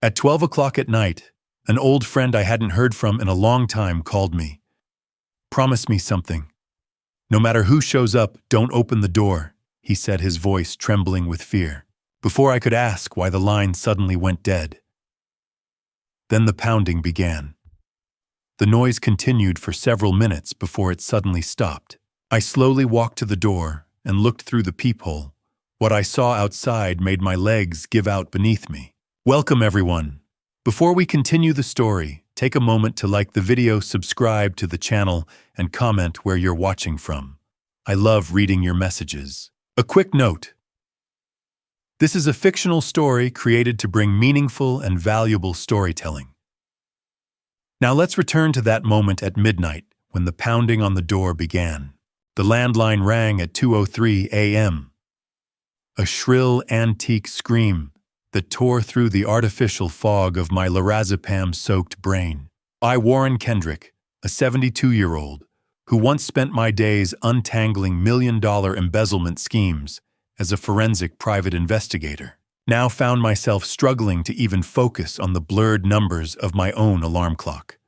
At 12 o'clock at night, an old friend I hadn't heard from in a long time called me. "Promise me something. No matter who shows up, don't open the door," he said, his voice trembling with fear. Before I could ask why, the line suddenly went dead. Then the pounding began. The noise continued for several minutes before it suddenly stopped. I slowly walked to the door and looked through the peephole. What I saw outside made my legs give out beneath me. Welcome, everyone. Before we continue the story, take a moment to like the video, subscribe to the channel, and comment where you're watching from. I love reading your messages. A quick note. This is a fictional story created to bring meaningful and valuable storytelling. Now let's return to that moment at midnight when the pounding on the door began. The landline rang at 2:03 a.m. A shrill, antique scream that tore through the artificial fog of my lorazepam-soaked brain. I, Warren Kendrick, a 72-year-old, who once spent my days untangling million-dollar embezzlement schemes as a forensic private investigator, now found myself struggling to even focus on the blurred numbers of my own alarm clock.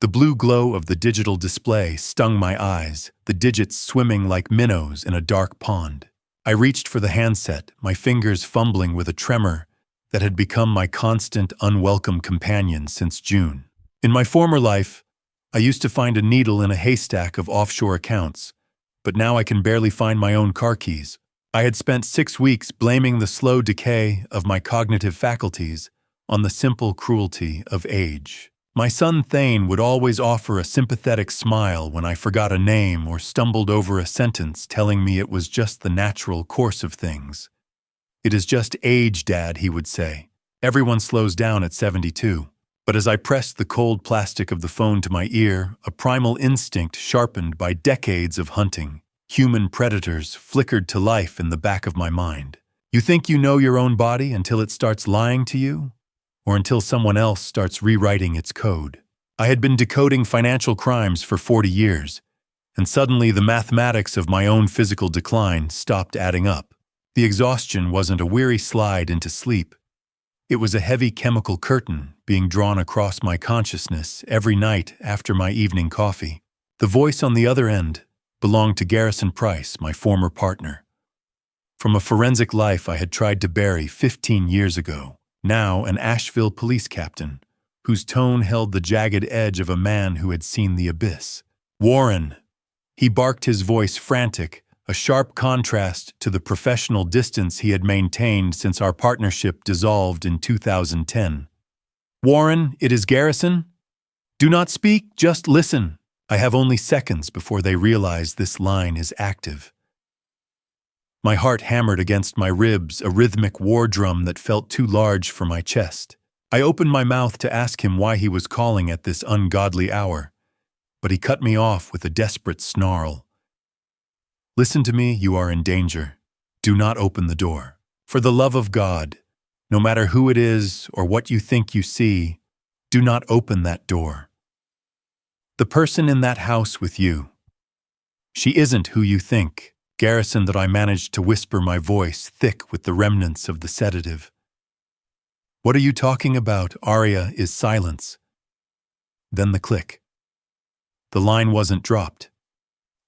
The blue glow of the digital display stung my eyes, the digits swimming like minnows in a dark pond. I reached for the handset, my fingers fumbling with a tremor that had become my constant, unwelcome companion since June. In my former life, I used to find a needle in a haystack of offshore accounts, but now I can barely find my own car keys. I had spent 6 weeks blaming the slow decay of my cognitive faculties on the simple cruelty of age. My son Thane would always offer a sympathetic smile when I forgot a name or stumbled over a sentence, telling me it was just the natural course of things. "It is just age, Dad," he would say. "Everyone slows down at 72. But as I pressed the cold plastic of the phone to my ear, a primal instinct sharpened by decades of hunting human predators flickered to life in the back of my mind. You think you know your own body until it starts lying to you? Or until someone else starts rewriting its code. I had been decoding financial crimes for 40 years, and suddenly the mathematics of my own physical decline stopped adding up. The exhaustion wasn't a weary slide into sleep. It was a heavy chemical curtain being drawn across my consciousness every night after my evening coffee. The voice on the other end belonged to Garrison Price, my former partner. From a forensic life I had tried to bury 15 years ago. Now an Asheville police captain, whose tone held the jagged edge of a man who had seen the abyss. "Warren!" He barked, his voice frantic, a sharp contrast to the professional distance he had maintained since our partnership dissolved in 2010. "Warren, it is Garrison. Do not speak, just listen." I have only seconds before they realize this line is active. My heart hammered against my ribs, a rhythmic war drum that felt too large for my chest. I opened my mouth to ask him why he was calling at this ungodly hour, but he cut me off with a desperate snarl. "Listen to me, you are in danger. Do not open the door. For the love of God, no matter who it is or what you think you see, do not open that door. The person in that house with you, she isn't who you think." Garrison, that I managed to whisper, my voice thick with the remnants of the sedative. "What are you talking about?" Aria is silence. Then the click. The line wasn't dropped.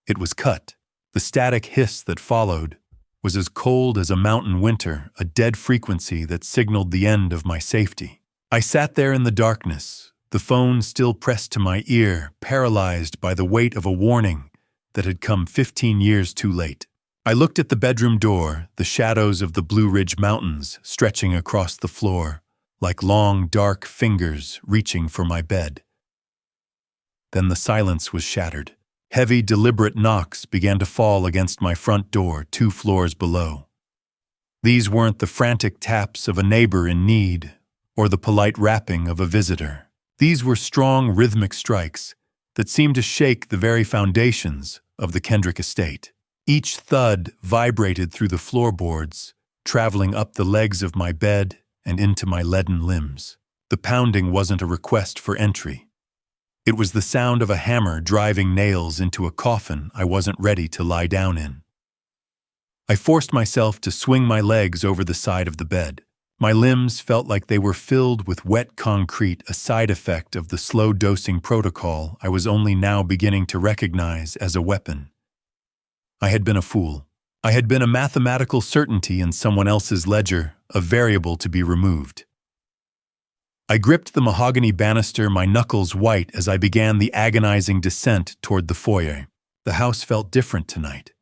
It was cut. The static hiss that followed was as cold as a mountain winter, a dead frequency that signaled the end of my safety. I sat there in the darkness, the phone still pressed to my ear, paralyzed by the weight of a warning that had come 15 years too late. I looked at the bedroom door, the shadows of the Blue Ridge Mountains stretching across the floor, like long, dark fingers reaching for my bed. Then the silence was shattered. Heavy, deliberate knocks began to fall against my front door 2 floors below. These weren't the frantic taps of a neighbor in need or the polite rapping of a visitor. These were strong, rhythmic strikes that seemed to shake the very foundations of the Kendrick estate. Each thud vibrated through the floorboards, traveling up the legs of my bed and into my leaden limbs. The pounding wasn't a request for entry. It was the sound of a hammer driving nails into a coffin I wasn't ready to lie down in. I forced myself to swing my legs over the side of the bed. My limbs felt like they were filled with wet concrete, a side effect of the slow dosing protocol I was only now beginning to recognize as a weapon. I had been a fool. I had been a mathematical certainty in someone else's ledger, a variable to be removed. I gripped the mahogany banister, my knuckles white, as I began the agonizing descent toward the foyer. The house felt different tonight.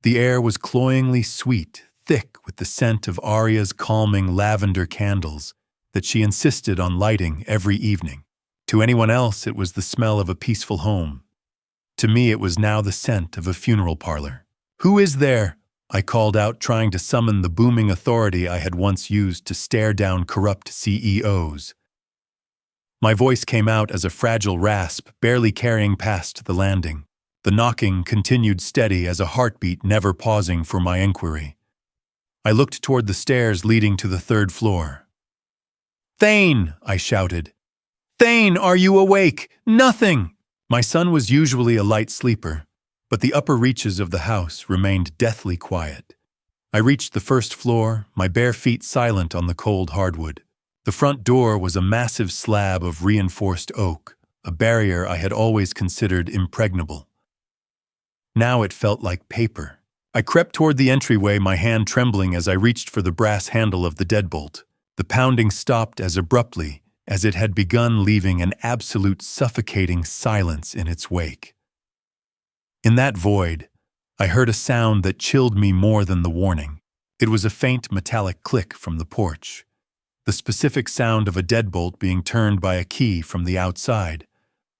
The air was cloyingly sweet, thick with the scent of Arya's calming lavender candles that she insisted on lighting every evening. To anyone else, it was the smell of a peaceful home. To me, it was now the scent of a funeral parlor. "Who is there?" I called out, trying to summon the booming authority I had once used to stare down corrupt CEOs. My voice came out as a fragile rasp, barely carrying past the landing. The knocking continued steady as a heartbeat, never pausing for my inquiry. I looked toward the stairs leading to the third floor. "Thane!" I shouted. "Thane, are you awake? Nothing!" My son was usually a light sleeper, but the upper reaches of the house remained deathly quiet. I reached the first floor, my bare feet silent on the cold hardwood. The front door was a massive slab of reinforced oak, a barrier I had always considered impregnable. Now it felt like paper. I crept toward the entryway, my hand trembling as I reached for the brass handle of the deadbolt. The pounding stopped as abruptly as it had begun, leaving an absolute suffocating silence in its wake. In that void, I heard a sound that chilled me more than the warning. It was a faint metallic click from the porch, the specific sound of a deadbolt being turned by a key from the outside,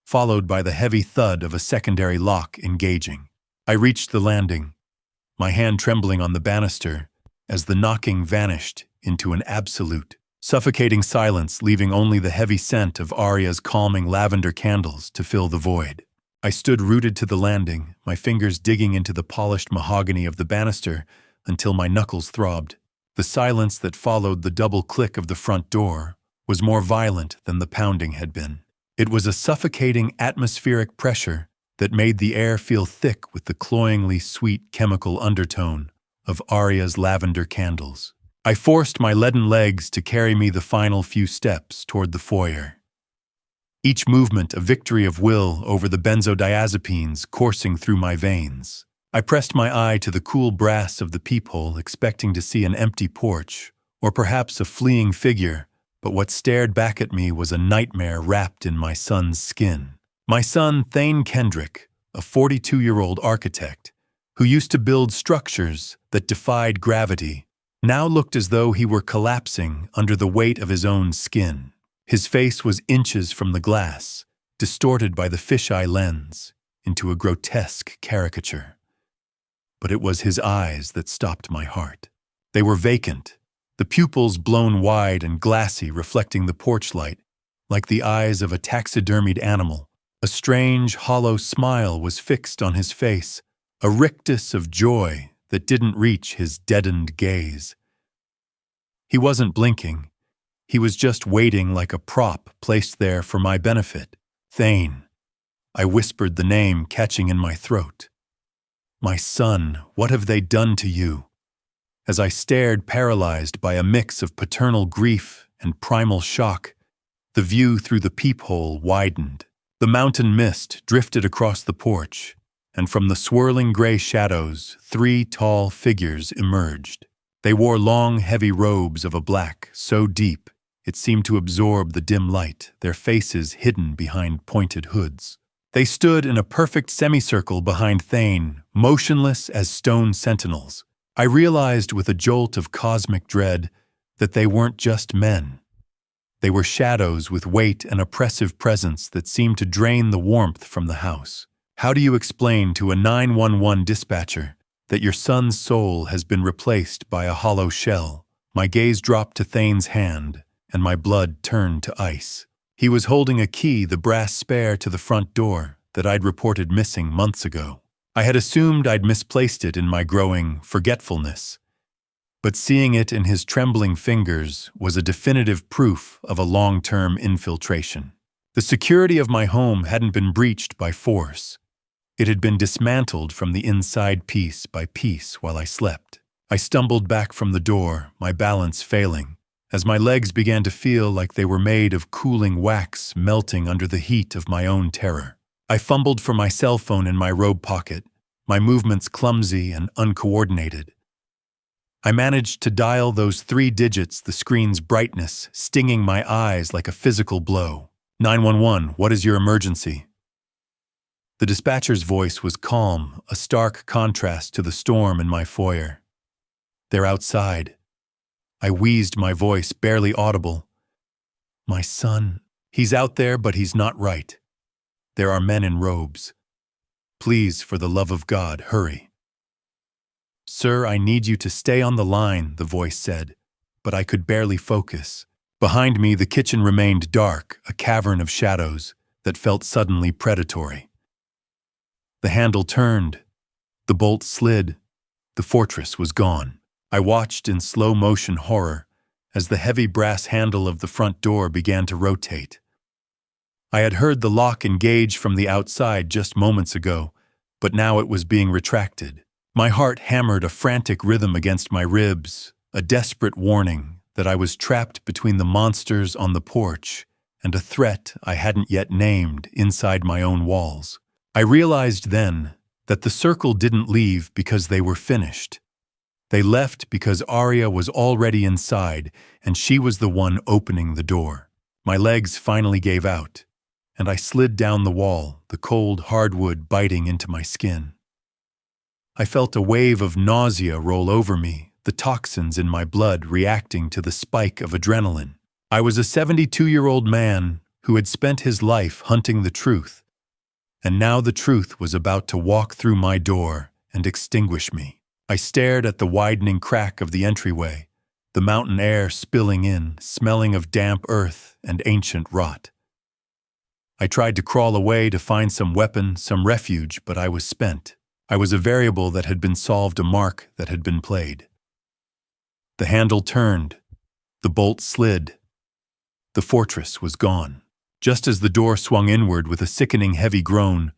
followed by the heavy thud of a secondary lock engaging. I reached the landing, my hand trembling on the banister as the knocking vanished into an absolute, suffocating silence, leaving only the heavy scent of Arya's calming lavender candles to fill the void. I stood rooted to the landing, my fingers digging into the polished mahogany of the banister until my knuckles throbbed. The silence that followed the double click of the front door was more violent than the pounding had been. It was a suffocating atmospheric pressure that made the air feel thick with the cloyingly sweet chemical undertone of Arya's lavender candles. I forced my leaden legs to carry me the final few steps toward the foyer. Each movement a victory of will over the benzodiazepines coursing through my veins. I pressed my eye to the cool brass of the peephole, expecting to see an empty porch, or perhaps a fleeing figure, but what stared back at me was a nightmare wrapped in my son's skin. My son, Thane Kendrick, a 42-year-old architect, who used to build structures that defied gravity, now looked as though he were collapsing under the weight of his own skin. His face was inches from the glass, distorted by the fisheye lens into a grotesque caricature. But it was his eyes that stopped my heart. They were vacant, the pupils blown wide and glassy, reflecting the porch light, like the eyes of a taxidermied animal. A strange, hollow smile was fixed on his face, a rictus of joy that didn't reach his deadened gaze. He wasn't blinking. He was just waiting like a prop placed there for my benefit. "Thane." I whispered the name, catching in my throat. "My son, what have they done to you?" As I stared, paralyzed by a mix of paternal grief and primal shock, the view through the peephole widened. The mountain mist drifted across the porch, and from the swirling gray shadows, 3 tall figures emerged. They wore long, heavy robes of a black so deep it seemed to absorb the dim light, their faces hidden behind pointed hoods. They stood in a perfect semicircle behind Thane, motionless as stone sentinels. I realized with a jolt of cosmic dread that they weren't just men. They were shadows with weight and oppressive presence that seemed to drain the warmth from the house. How do you explain to a 911 dispatcher that your son's soul has been replaced by a hollow shell? My gaze dropped to Thane's hand, and my blood turned to ice. He was holding a key, the brass spare to the front door that I'd reported missing months ago. I had assumed I'd misplaced it in my growing forgetfulness, but seeing it in his trembling fingers was a definitive proof of a long-term infiltration. The security of my home hadn't been breached by force. It had been dismantled from the inside piece by piece while I slept. I stumbled back from the door, my balance failing, as my legs began to feel like they were made of cooling wax melting under the heat of my own terror. I fumbled for my cell phone in my robe pocket, my movements clumsy and uncoordinated. I managed to dial those 3 digits, the screen's brightness stinging my eyes like a physical blow. 911, what is your emergency? The dispatcher's voice was calm, a stark contrast to the storm in my foyer. They're outside. I wheezed, my voice barely audible. My son, he's out there, but he's not right. There are men in robes. Please, for the love of God, hurry. Sir, I need you to stay on the line, the voice said, but I could barely focus. Behind me, the kitchen remained dark, a cavern of shadows that felt suddenly predatory. The handle turned. The bolt slid. The fortress was gone. I watched in slow-motion horror as the heavy brass handle of the front door began to rotate. I had heard the lock engage from the outside just moments ago, but now it was being retracted. My heart hammered a frantic rhythm against my ribs, a desperate warning that I was trapped between the monsters on the porch and a threat I hadn't yet named inside my own walls. I realized then that the circle didn't leave because they were finished. They left because Arya was already inside, and she was the one opening the door. My legs finally gave out, and I slid down the wall, the cold hardwood biting into my skin. I felt a wave of nausea roll over me, the toxins in my blood reacting to the spike of adrenaline. I was a 72-year-old man who had spent his life hunting the truth, and now the truth was about to walk through my door and extinguish me. I stared at the widening crack of the entryway, the mountain air spilling in, smelling of damp earth and ancient rot. I tried to crawl away to find some weapon, some refuge, but I was spent. I was a variable that had been solved, a mark that had been played. The handle turned. The bolt slid. The fortress was gone. Just as the door swung inward with a sickening heavy groan,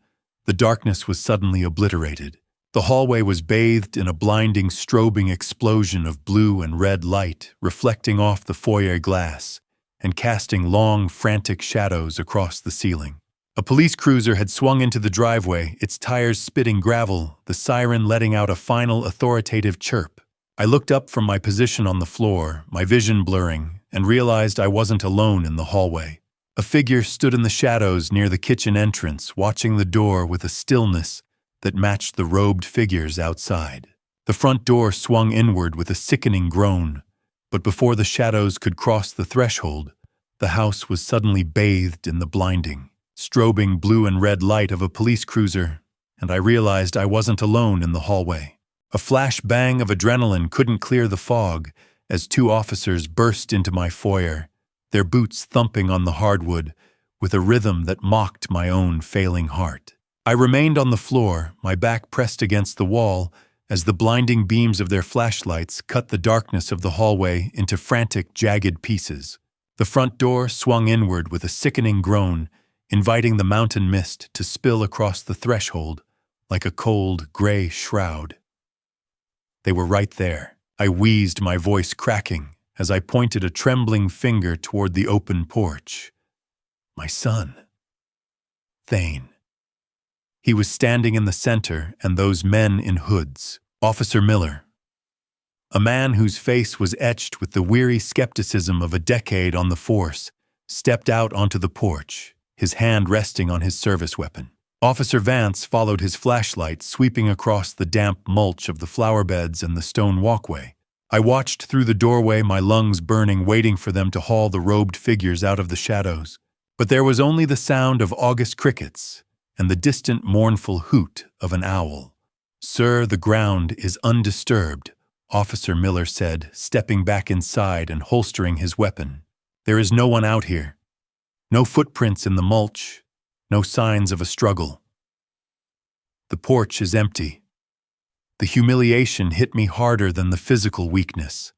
the darkness was suddenly obliterated. The hallway was bathed in a blinding, strobing explosion of blue and red light reflecting off the foyer glass and casting long, frantic shadows across the ceiling. A police cruiser had swung into the driveway, its tires spitting gravel, the siren letting out a final authoritative chirp. I looked up from my position on the floor, my vision blurring, and realized I wasn't alone in the hallway. A figure stood in the shadows near the kitchen entrance, watching the door with a stillness that matched the robed figures outside. The front door swung inward with a sickening groan, but before the shadows could cross the threshold, the house was suddenly bathed in the blinding, strobing blue and red light of a police cruiser, and I realized I wasn't alone in the hallway. A flash bang of adrenaline couldn't clear the fog as 2 officers burst into my foyer, their boots thumping on the hardwood with a rhythm that mocked my own failing heart. I remained on the floor, my back pressed against the wall, as the blinding beams of their flashlights cut the darkness of the hallway into frantic, jagged pieces. The front door swung inward with a sickening groan, inviting the mountain mist to spill across the threshold like a cold, gray shroud. They were right there. I wheezed, my voice cracking, as I pointed a trembling finger toward the open porch. My son. Thane. He was standing in the center, and those men in hoods. Officer Miller. A man whose face was etched with the weary skepticism of a decade on the force, stepped out onto the porch, his hand resting on his service weapon. Officer Vance followed his flashlight, sweeping across the damp mulch of the flower beds and the stone walkway. I watched through the doorway, my lungs burning, waiting for them to haul the robed figures out of the shadows. But there was only the sound of August crickets and the distant mournful hoot of an owl. "Sir, the ground is undisturbed," Officer Miller said, stepping back inside and holstering his weapon. "There is no one out here. No footprints in the mulch, no signs of a struggle. The porch is empty." The humiliation hit me harder than the physical weakness.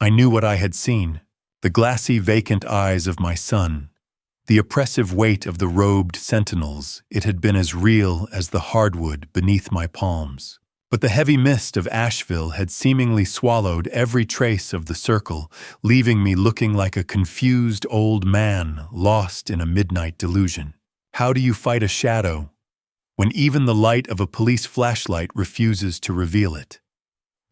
I knew what I had seen, the glassy, vacant eyes of my son, the oppressive weight of the robed sentinels. It had been as real as the hardwood beneath my palms. But the heavy mist of Asheville had seemingly swallowed every trace of the circle, leaving me looking like a confused old man lost in a midnight delusion. How do you fight a shadow when even the light of a police flashlight refuses to reveal it?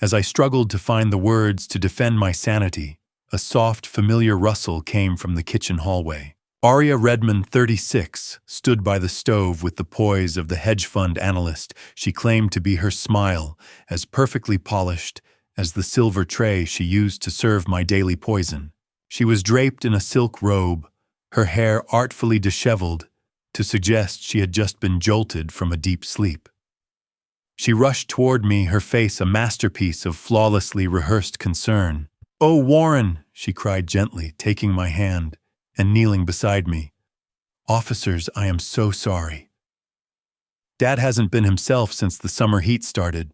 As I struggled to find the words to defend my sanity, a soft, familiar rustle came from the kitchen hallway. Aria Redmond, 36, stood by the stove with the poise of the hedge fund analyst she claimed to be her smile, as perfectly polished as the silver tray she used to serve my daily poison. She was draped in a silk robe, her hair artfully disheveled to suggest she had just been jolted from a deep sleep. She rushed toward me, her face a masterpiece of flawlessly rehearsed concern. "Oh, Warren," she cried gently, taking my hand and kneeling beside me. "Officers, I am so sorry. Dad hasn't been himself since the summer heat started.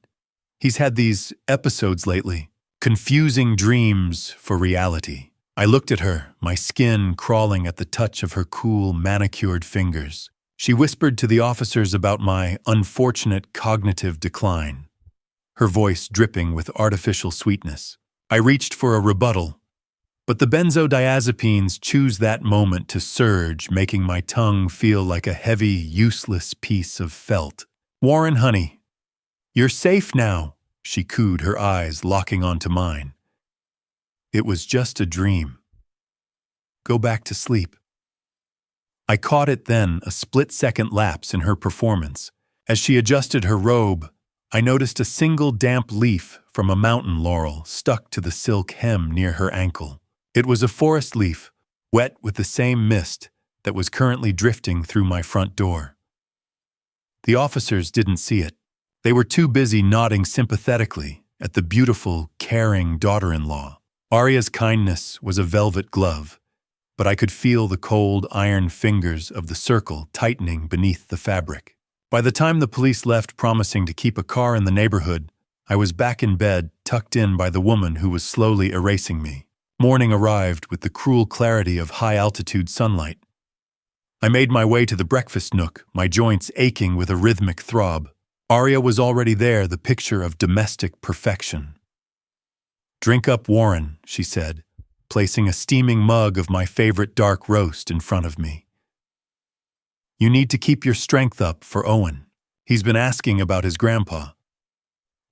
He's had these episodes lately, confusing dreams for reality." I looked at her, my skin crawling at the touch of her cool, manicured fingers. She whispered to the officers about my unfortunate cognitive decline, her voice dripping with artificial sweetness. I reached for a rebuttal, but the benzodiazepines choose that moment to surge, making my tongue feel like a heavy, useless piece of felt. "Warren, honey, you're safe now," she cooed, her eyes locking onto mine. "It was just a dream. Go back to sleep." I caught it then, a split-second lapse in her performance. As she adjusted her robe, I noticed a single damp leaf from a mountain laurel stuck to the silk hem near her ankle. It was a forest leaf, wet with the same mist that was currently drifting through my front door. The officers didn't see it. They were too busy nodding sympathetically at the beautiful, caring daughter-in-law. Aria's kindness was a velvet glove, but I could feel the cold iron fingers of the circle tightening beneath the fabric. By the time the police left promising to keep a car in the neighborhood, I was back in bed, tucked in by the woman who was slowly erasing me. Morning arrived with the cruel clarity of high-altitude sunlight. I made my way to the breakfast nook, my joints aching with a rhythmic throb. Aria was already there, the picture of domestic perfection. "Drink up, Warren," she said, placing a steaming mug of my favorite dark roast in front of me. "You need to keep your strength up for Owen. He's been asking about his grandpa."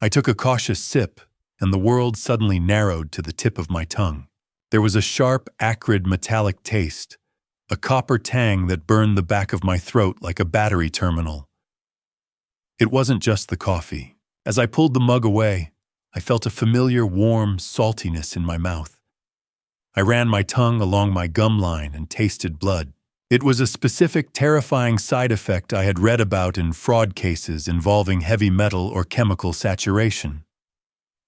I took a cautious sip, and the world suddenly narrowed to the tip of my tongue. There was a sharp, acrid, metallic taste, a copper tang that burned the back of my throat like a battery terminal. It wasn't just the coffee. As I pulled the mug away, I felt a familiar, warm saltiness in my mouth. I ran my tongue along my gum line and tasted blood. It was a specific, terrifying side effect I had read about in fraud cases involving heavy metal or chemical saturation.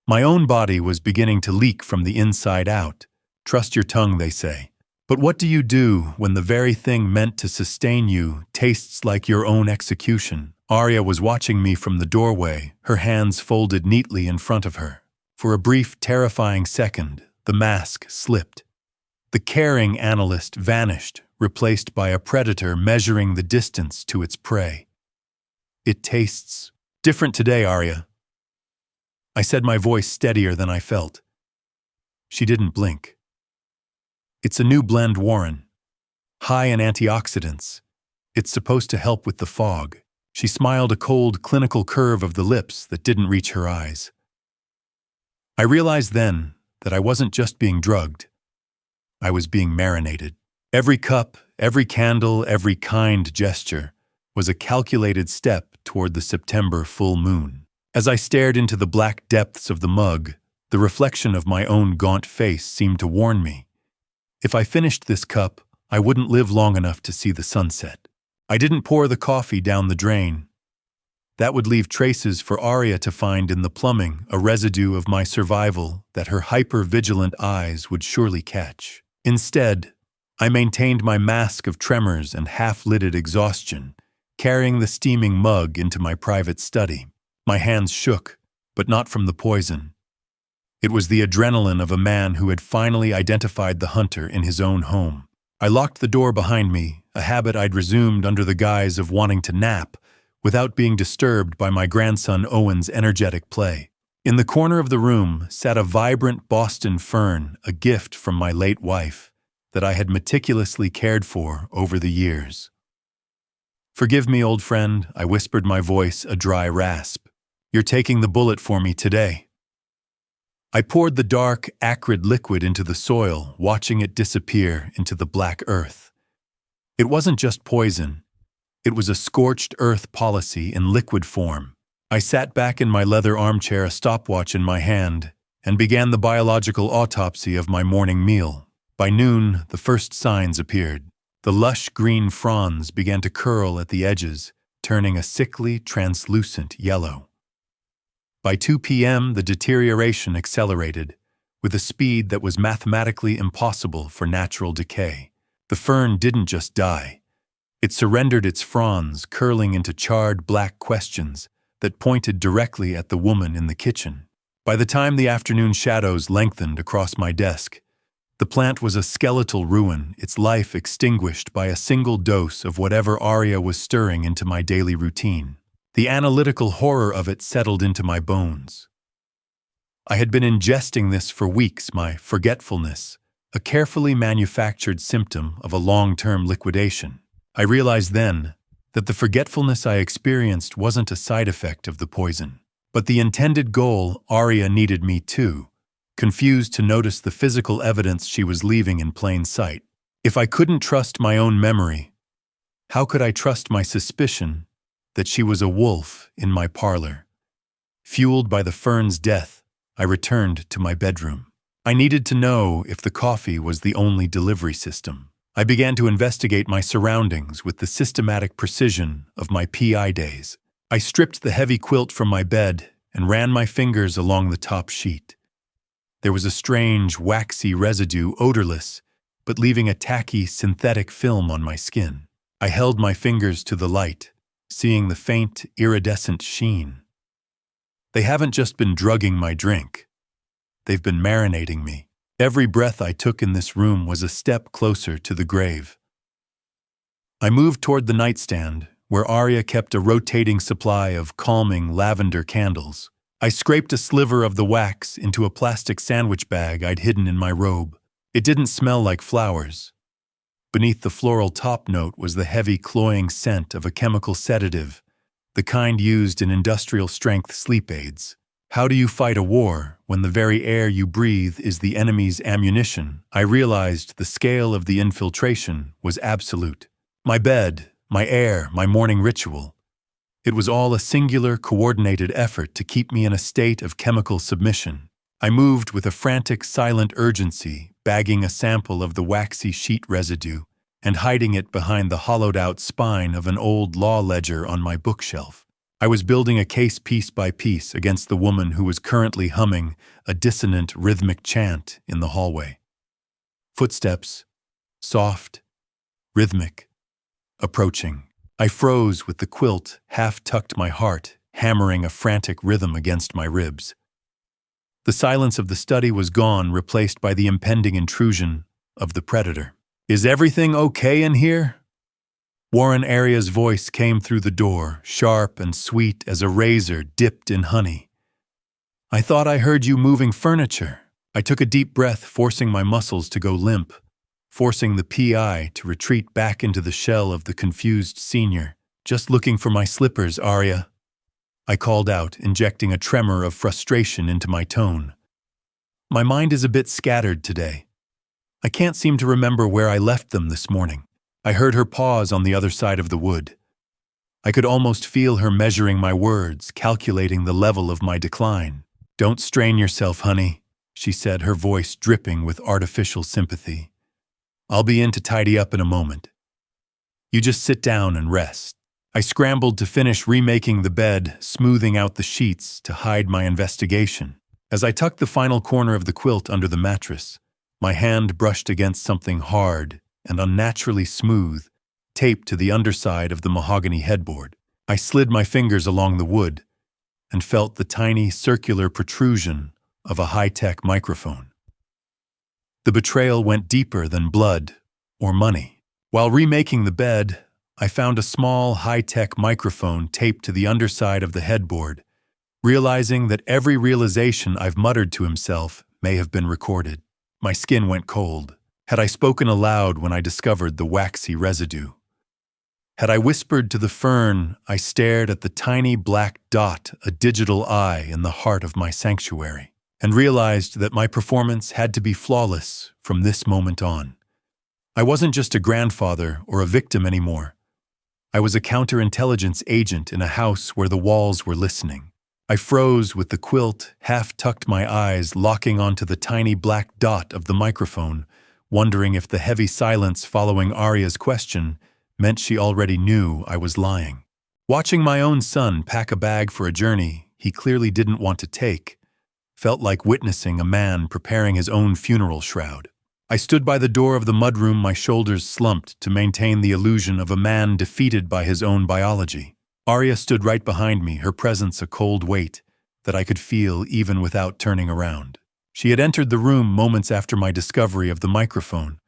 My own body was beginning to leak from the inside out. Trust your tongue, they say. But what do you do when the very thing meant to sustain you tastes like your own execution? Aria was watching me from the doorway, her hands folded neatly in front of her. For a brief, terrifying second, the mask slipped. The caring analyst vanished, replaced by a predator measuring the distance to its prey. "It tastes different today, Aria," I said, my voice steadier than I felt. She didn't blink. "It's a new blend, Warren. High in antioxidants. It's supposed to help with the fog." She smiled, a cold, clinical curve of the lips that didn't reach her eyes. I realized then that I wasn't just being drugged. I was being marinated. Every cup, every candle, every kind gesture was a calculated step toward the September full moon. As I stared into the black depths of the mug, the reflection of my own gaunt face seemed to warn me. If I finished this cup, I wouldn't live long enough to see the sunset. I didn't pour the coffee down the drain. That would leave traces for Aria to find in the plumbing, a residue of my survival that her hyper-vigilant eyes would surely catch. Instead, I maintained my mask of tremors and half-lidded exhaustion, carrying the steaming mug into my private study. My hands shook, but not from the poison. It was the adrenaline of a man who had finally identified the hunter in his own home. I locked the door behind me, a habit I'd resumed under the guise of wanting to nap, without being disturbed by my grandson Owen's energetic play. In the corner of the room sat a vibrant Boston fern, a gift from my late wife that I had meticulously cared for over the years. "Forgive me, old friend," I whispered, my voice a dry rasp. "You're taking the bullet for me today." I poured the dark, acrid liquid into the soil, watching it disappear into the black earth. It wasn't just poison. It was a scorched earth policy in liquid form. I sat back in my leather armchair, a stopwatch in my hand, and began the biological autopsy of my morning meal. By noon, the first signs appeared. The lush green fronds began to curl at the edges, turning a sickly, translucent yellow. By 2 p.m., the deterioration accelerated, with a speed that was mathematically impossible for natural decay. The fern didn't just die. It surrendered its fronds, curling into charred black questions that pointed directly at the woman in the kitchen. By the time the afternoon shadows lengthened across my desk, the plant was a skeletal ruin, its life extinguished by a single dose of whatever Arya was stirring into my daily routine. The analytical horror of it settled into my bones. I had been ingesting this for weeks, my forgetfulness, a carefully manufactured symptom of a long-term liquidation. I realized then that the forgetfulness I experienced wasn't a side effect of the poison, but the intended goal. Arya needed me too, confused to notice the physical evidence she was leaving in plain sight. If I couldn't trust my own memory, how could I trust my suspicion that she was a wolf in my parlor? Fueled by the fern's death, I returned to my bedroom. I needed to know if the coffee was the only delivery system. I began to investigate my surroundings with the systematic precision of my PI days. I stripped the heavy quilt from my bed and ran my fingers along the top sheet. There was a strange, waxy residue, odorless, but leaving a tacky, synthetic film on my skin. I held my fingers to the light, seeing the faint, iridescent sheen. They haven't just been drugging my drink. They've been marinating me. Every breath I took in this room was a step closer to the grave. I moved toward the nightstand, where Arya kept a rotating supply of calming lavender candles. I scraped a sliver of the wax into a plastic sandwich bag I'd hidden in my robe. It didn't smell like flowers. Beneath the floral top note was the heavy, cloying scent of a chemical sedative, the kind used in industrial-strength sleep aids. How do you fight a war when the very air you breathe is the enemy's ammunition? I realized the scale of the infiltration was absolute. My bed, my air, my morning ritual. It was all a singular, coordinated effort to keep me in a state of chemical submission. I moved with a frantic, silent urgency, bagging a sample of the waxy sheet residue and hiding it behind the hollowed-out spine of an old law ledger on my bookshelf. I was building a case piece by piece against the woman who was currently humming a dissonant, rhythmic chant in the hallway. Footsteps, soft, rhythmic, approaching. I froze with the quilt, half-tucked my heart, hammering a frantic rhythm against my ribs. The silence of the study was gone, replaced by the impending intrusion of the predator. "Is everything okay in here?" Warren Arya's voice came through the door, sharp and sweet as a razor dipped in honey. "I thought I heard you moving furniture." I took a deep breath, forcing my muscles to go limp, forcing the PI to retreat back into the shell of the confused senior. "Just looking for my slippers, Arya," I called out, injecting a tremor of frustration into my tone. "My mind is a bit scattered today. I can't seem to remember where I left them this morning." I heard her pause on the other side of the wood. I could almost feel her measuring my words, calculating the level of my decline. "Don't strain yourself, honey," she said, her voice dripping with artificial sympathy. "I'll be in to tidy up in a moment. You just sit down and rest." I scrambled to finish remaking the bed, smoothing out the sheets to hide my investigation. As I tucked the final corner of the quilt under the mattress, my hand brushed against something hard and unnaturally smooth, taped to the underside of the mahogany headboard. I slid my fingers along the wood and felt the tiny circular protrusion of a high-tech microphone. The betrayal went deeper than blood or money. While remaking the bed, I found a small, high-tech microphone taped to the underside of the headboard, realizing that every realization I've muttered to himself may have been recorded. My skin went cold. Had I spoken aloud when I discovered the waxy residue? Had I whispered to the fern I stared at the tiny black dot, a digital eye in the heart of my sanctuary, and realized that my performance had to be flawless from this moment on? I wasn't just a grandfather or a victim anymore. I was a counterintelligence agent in a house where the walls were listening. I froze with the quilt, half-tucked my eyes, locking onto the tiny black dot of the microphone, wondering if the heavy silence following Arya's question meant she already knew I was lying. Watching my own son pack a bag for a journey he clearly didn't want to take felt like witnessing a man preparing his own funeral shroud. I stood by the door of the mudroom, my shoulders slumped to maintain the illusion of a man defeated by his own biology. Arya stood right behind me, her presence a cold weight that I could feel even without turning around. She had entered the room moments after my discovery of the microphone,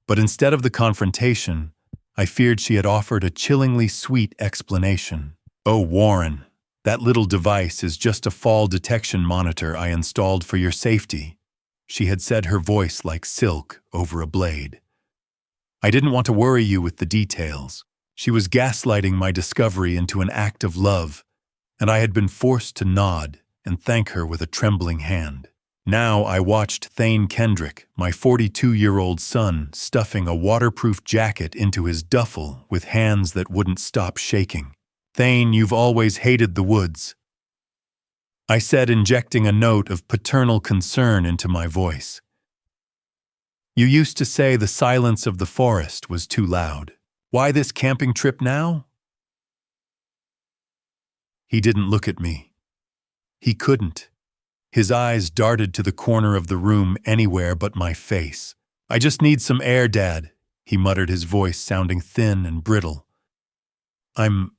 but instead of the confrontation, I feared she had offered a chillingly sweet explanation. "Oh, Warren, that little device is just a fall detection monitor I installed for your safety," she had said, her voice like silk over a blade. "I didn't want to worry you with the details." She was gaslighting my discovery into an act of love, and I had been forced to nod and thank her with a trembling hand. Now I watched Thane Kendrick, my 42-year-old son, stuffing a waterproof jacket into his duffel with hands that wouldn't stop shaking. "Thane, you've always hated the woods," I said, injecting a note of paternal concern into my voice. "You used to say the silence of the forest was too loud. Why this camping trip now?" He didn't look at me. He couldn't. His eyes darted to the corner of the room, anywhere but my face. "I just need some air, Dad," he muttered, his voice sounding thin and brittle. I'm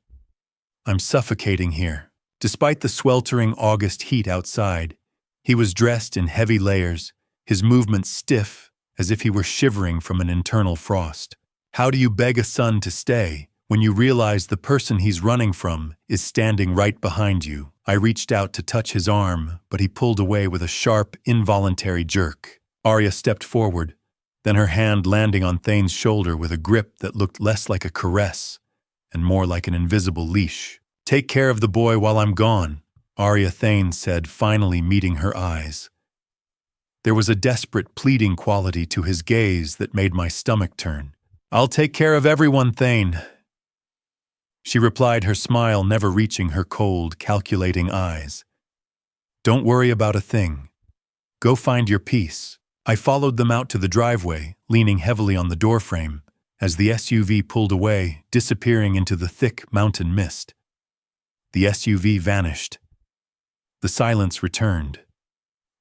suffocating here." Despite the sweltering August heat outside, he was dressed in heavy layers, his movements stiff, as if he were shivering from an internal frost. How do you beg a son to stay when you realize the person he's running from is standing right behind you? I reached out to touch his arm, but he pulled away with a sharp, involuntary jerk. Arya stepped forward, then her hand landing on Thane's shoulder with a grip that looked less like a caress and more like an invisible leash. "Take care of the boy while I'm gone," Arya Thane said, finally meeting her eyes. There was a desperate, pleading quality to his gaze that made my stomach turn. "I'll take care of everyone, Thane," she replied, her smile never reaching her cold, calculating eyes. "Don't worry about a thing. Go find your peace." I followed them out to the driveway, leaning heavily on the doorframe, as the SUV pulled away, disappearing into the thick mountain mist. The SUV vanished. The silence returned.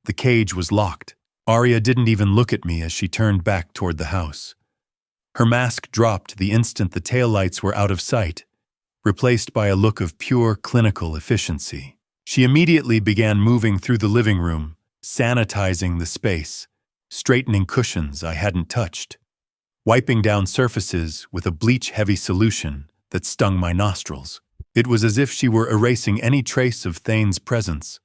The cage was locked. Arya didn't even look at me as she turned back toward the house. Her mask dropped the instant the taillights were out of sight, replaced by a look of pure clinical efficiency. She immediately began moving through the living room, sanitizing the space, straightening cushions I hadn't touched, wiping down surfaces with a bleach-heavy solution that stung my nostrils. It was as if she were erasing any trace of Thane's presence,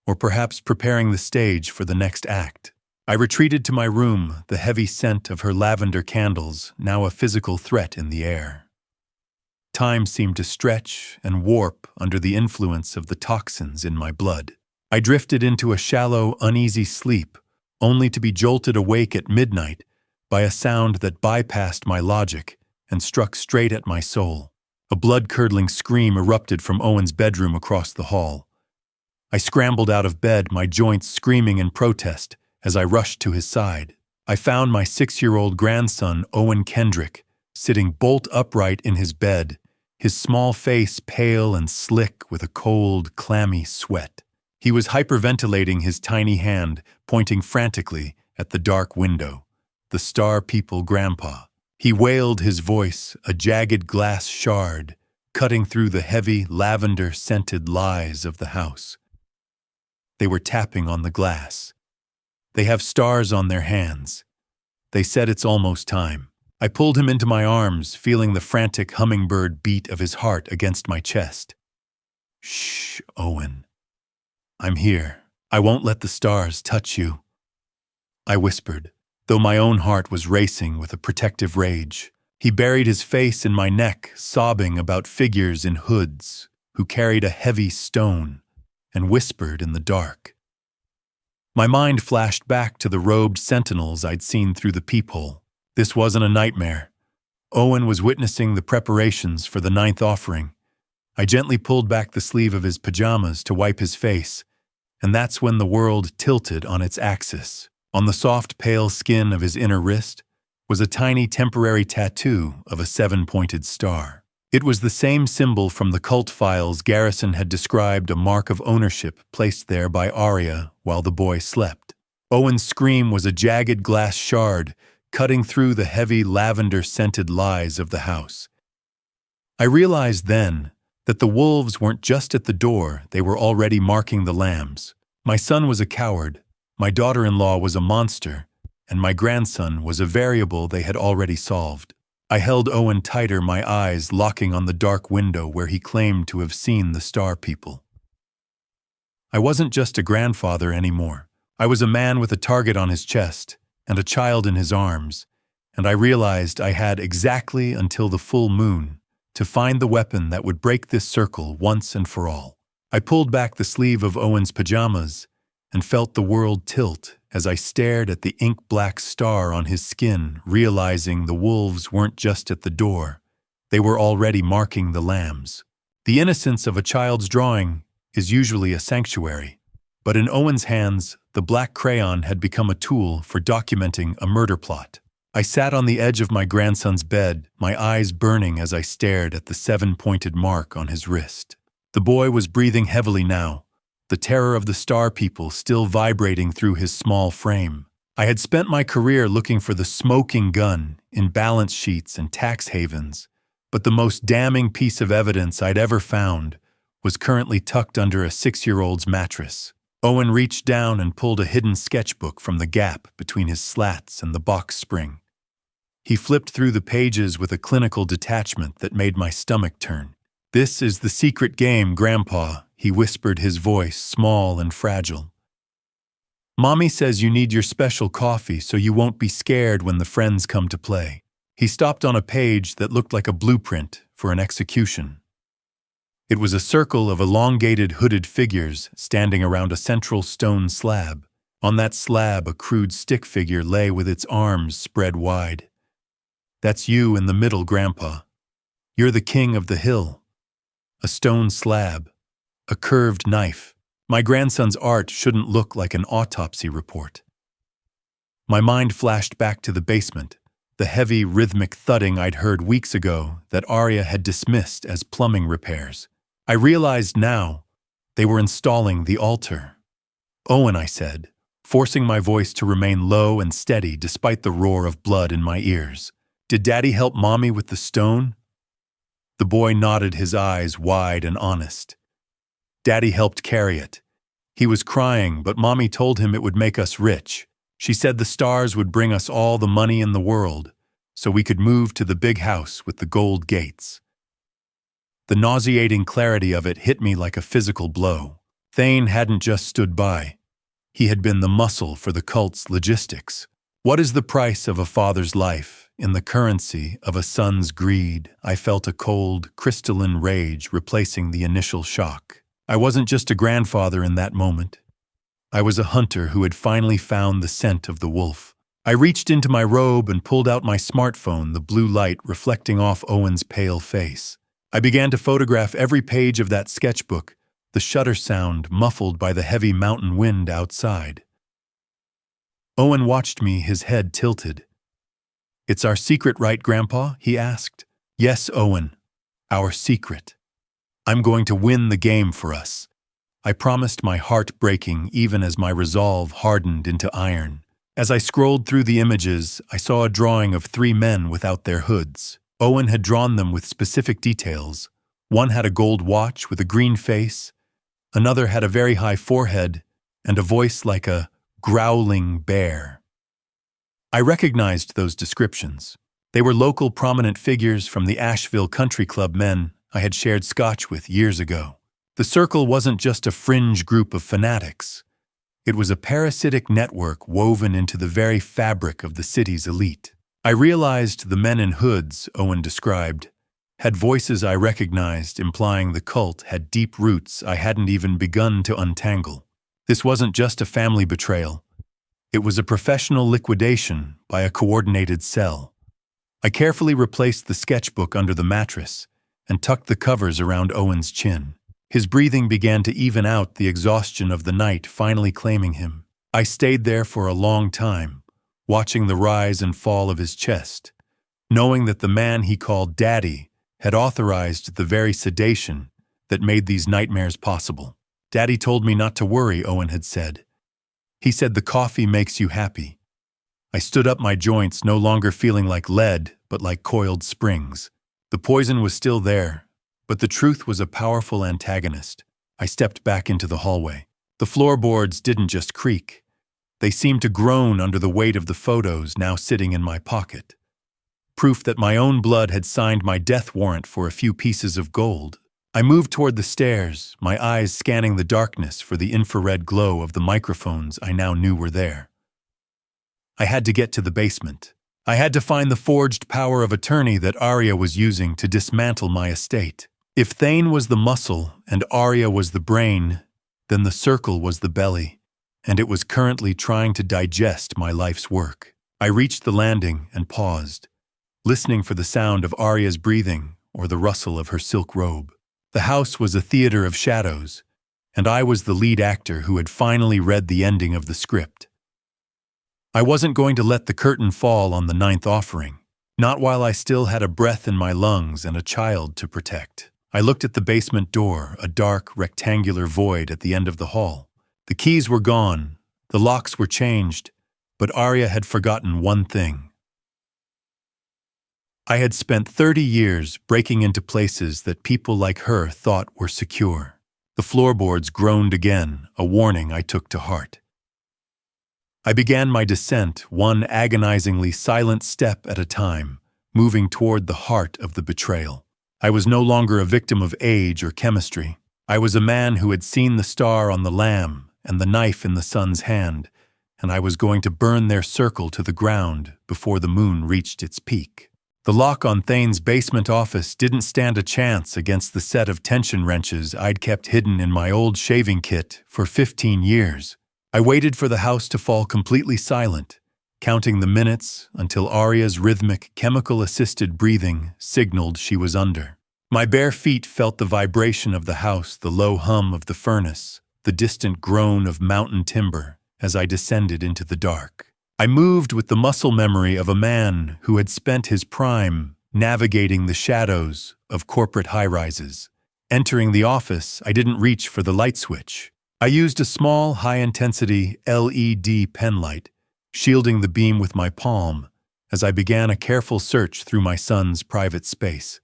or perhaps preparing the stage for the next act. I retreated to my room, the heavy scent of her lavender candles now a physical threat in the air. Time seemed to stretch and warp under the influence of the toxins in my blood. I drifted into a shallow, uneasy sleep, only to be jolted awake at midnight by a sound that bypassed my logic and struck straight at my soul. A blood-curdling scream erupted from Owen's bedroom across the hall. I scrambled out of bed, my joints screaming in protest as I rushed to his side. I found my 6-year-old grandson, Owen Kendrick, sitting bolt upright in his bed, his small face pale and slick with a cold, clammy sweat. He was hyperventilating, his tiny hand pointing frantically at the dark window. "The Star People, Grandpa." He wailed, his voice a jagged glass shard, cutting through the heavy, lavender-scented lies of the house. They were tapping on the glass. "They have stars on their hands. They said it's almost time." I pulled him into my arms, feeling the frantic hummingbird beat of his heart against my chest. "Shh, Owen. I'm here. I won't let the stars touch you," I whispered, though my own heart was racing with a protective rage. He buried his face in my neck, sobbing about figures in hoods who carried a heavy stone and whispered in the dark. My mind flashed back to the robed sentinels I'd seen through the peephole. This wasn't a nightmare. Owen was witnessing the preparations for the ninth offering. I gently pulled back the sleeve of his pajamas to wipe his face, and that's when the world tilted on its axis. On the soft, pale skin of his inner wrist was a tiny temporary tattoo of a seven-pointed star. It was the same symbol from the cult files Garrison had described, a mark of ownership placed there by Arya while the boy slept. Owen's scream was a jagged glass shard cutting through the heavy lavender-scented lies of the house. I realized then that the wolves weren't just at the door, they were already marking the lambs. My son was a coward, my daughter-in-law was a monster, and my grandson was a variable they had already solved. I held Owen tighter, my eyes locking on the dark window where he claimed to have seen the star people. I wasn't just a grandfather anymore. I was a man with a target on his chest and a child in his arms, and I realized I had exactly until the full moon to find the weapon that would break this circle once and for all. I pulled back the sleeve of Owen's pajamas and felt the world tilt as I stared at the ink-black star on his skin, realizing the wolves weren't just at the door, they were already marking the lambs. The innocence of a child's drawing is usually a sanctuary, but in Owen's hands, the black crayon had become a tool for documenting a murder plot. I sat on the edge of my grandson's bed, my eyes burning as I stared at the seven-pointed mark on his wrist. The boy was breathing heavily now, the terror of the star people still vibrating through his small frame. I had spent my career looking for the smoking gun in balance sheets and tax havens, but the most damning piece of evidence I'd ever found was currently tucked under a 6-year-old's mattress. Owen reached down and pulled a hidden sketchbook from the gap between his slats and the box spring. He flipped through the pages with a clinical detachment that made my stomach turn. "This is the secret game, Grandpa," he whispered, his voice small and fragile. "Mommy says you need your special coffee so you won't be scared when the friends come to play." He stopped on a page that looked like a blueprint for an execution. It was a circle of elongated hooded figures standing around a central stone slab. On that slab, a crude stick figure lay with its arms spread wide. "That's you in the middle, Grandpa. You're the king of the hill." A stone slab, a curved knife. My grandson's art shouldn't look like an autopsy report. My mind flashed back to the basement, the heavy rhythmic thudding I'd heard weeks ago that Arya had dismissed as plumbing repairs. I realized now they were installing the altar. "Owen," I said, forcing my voice to remain low and steady despite the roar of blood in my ears. "Did Daddy help Mommy with the stone?" The boy nodded, his eyes wide and honest. "Daddy helped carry it. He was crying, but Mommy told him it would make us rich. She said the stars would bring us all the money in the world, so we could move to the big house with the gold gates." The nauseating clarity of it hit me like a physical blow. Thane hadn't just stood by. He had been the muscle for the cult's logistics. What is the price of a father's life in the currency of a son's greed? I felt a cold, crystalline rage replacing the initial shock. I wasn't just a grandfather in that moment. I was a hunter who had finally found the scent of the wolf. I reached into my robe and pulled out my smartphone, the blue light reflecting off Owen's pale face. I began to photograph every page of that sketchbook, the shutter sound muffled by the heavy mountain wind outside. Owen watched me, his head tilted. "It's our secret, right, Grandpa?" he asked. "Yes, Owen, our secret. I'm going to win the game for us." I promised, my heart breaking even as my resolve hardened into iron. As I scrolled through the images, I saw a drawing of 3 men without their hoods. Owen had drawn them with specific details. One had a gold watch with a green face, another had a very high forehead, and a voice like a growling bear. I recognized those descriptions. They were local prominent figures from the Asheville Country Club men I had shared scotch with years ago. The circle wasn't just a fringe group of fanatics. It was a parasitic network woven into the very fabric of the city's elite. I realized the men in hoods Owen described had voices I recognized, implying the cult had deep roots I hadn't even begun to untangle. This wasn't just a family betrayal. It was a professional liquidation by a coordinated cell. I carefully replaced the sketchbook under the mattress and tucked the covers around Owen's chin. His breathing began to even out, the exhaustion of the night finally claiming him. I stayed there for a long time, watching the rise and fall of his chest, knowing that the man he called Daddy had authorized the very sedation that made these nightmares possible. Daddy told me not to worry, Owen had said. He said the coffee makes you happy. I stood up, my joints no longer feeling like lead, but like coiled springs. The poison was still there, but the truth was a powerful antagonist. I stepped back into the hallway. The floorboards didn't just creak. They seemed to groan under the weight of the photos now sitting in my pocket. Proof that my own blood had signed my death warrant for a few pieces of gold. I moved toward the stairs, my eyes scanning the darkness for the infrared glow of the microphones I now knew were there. I had to get to the basement. I had to find the forged power of attorney that Arya was using to dismantle my estate. If Thane was the muscle and Arya was the brain, then the circle was the belly, and it was currently trying to digest my life's work. I reached the landing and paused, listening for the sound of Arya's breathing or the rustle of her silk robe. The house was a theater of shadows, and I was the lead actor who had finally read the ending of the script. I wasn't going to let the curtain fall on the ninth offering, not while I still had a breath in my lungs and a child to protect. I looked at the basement door, a dark, rectangular void at the end of the hall. The keys were gone, the locks were changed, but Arya had forgotten one thing. I had spent 30 years breaking into places that people like her thought were secure. The floorboards groaned again, a warning I took to heart. I began my descent, one agonizingly silent step at a time, moving toward the heart of the betrayal. I was no longer a victim of age or chemistry. I was a man who had seen the star on the lamb and the knife in the sun's hand, and I was going to burn their circle to the ground before the moon reached its peak. The lock on Thane's basement office didn't stand a chance against the set of tension wrenches I'd kept hidden in my old shaving kit for 15 years. I waited for the house to fall completely silent, counting the minutes until Arya's rhythmic, chemical-assisted breathing signaled she was under. My bare feet felt the vibration of the house, the low hum of the furnace, the distant groan of mountain timber as I descended into the dark. I moved with the muscle memory of a man who had spent his prime navigating the shadows of corporate high-rises. Entering the office, I didn't reach for the light switch. I used a small, high-intensity LED pen light, shielding the beam with my palm as I began a careful search through my son's private space.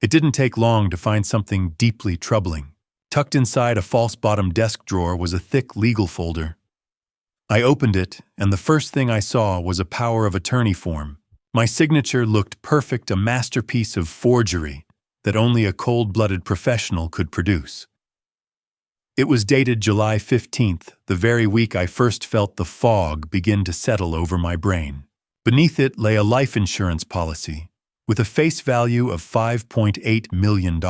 It didn't take long to find something deeply troubling. Tucked inside a false-bottom desk drawer was a thick legal folder. I opened it, and the first thing I saw was a power of attorney form. My signature looked perfect, a masterpiece of forgery that only a cold-blooded professional could produce. It was dated July 15th, the very week I first felt the fog begin to settle over my brain. Beneath it lay a life insurance policy with a face value of $5.8 million.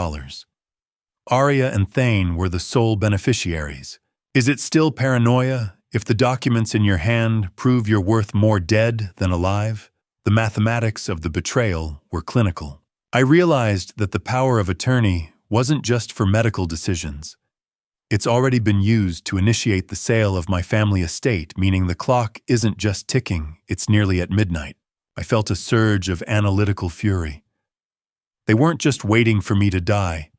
Arya and Thane were the sole beneficiaries. Is it still paranoia if the documents in your hand prove you're worth more dead than alive? The mathematics of the betrayal were clinical. I realized that the power of attorney wasn't just for medical decisions. It's already been used to initiate the sale of my family estate, meaning the clock isn't just ticking, it's nearly at midnight. I felt a surge of analytical fury. They weren't just waiting for me to die.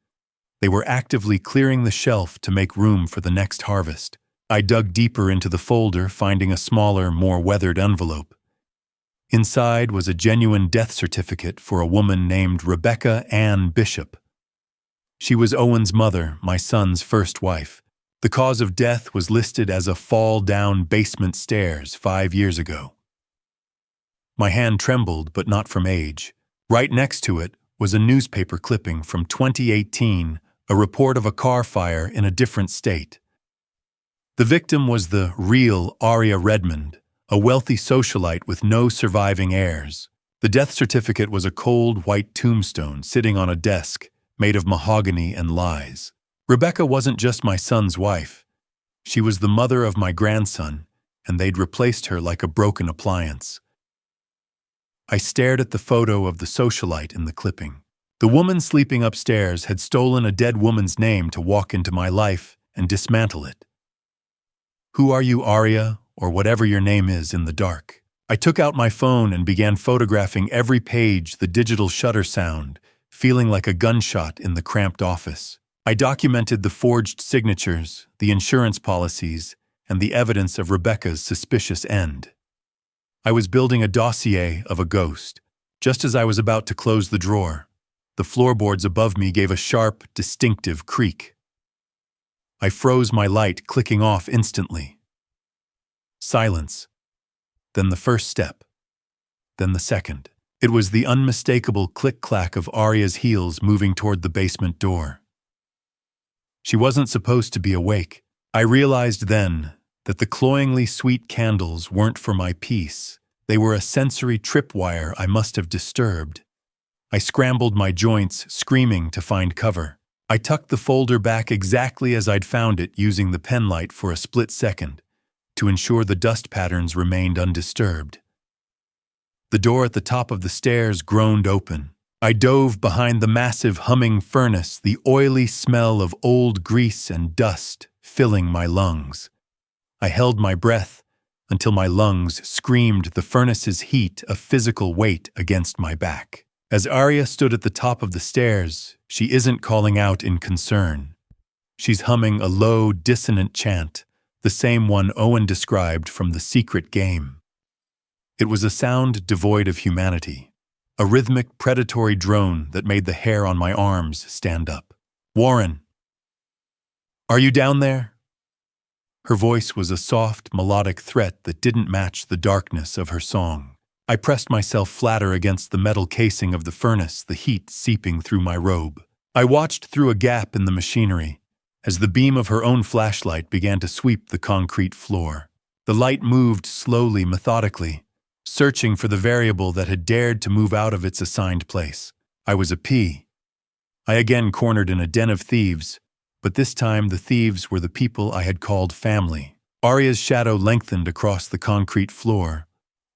They were actively clearing the shelf to make room for the next harvest. I dug deeper into the folder, finding a smaller, more weathered envelope. Inside was a genuine death certificate for a woman named Rebecca Ann Bishop. She was Owen's mother, my son's first wife. The cause of death was listed as a fall down basement stairs 5 years ago. My hand trembled, but not from age. Right next to it was a newspaper clipping from 2018, a report of a car fire in a different state. The victim was the real Aria Redmond, a wealthy socialite with no surviving heirs. The death certificate was a cold, white tombstone sitting on a desk made of mahogany and lies. Rebecca wasn't just my son's wife. She was the mother of my grandson, and they'd replaced her like a broken appliance. I stared at the photo of the socialite in the clipping. The woman sleeping upstairs had stolen a dead woman's name to walk into my life and dismantle it. Who are you, Aria, or whatever your name is, in the dark? I took out my phone and began photographing every page, the digital shutter sound, feeling like a gunshot in the cramped office. I documented the forged signatures, the insurance policies, and the evidence of Rebecca's suspicious end. I was building a dossier of a ghost. Just as I was about to close the drawer, the floorboards above me gave a sharp, distinctive creak. I froze, my light clicking off instantly. Silence. Then the first step. Then the second. It was the unmistakable click-clack of Aria's heels moving toward the basement door. She wasn't supposed to be awake. I realized then that the cloyingly sweet candles weren't for my peace. They were a sensory tripwire I must have disturbed. I scrambled my joints, screaming to find cover. I tucked the folder back exactly as I'd found it, using the pen light for a split second to ensure the dust patterns remained undisturbed. The door at the top of the stairs groaned open. I dove behind the massive humming furnace, the oily smell of old grease and dust filling my lungs. I held my breath until my lungs screamed the furnace's heat, a physical weight against my back. As Aria stood at the top of the stairs, she isn't calling out in concern. She's humming a low, dissonant chant, the same one Owen described from The Secret Game. It was a sound devoid of humanity, a rhythmic, predatory drone that made the hair on my arms stand up. "Warren! Are you down there?" Her voice was a soft, melodic threat that didn't match the darkness of her song. I pressed myself flatter against the metal casing of the furnace, the heat seeping through my robe. I watched through a gap in the machinery as the beam of her own flashlight began to sweep the concrete floor. The light moved slowly, methodically, searching for the variable that had dared to move out of its assigned place. I was a P. I again cornered in a den of thieves, but this time the thieves were the people I had called family. Aria's shadow lengthened across the concrete floor,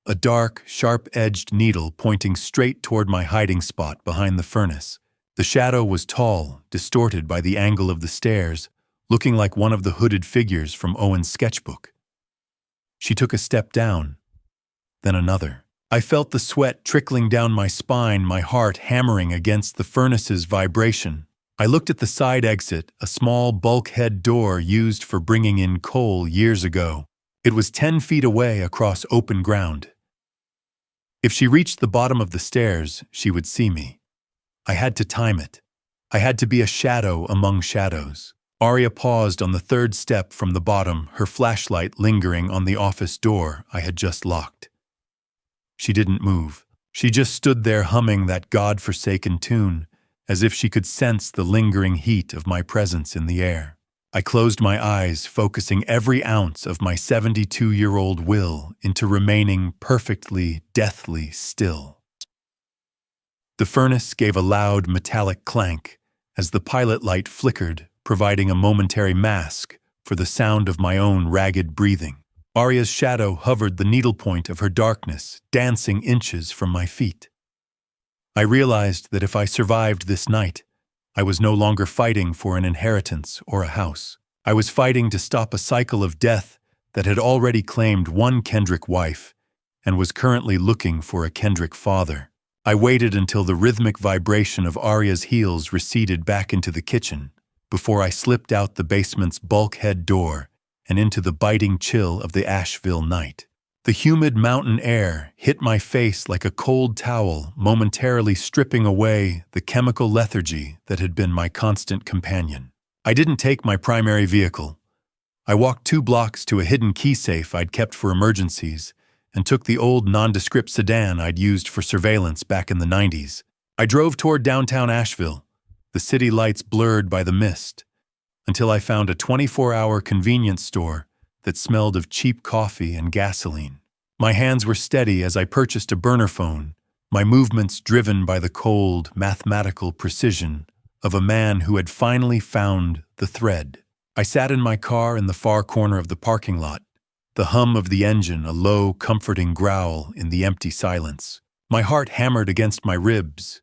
a dark, sharp-edged needle pointing straight toward my hiding spot behind the furnace. The shadow was tall, distorted by the angle of the stairs, looking like one of the hooded figures from Owen's sketchbook. She took a step down, then another. I felt the sweat trickling down my spine, my heart hammering against the furnace's vibration. I looked at the side exit, a small bulkhead door used for bringing in coal years ago. It was 10 feet away across open ground. If she reached the bottom of the stairs, she would see me. I had to time it. I had to be a shadow among shadows. Aria paused on the third step from the bottom, her flashlight lingering on the office door I had just locked. She didn't move. She just stood there humming that God-forsaken tune, as if she could sense the lingering heat of my presence in the air. I closed my eyes, focusing every ounce of my 72-year-old will into remaining perfectly, deathly still. The furnace gave a loud metallic clank as the pilot light flickered, providing a momentary mask for the sound of my own ragged breathing. Aria's shadow hovered the needlepoint of her darkness, dancing inches from my feet. I realized that if I survived this night, I was no longer fighting for an inheritance or a house. I was fighting to stop a cycle of death that had already claimed one Kendrick wife and was currently looking for a Kendrick father. I waited until the rhythmic vibration of Aria's heels receded back into the kitchen before I slipped out the basement's bulkhead door and into the biting chill of the Asheville night. The humid mountain air hit my face like a cold towel, momentarily stripping away the chemical lethargy that had been my constant companion. I didn't take my primary vehicle. I walked 2 blocks to a hidden key safe I'd kept for emergencies and took the old nondescript sedan I'd used for surveillance back in the 90s. I drove toward downtown Asheville, the city lights blurred by the mist, until I found a 24-hour convenience store that smelled of cheap coffee and gasoline. My hands were steady as I purchased a burner phone, my movements driven by the cold, mathematical precision of a man who had finally found the thread. I sat in my car in the far corner of the parking lot, the hum of the engine a low, comforting growl in the empty silence. My heart hammered against my ribs,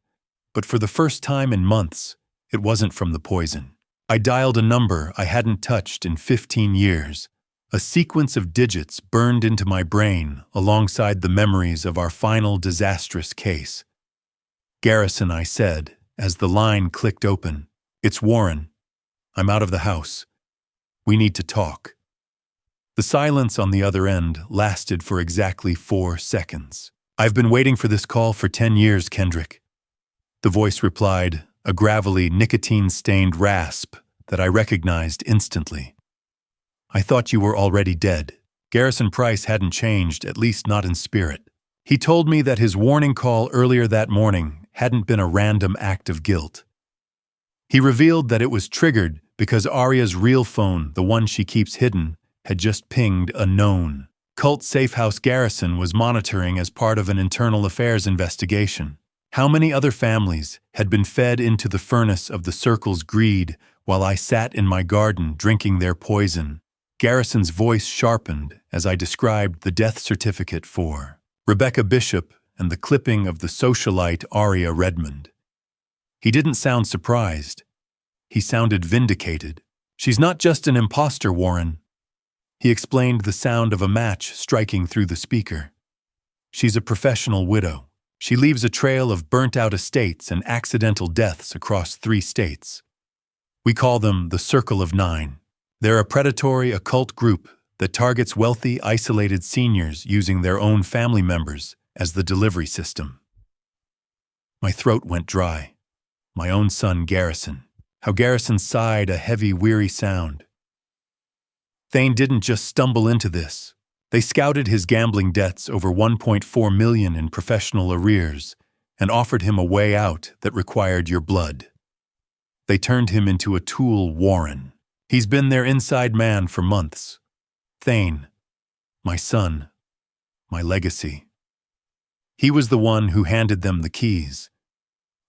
but for the first time in months, it wasn't from the poison. I dialed a number I hadn't touched in 15 years. A sequence of digits burned into my brain alongside the memories of our final disastrous case. "Garrison," I said, as the line clicked open. "It's Warren. I'm out of the house. We need to talk." The silence on the other end lasted for exactly 4 seconds. "I've been waiting for this call for 10 years, Kendrick." The voice replied, a gravelly, nicotine-stained rasp that I recognized instantly. "I thought you were already dead." Garrison Price hadn't changed, at least not in spirit. He told me that his warning call earlier that morning hadn't been a random act of guilt. He revealed that it was triggered because Aria's real phone, the one she keeps hidden, had just pinged a known cult safehouse Garrison was monitoring as part of an internal affairs investigation. How many other families had been fed into the furnace of the Circle's greed while I sat in my garden drinking their poison? Garrison's voice sharpened as I described the death certificate for Rebecca Bishop and the clipping of the socialite Aria Redmond. He didn't sound surprised. He sounded vindicated. "She's not just an imposter, Warren." He explained the sound of a match striking through the speaker. "She's a professional widow. She leaves a trail of burnt-out estates and accidental deaths across 3 states. We call them the Circle of Nine. They're a predatory occult group that targets wealthy, isolated seniors using their own family members as the delivery system." My throat went dry. My own son, Garrison. How Garrison sighed a heavy, weary sound. Thane didn't just stumble into this. They scouted his gambling debts over $1.4 million in professional arrears and offered him a way out that required your blood. They turned him into a tool, Warren. He's been their inside man for months. Thane, my son, my legacy. He was the one who handed them the keys.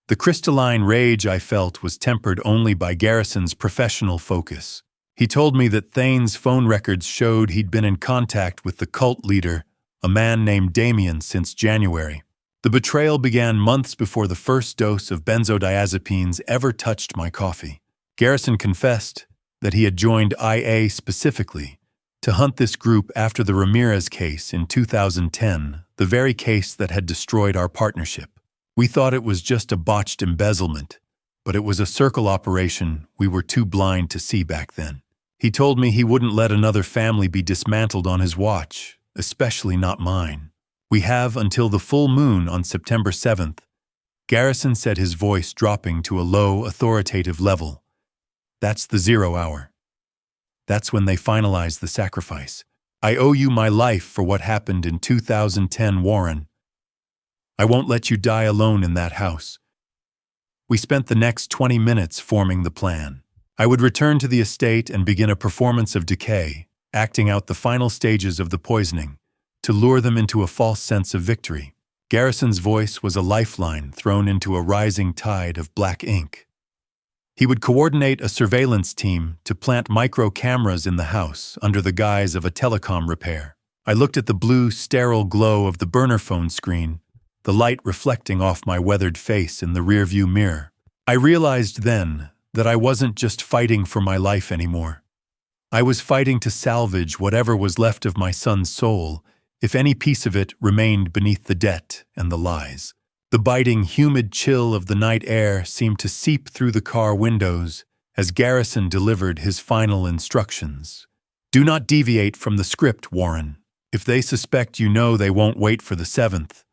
The crystalline rage I felt was tempered only by Garrison's professional focus. He told me that Thane's phone records showed he'd been in contact with the cult leader, a man named Damien, since January. The betrayal began months before the first dose of benzodiazepines ever touched my coffee. Garrison confessed that he had joined IA specifically to hunt this group after the Ramirez case in 2010, the very case that had destroyed our partnership. We thought it was just a botched embezzlement, but it was a circle operation we were too blind to see back then. He told me he wouldn't let another family be dismantled on his watch, especially not mine. "We have until the full moon on September 7th. Garrison said, his voice dropping to a low, authoritative level. "That's the 0 hour. That's when they finalize the sacrifice. I owe you my life for what happened in 2010, Warren. I won't let you die alone in that house." We spent the next 20 minutes forming the plan. I would return to the estate and begin a performance of decay, acting out the final stages of the poisoning, to lure them into a false sense of victory. Garrison's voice was a lifeline thrown into a rising tide of black ink. He would coordinate a surveillance team to plant micro cameras in the house under the guise of a telecom repair. I looked at the blue, sterile glow of the burner phone screen, the light reflecting off my weathered face in the rearview mirror. I realized then that I wasn't just fighting for my life anymore. I was fighting to salvage whatever was left of my son's soul, if any piece of it remained beneath the debt and the lies. The biting, humid chill of the night air seemed to seep through the car windows as Garrison delivered his final instructions. "Do not deviate from the script, Warren. If they suspect you know they won't wait for the 7th.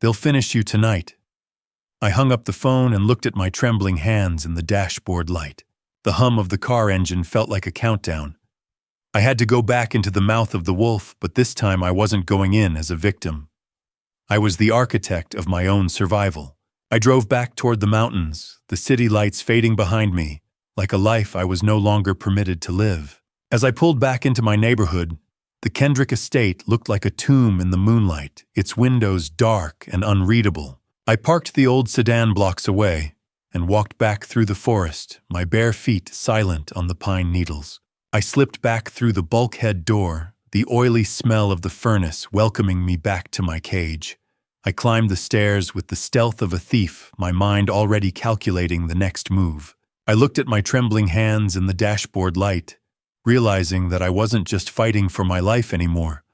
They'll finish you tonight." I hung up the phone and looked at my trembling hands in the dashboard light. The hum of the car engine felt like a countdown. I had to go back into the mouth of the wolf, but this time I wasn't going in as a victim. I was the architect of my own survival. I drove back toward the mountains, the city lights fading behind me, like a life I was no longer permitted to live. As I pulled back into my neighborhood, the Kendrick estate looked like a tomb in the moonlight, its windows dark and unreadable. I parked the old sedan blocks away and walked back through the forest, my bare feet silent on the pine needles. I slipped back through the bulkhead door, the oily smell of the furnace welcoming me back to my cage. I climbed the stairs with the stealth of a thief, my mind already calculating the next move. I looked at my trembling hands in the dashboard light, realizing that I wasn't just fighting for my life anymore.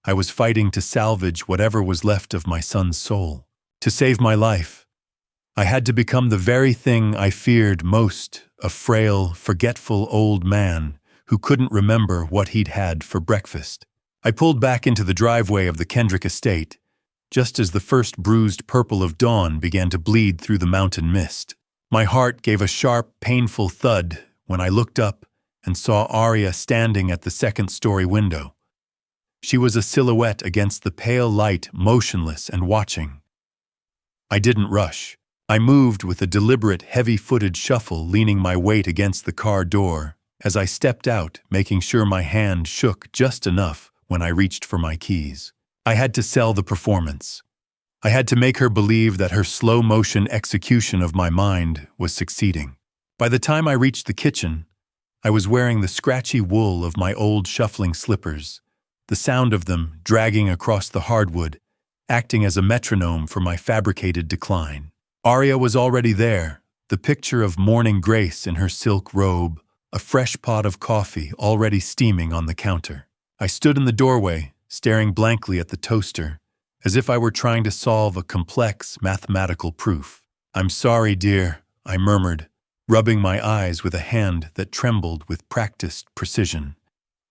I was fighting to salvage whatever was left of my son's soul. To save my life, I had to become the very thing I feared most, a frail, forgetful old man who couldn't remember what he'd had for breakfast. I pulled back into the driveway of the Kendrick estate, just as the first bruised purple of dawn began to bleed through the mountain mist. My heart gave a sharp, painful thud when I looked up and saw Arya standing at the second-story window. She was a silhouette against the pale light, motionless and watching. I didn't rush. I moved with a deliberate, heavy-footed shuffle, leaning my weight against the car door as I stepped out, making sure my hand shook just enough when I reached for my keys. I had to sell the performance. I had to make her believe that her slow-motion execution of my mind was succeeding. By the time I reached the kitchen, I was wearing the scratchy wool of my old shuffling slippers, the sound of them dragging across the hardwood, acting as a metronome for my fabricated decline. Arya was already there, the picture of morning grace in her silk robe, a fresh pot of coffee already steaming on the counter. I stood in the doorway, staring blankly at the toaster, as if I were trying to solve a complex mathematical proof. "I'm sorry, dear," I murmured, rubbing my eyes with a hand that trembled with practiced precision.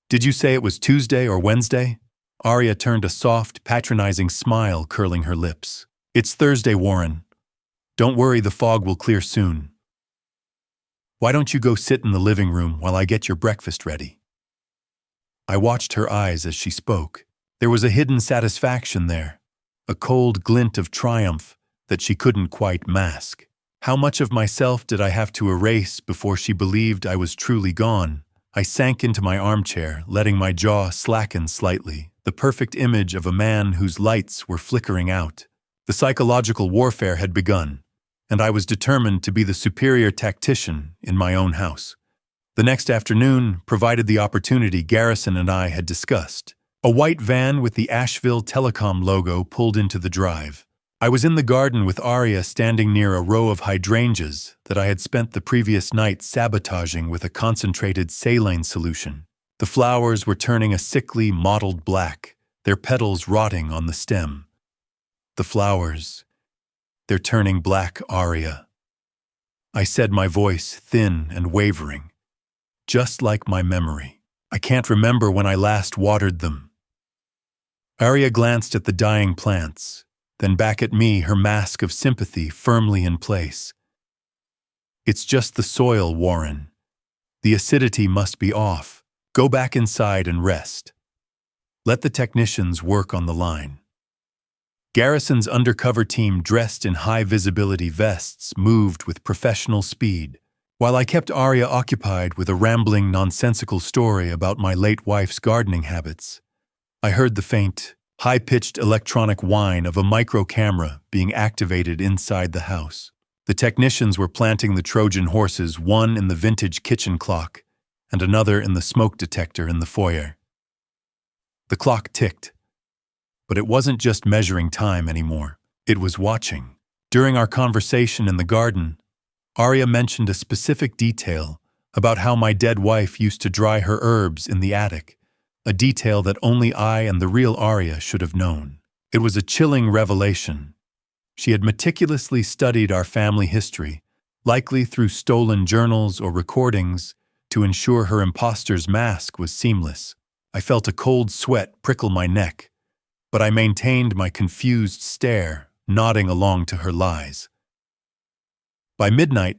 "Did you say it was Tuesday or Wednesday?" Arya turned a soft, patronizing smile curling her lips. "It's Thursday, Warren. Don't worry, the fog will clear soon. Why don't you go sit in the living room while I get your breakfast ready?" I watched her eyes as she spoke. There was a hidden satisfaction there, a cold glint of triumph that she couldn't quite mask. How much of myself did I have to erase before she believed I was truly gone? I sank into my armchair, letting my jaw slacken slightly, the perfect image of a man whose lights were flickering out. The psychological warfare had begun, and I was determined to be the superior tactician in my own house. The next afternoon provided the opportunity Garrison and I had discussed. A white van with the Asheville Telecom logo pulled into the drive. I was in the garden with Arya standing near a row of hydrangeas that I had spent the previous night sabotaging with a concentrated saline solution. The flowers were turning a sickly, mottled black, their petals rotting on the stem. The flowers, they're turning black, Arya. I said, my voice thin and wavering. Just like my memory. I can't remember when I last watered them. Arya glanced at the dying plants, then back at me, her mask of sympathy firmly in place. "It's just the soil, Warren. The acidity must be off. Go back inside and rest. Let the technicians work on the line." Garrison's undercover team, dressed in high-visibility vests, moved with professional speed, while I kept Arya occupied with a rambling, nonsensical story about my late wife's gardening habits. I heard the faint, high-pitched electronic whine of a micro-camera being activated inside the house. The technicians were planting the Trojan horses, one in the vintage kitchen clock and another in the smoke detector in the foyer. The clock ticked, but it wasn't just measuring time anymore. It was watching. During our conversation in the garden, Arya mentioned a specific detail about how my dead wife used to dry her herbs in the attic, a detail that only I and the real Arya should have known. It was a chilling revelation. She had meticulously studied our family history, likely through stolen journals or recordings, to ensure her imposter's mask was seamless. I felt a cold sweat prickle my neck, but I maintained my confused stare, nodding along to her lies. By midnight,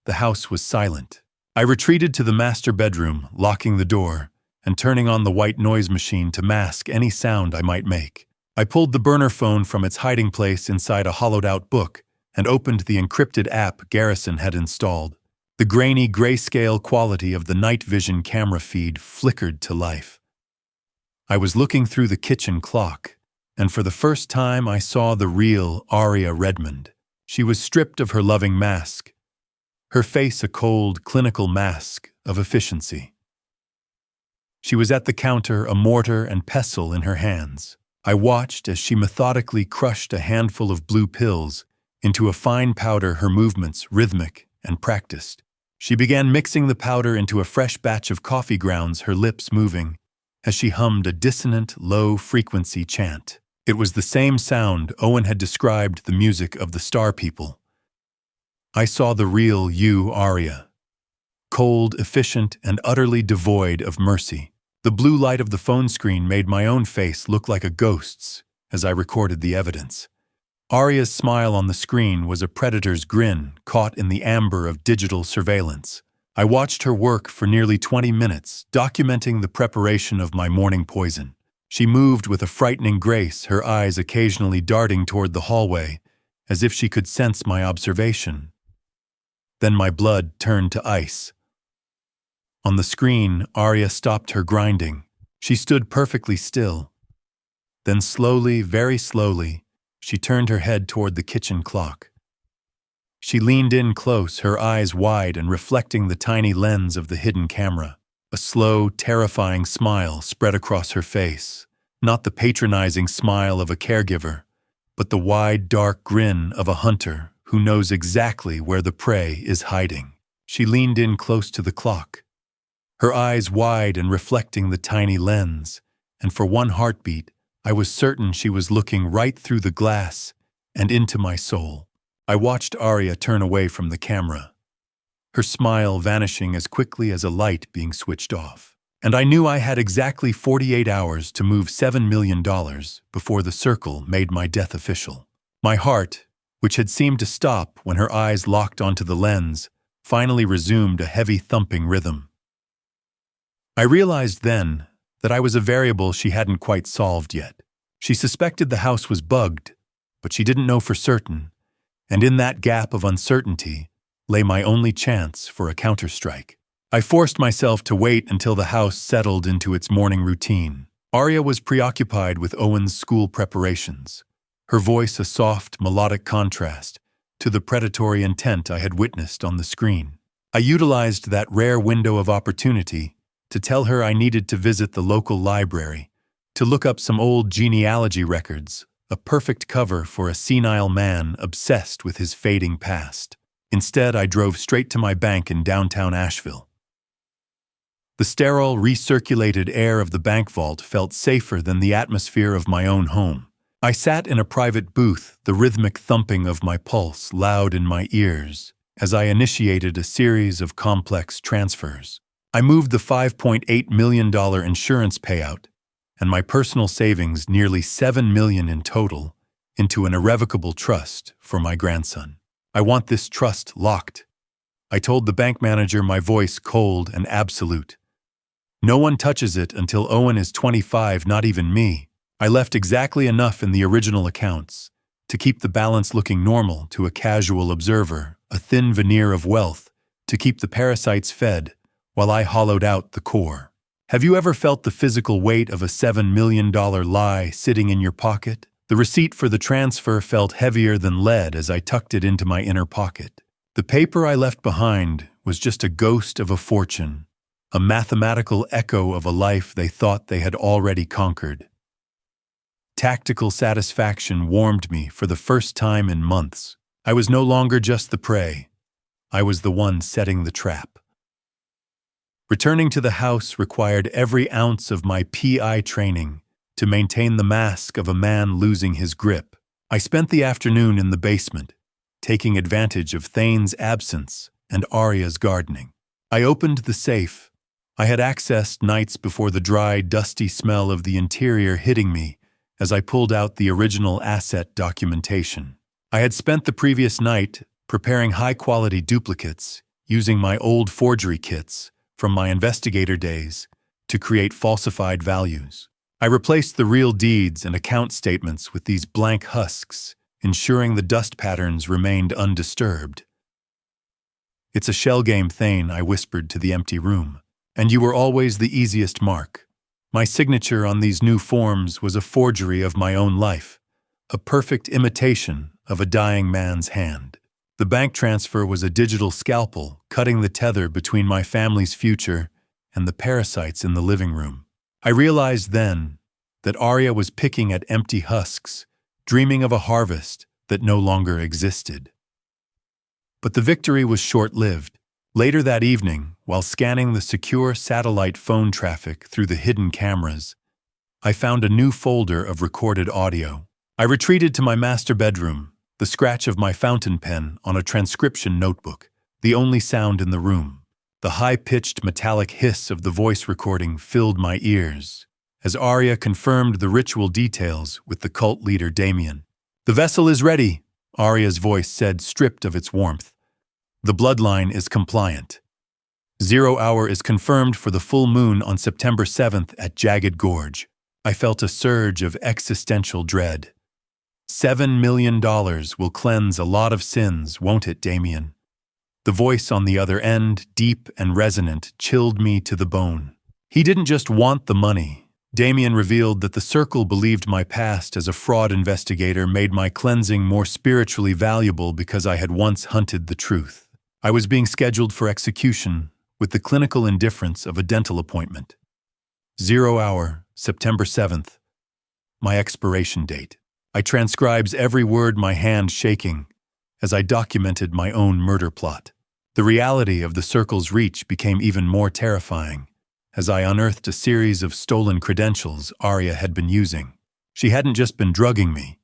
the house was silent. I retreated to the master bedroom, locking the door, and turning on the white noise machine to mask any sound I might make. I pulled the burner phone from its hiding place inside a hollowed-out book and opened the encrypted app Garrison had installed. The grainy grayscale quality of the night vision camera feed flickered to life. I was looking through the kitchen clock, and for the first time I saw the real Aria Redmond. She was stripped of her loving mask, her face a cold, clinical mask of efficiency. She was at the counter, a mortar and pestle in her hands. I watched as she methodically crushed a handful of blue pills into a fine powder, her movements rhythmic and practiced. She began mixing the powder into a fresh batch of coffee grounds, her lips moving, as she hummed a dissonant, low-frequency chant. It was the same sound Owen had described the music of the Star People. I saw the real you, Aria. Cold, efficient, and utterly devoid of mercy. The blue light of the phone screen made my own face look like a ghost's as I recorded the evidence. Aria's smile on the screen was a predator's grin caught in the amber of digital surveillance. I watched her work for nearly 20 minutes, documenting the preparation of my morning poison. She moved with a frightening grace, her eyes occasionally darting toward the hallway, as if she could sense my observation. Then my blood turned to ice. On the screen, Aria stopped her grinding. She stood perfectly still. Then slowly, very slowly, she turned her head toward the kitchen clock. She leaned in close, her eyes wide and reflecting the tiny lens of the hidden camera. A slow, terrifying smile spread across her face, not the patronizing smile of a caregiver, but the wide, dark grin of a hunter who knows exactly where the prey is hiding. She leaned in close to the clock, her eyes wide and reflecting the tiny lens, and for one heartbeat, I was certain she was looking right through the glass and into my soul. I watched Aria turn away from the camera, her smile vanishing as quickly as a light being switched off. And I knew I had exactly 48 hours to move $7 million before the circle made my death official. My heart, which had seemed to stop when her eyes locked onto the lens, finally resumed a heavy thumping rhythm. I realized then that I was a variable she hadn't quite solved yet. She suspected the house was bugged, but she didn't know for certain, and in that gap of uncertainty lay my only chance for a counterstrike. I forced myself to wait until the house settled into its morning routine. Aria was preoccupied with Owen's school preparations, her voice a soft, melodic contrast to the predatory intent I had witnessed on the screen. I utilized that rare window of opportunity to tell her I needed to visit the local library, to look up some old genealogy records, a perfect cover for a senile man obsessed with his fading past. Instead, I drove straight to my bank in downtown Asheville. The sterile, recirculated air of the bank vault felt safer than the atmosphere of my own home. I sat in a private booth, the rhythmic thumping of my pulse loud in my ears, as I initiated a series of complex transfers. I moved the $5.8 million insurance payout and my personal savings, nearly $7 million in total, into an irrevocable trust for my grandson. I want this trust locked. I told the bank manager, my voice cold and absolute. No one touches it until Owen is 25, not even me. I left exactly enough in the original accounts to keep the balance looking normal to a casual observer, a thin veneer of wealth to keep the parasites fed, while I hollowed out the core. Have you ever felt the physical weight of a $7 million lie sitting in your pocket? The receipt for the transfer felt heavier than lead as I tucked it into my inner pocket. The paper I left behind was just a ghost of a fortune, a mathematical echo of a life they thought they had already conquered. Tactical satisfaction warmed me for the first time in months. I was no longer just the prey. I was the one setting the trap. Returning to the house required every ounce of my PI training to maintain the mask of a man losing his grip. I spent the afternoon in the basement, taking advantage of Thane's absence and Aria's gardening. I opened the safe. I had accessed nights before the dry, dusty smell of the interior hitting me as I pulled out the original asset documentation. I had spent the previous night preparing high-quality duplicates using my old forgery kits from my investigator days to create falsified values. I replaced the real deeds and account statements with these blank husks, ensuring the dust patterns remained undisturbed. "It's a shell game, Thane," I whispered to the empty room. "And you were always the easiest mark." My signature on these new forms was a forgery of my own life, a perfect imitation of a dying man's hand. The bank transfer was a digital scalpel, cutting the tether between my family's future and the parasites in the living room. I realized then that Arya was picking at empty husks, dreaming of a harvest that no longer existed. But the victory was short-lived. Later that evening, while scanning the secure satellite phone traffic through the hidden cameras, I found a new folder of recorded audio. I retreated to my master bedroom, the scratch of my fountain pen on a transcription notebook, the only sound in the room. The high-pitched metallic hiss of the voice recording filled my ears, as Arya confirmed the ritual details with the cult leader Damien. "The vessel is ready," Arya's voice said, stripped of its warmth. "The bloodline is compliant. 0 hour is confirmed for the full moon on September 7th at Jagged Gorge." I felt a surge of existential dread. $7 million will cleanse a lot of sins, won't it, Damien? The voice on the other end, deep and resonant, chilled me to the bone. He didn't just want the money. Damien revealed that the Circle believed my past as a fraud investigator made my cleansing more spiritually valuable because I had once hunted the truth. I was being scheduled for execution with the clinical indifference of a dental appointment. 0 hour, September 7th. My expiration date. I transcribes every word, my hand shaking, as I documented my own murder plot. The reality of the Circle's reach became even more terrifying as I unearthed a series of stolen credentials Arya had been using. She hadn't just been drugging me.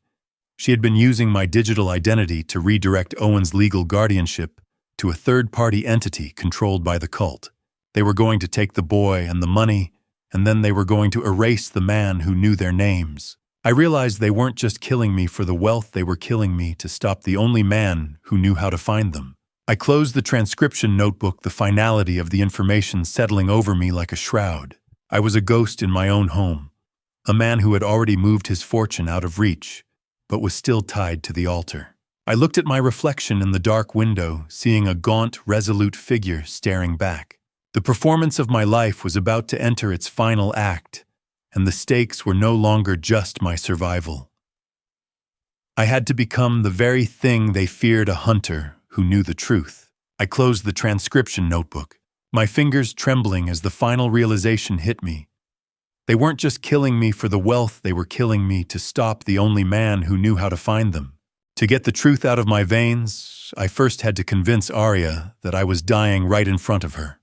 She had been using my digital identity to redirect Owen's legal guardianship to a third-party entity controlled by the cult. They were going to take the boy and the money, and then they were going to erase the man who knew their names. I realized they weren't just killing me for the wealth, they were killing me to stop the only man who knew how to find them. I closed the transcription notebook, the finality of the information settling over me like a shroud. I was a ghost in my own home, a man who had already moved his fortune out of reach, but was still tied to the altar. I looked at my reflection in the dark window, seeing a gaunt, resolute figure staring back. The performance of my life was about to enter its final act, and the stakes were no longer just my survival. I had to become the very thing they feared, a hunter who knew the truth. I closed the transcription notebook, my fingers trembling as the final realization hit me. They weren't just killing me for the wealth, they were killing me to stop the only man who knew how to find them. To get the truth out of my veins, I first had to convince Arya that I was dying right in front of her.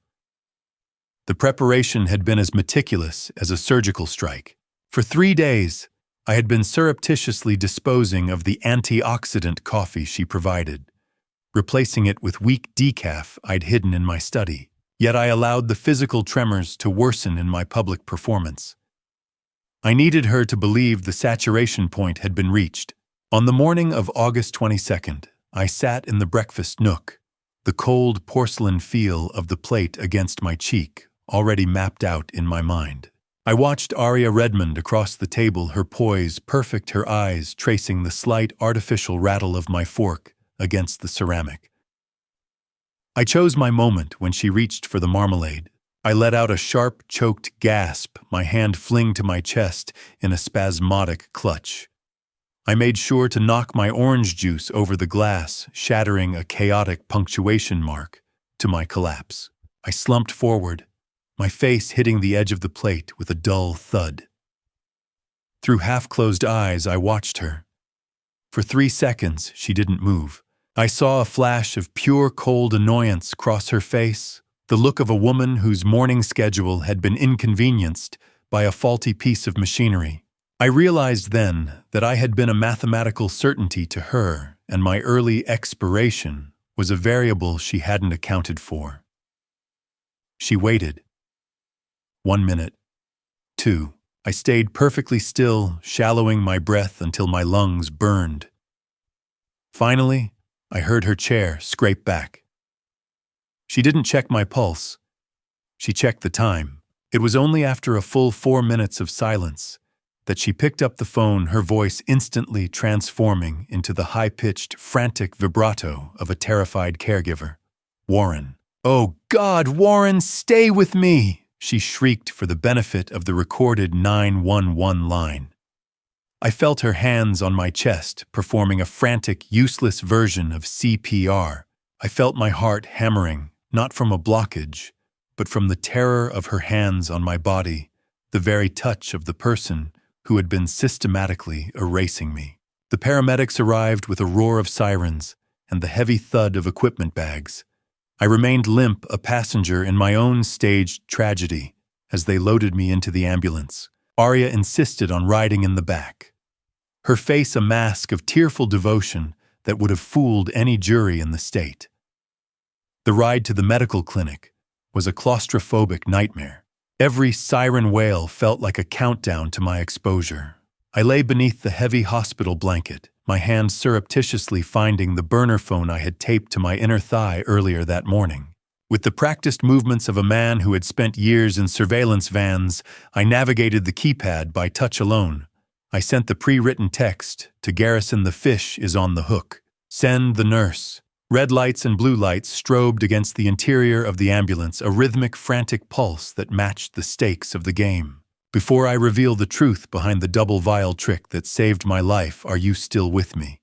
The preparation had been as meticulous as a surgical strike. For 3 days, I had been surreptitiously disposing of the antioxidant coffee she provided, replacing it with weak decaf I'd hidden in my study. Yet I allowed the physical tremors to worsen in my public performance. I needed her to believe the saturation point had been reached. On the morning of August 22nd, I sat in the breakfast nook, the cold porcelain feel of the plate against my cheek already mapped out in my mind. I watched Arya Redmond across the table, her poise perfect, her eyes tracing the slight artificial rattle of my fork against the ceramic. I chose my moment when she reached for the marmalade. I let out a sharp, choked gasp, my hand fling to my chest in a spasmodic clutch. I made sure to knock my orange juice over the glass, shattering a chaotic punctuation mark to my collapse. I slumped forward, my face hitting the edge of the plate with a dull thud. Through half-closed eyes, I watched her. For 3 seconds, she didn't move. I saw a flash of pure cold annoyance cross her face, the look of a woman whose morning schedule had been inconvenienced by a faulty piece of machinery. I realized then that I had been a mathematical certainty to her, and my early expiration was a variable she hadn't accounted for. She waited. 1 minute. 2. I stayed perfectly still, shallowing my breath until my lungs burned. Finally, I heard her chair scrape back. She didn't check my pulse. She checked the time. It was only after a full 4 minutes of silence that she picked up the phone, her voice instantly transforming into the high-pitched, frantic vibrato of a terrified caregiver. "Warren. Oh God, Warren, stay with me!" she shrieked for the benefit of the recorded 911 line. I felt her hands on my chest, performing a frantic, useless version of CPR. I felt my heart hammering, not from a blockage, but from the terror of her hands on my body, the very touch of the person who had been systematically erasing me. The paramedics arrived with a roar of sirens and the heavy thud of equipment bags. I remained limp, a passenger in my own staged tragedy, as they loaded me into the ambulance. Arya insisted on riding in the back, her face a mask of tearful devotion that would have fooled any jury in the state. The ride to the medical clinic was a claustrophobic nightmare. Every siren wail felt like a countdown to my exposure. I lay beneath the heavy hospital blanket, my hand surreptitiously finding the burner phone I had taped to my inner thigh earlier that morning. With the practiced movements of a man who had spent years in surveillance vans, I navigated the keypad by touch alone. I sent the pre-written text to Garrison. "The fish is on the hook. Send the nurse." Red lights and blue lights strobed against the interior of the ambulance, a rhythmic, frantic pulse that matched the stakes of the game. Before I reveal the truth behind the double vial trick that saved my life, are you still with me?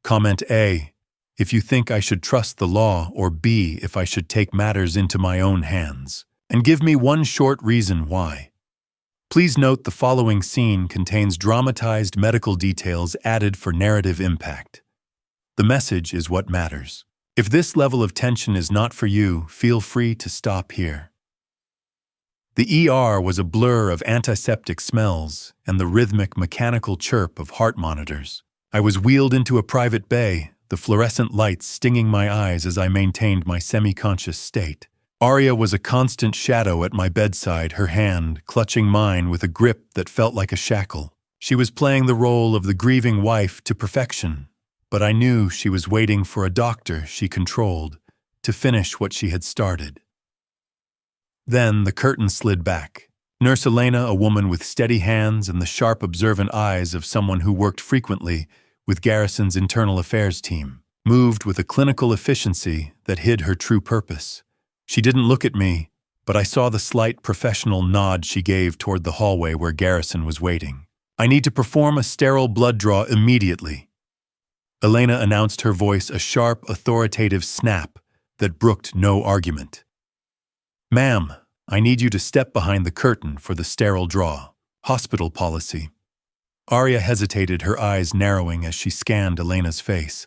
Comment A, if you think I should trust the law, or B, if I should take matters into my own hands. And give me one short reason why. Please note the following scene contains dramatized medical details added for narrative impact. The message is what matters. If this level of tension is not for you, feel free to stop here. The ER was a blur of antiseptic smells and the rhythmic mechanical chirp of heart monitors. I was wheeled into a private bay, the fluorescent lights stinging my eyes as I maintained my semi-conscious state. Arya was a constant shadow at my bedside, her hand clutching mine with a grip that felt like a shackle. She was playing the role of the grieving wife to perfection, but I knew she was waiting for a doctor she controlled to finish what she had started. Then the curtain slid back. Nurse Elena, a woman with steady hands and the sharp, observant eyes of someone who worked frequently with Garrison's internal affairs team, moved with a clinical efficiency that hid her true purpose. She didn't look at me, but I saw the slight professional nod she gave toward the hallway where Garrison was waiting. "I need to perform a sterile blood draw immediately." Elena announced, her voice a sharp, authoritative snap that brooked no argument. "Ma'am, I need you to step behind the curtain for the sterile draw. Hospital policy." Arya hesitated, her eyes narrowing as she scanned Elena's face.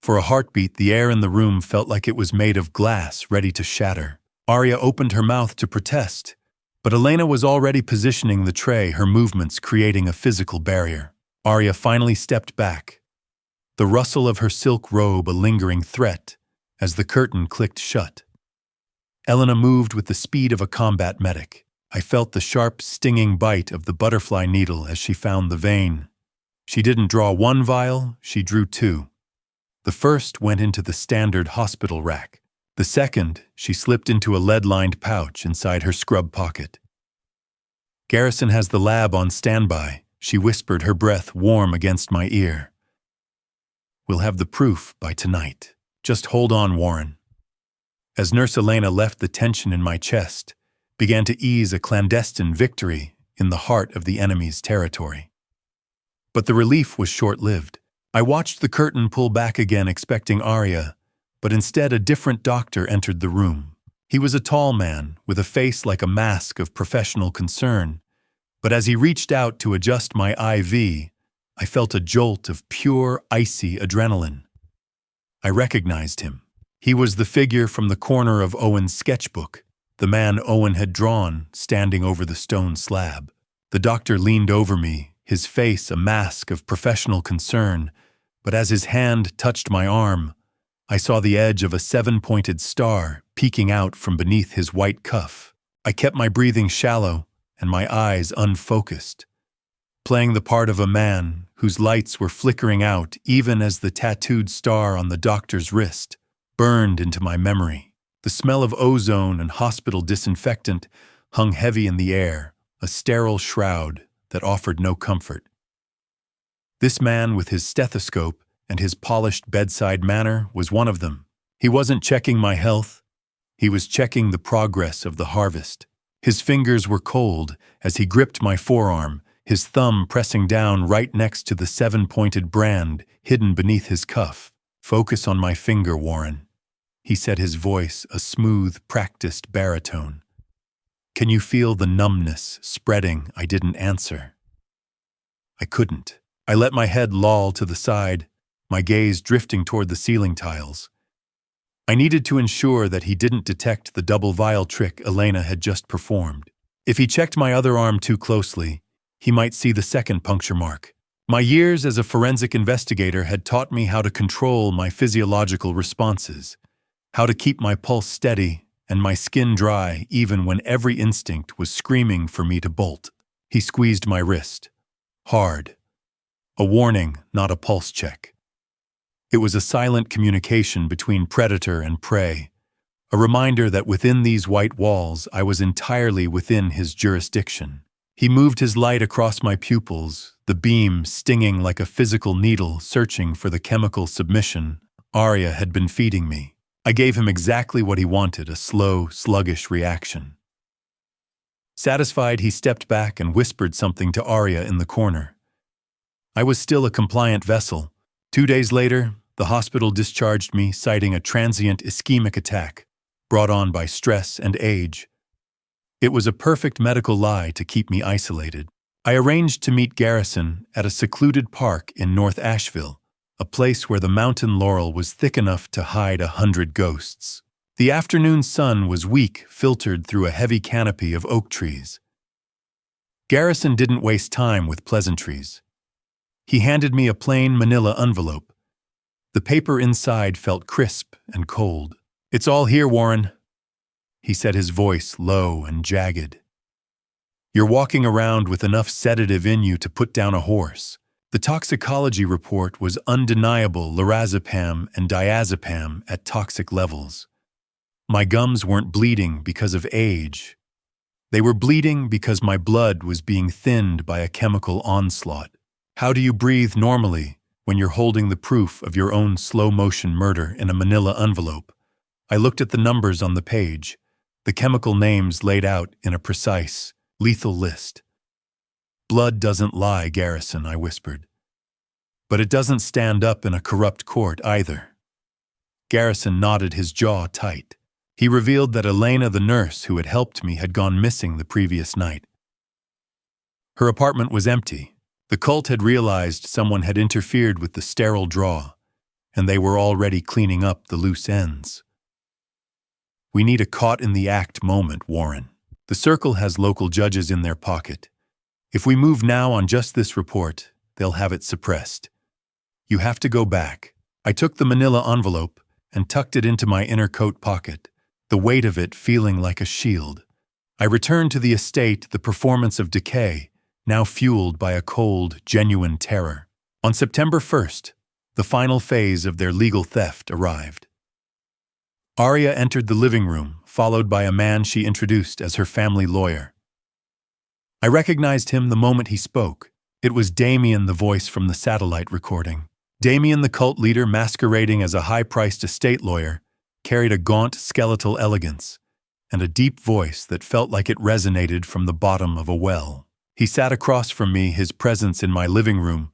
For a heartbeat, the air in the room felt like it was made of glass, ready to shatter. Arya opened her mouth to protest, but Elena was already positioning the tray, her movements creating a physical barrier. Arya finally stepped back, the rustle of her silk robe a lingering threat as the curtain clicked shut. Elena moved with the speed of a combat medic. I felt the sharp, stinging bite of the butterfly needle as she found the vein. She didn't draw one vial, she drew two. The first went into the standard hospital rack. The second, she slipped into a lead-lined pouch inside her scrub pocket. "Garrison has the lab on standby," she whispered, her breath warm against my ear. "We'll have the proof by tonight. Just hold on, Warren." As Nurse Elena left, the tension in my chest began to ease, a clandestine victory in the heart of the enemy's territory. But the relief was short-lived. I watched the curtain pull back again, expecting Arya, but instead a different doctor entered the room. He was a tall man, with a face like a mask of professional concern, but as he reached out to adjust my IV, I felt a jolt of pure, icy adrenaline. I recognized him. He was the figure from the corner of Owen's sketchbook, the man Owen had drawn standing over the stone slab. The doctor leaned over me, his face a mask of professional concern, but as his hand touched my arm, I saw the edge of a 7-pointed star peeking out from beneath his white cuff. I kept my breathing shallow and my eyes unfocused, playing the part of a man whose lights were flickering out even as the tattooed star on the doctor's wrist burned into my memory. The smell of ozone and hospital disinfectant hung heavy in the air, a sterile shroud that offered no comfort. This man with his stethoscope and his polished bedside manner was one of them. He wasn't checking my health. He was checking the progress of the harvest. His fingers were cold as he gripped my forearm, his thumb pressing down right next to the 7-pointed brand hidden beneath his cuff. "Focus on my finger, Warren," he said, his voice a smooth, practiced baritone. "Can you feel the numbness spreading?" I didn't answer. I couldn't. I let my head loll to the side, my gaze drifting toward the ceiling tiles. I needed to ensure that he didn't detect the double vial trick Elena had just performed. If he checked my other arm too closely, he might see the second puncture mark. My years as a forensic investigator had taught me how to control my physiological responses, how to keep my pulse steady and my skin dry even when every instinct was screaming for me to bolt. He squeezed my wrist. Hard. A warning, not a pulse check. It was a silent communication between predator and prey, a reminder that within these white walls I was entirely within his jurisdiction. He moved his light across my pupils, the beam stinging like a physical needle searching for the chemical submission Arya had been feeding me. I gave him exactly what he wanted, a slow, sluggish reaction. Satisfied, he stepped back and whispered something to Arya in the corner. I was still a compliant vessel. 2 days later, the hospital discharged me, citing a transient ischemic attack brought on by stress and age. It was a perfect medical lie to keep me isolated. I arranged to meet Garrison at a secluded park in North Asheville, a place where the mountain laurel was thick enough to hide 100 ghosts. The afternoon sun was weak, filtered through a heavy canopy of oak trees. Garrison didn't waste time with pleasantries. He handed me a plain manila envelope. The paper inside felt crisp and cold. "It's all here, Warren," he said, his voice low and jagged. "You're walking around with enough sedative in you to put down a horse." The toxicology report was undeniable: lorazepam and diazepam at toxic levels. My gums weren't bleeding because of age. They were bleeding because my blood was being thinned by a chemical onslaught. How do you breathe normally when you're holding the proof of your own slow-motion murder in a manila envelope? I looked at the numbers on the page, the chemical names laid out in a precise, lethal list. "Blood doesn't lie, Garrison," I whispered. "But it doesn't stand up in a corrupt court either." Garrison nodded, his jaw tight. He revealed that Elena, the nurse who had helped me, had gone missing the previous night. Her apartment was empty. The cult had realized someone had interfered with the sterile draw, and they were already cleaning up the loose ends. "We need a caught-in-the-act moment, Warren. The Circle has local judges in their pocket. If we move now on just this report, they'll have it suppressed. You have to go back." I took the manila envelope and tucked it into my inner coat pocket, the weight of it feeling like a shield. I returned to the estate, the performance of decay, now fueled by a cold, genuine terror. On September 1st, the final phase of their legal theft arrived. Arya entered the living room, followed by a man she introduced as her family lawyer. I recognized him the moment he spoke. It was Damien, the voice from the satellite recording. Damien, the cult leader masquerading as a high-priced estate lawyer, carried a gaunt, skeletal elegance and a deep voice that felt like it resonated from the bottom of a well. He sat across from me, his presence in my living room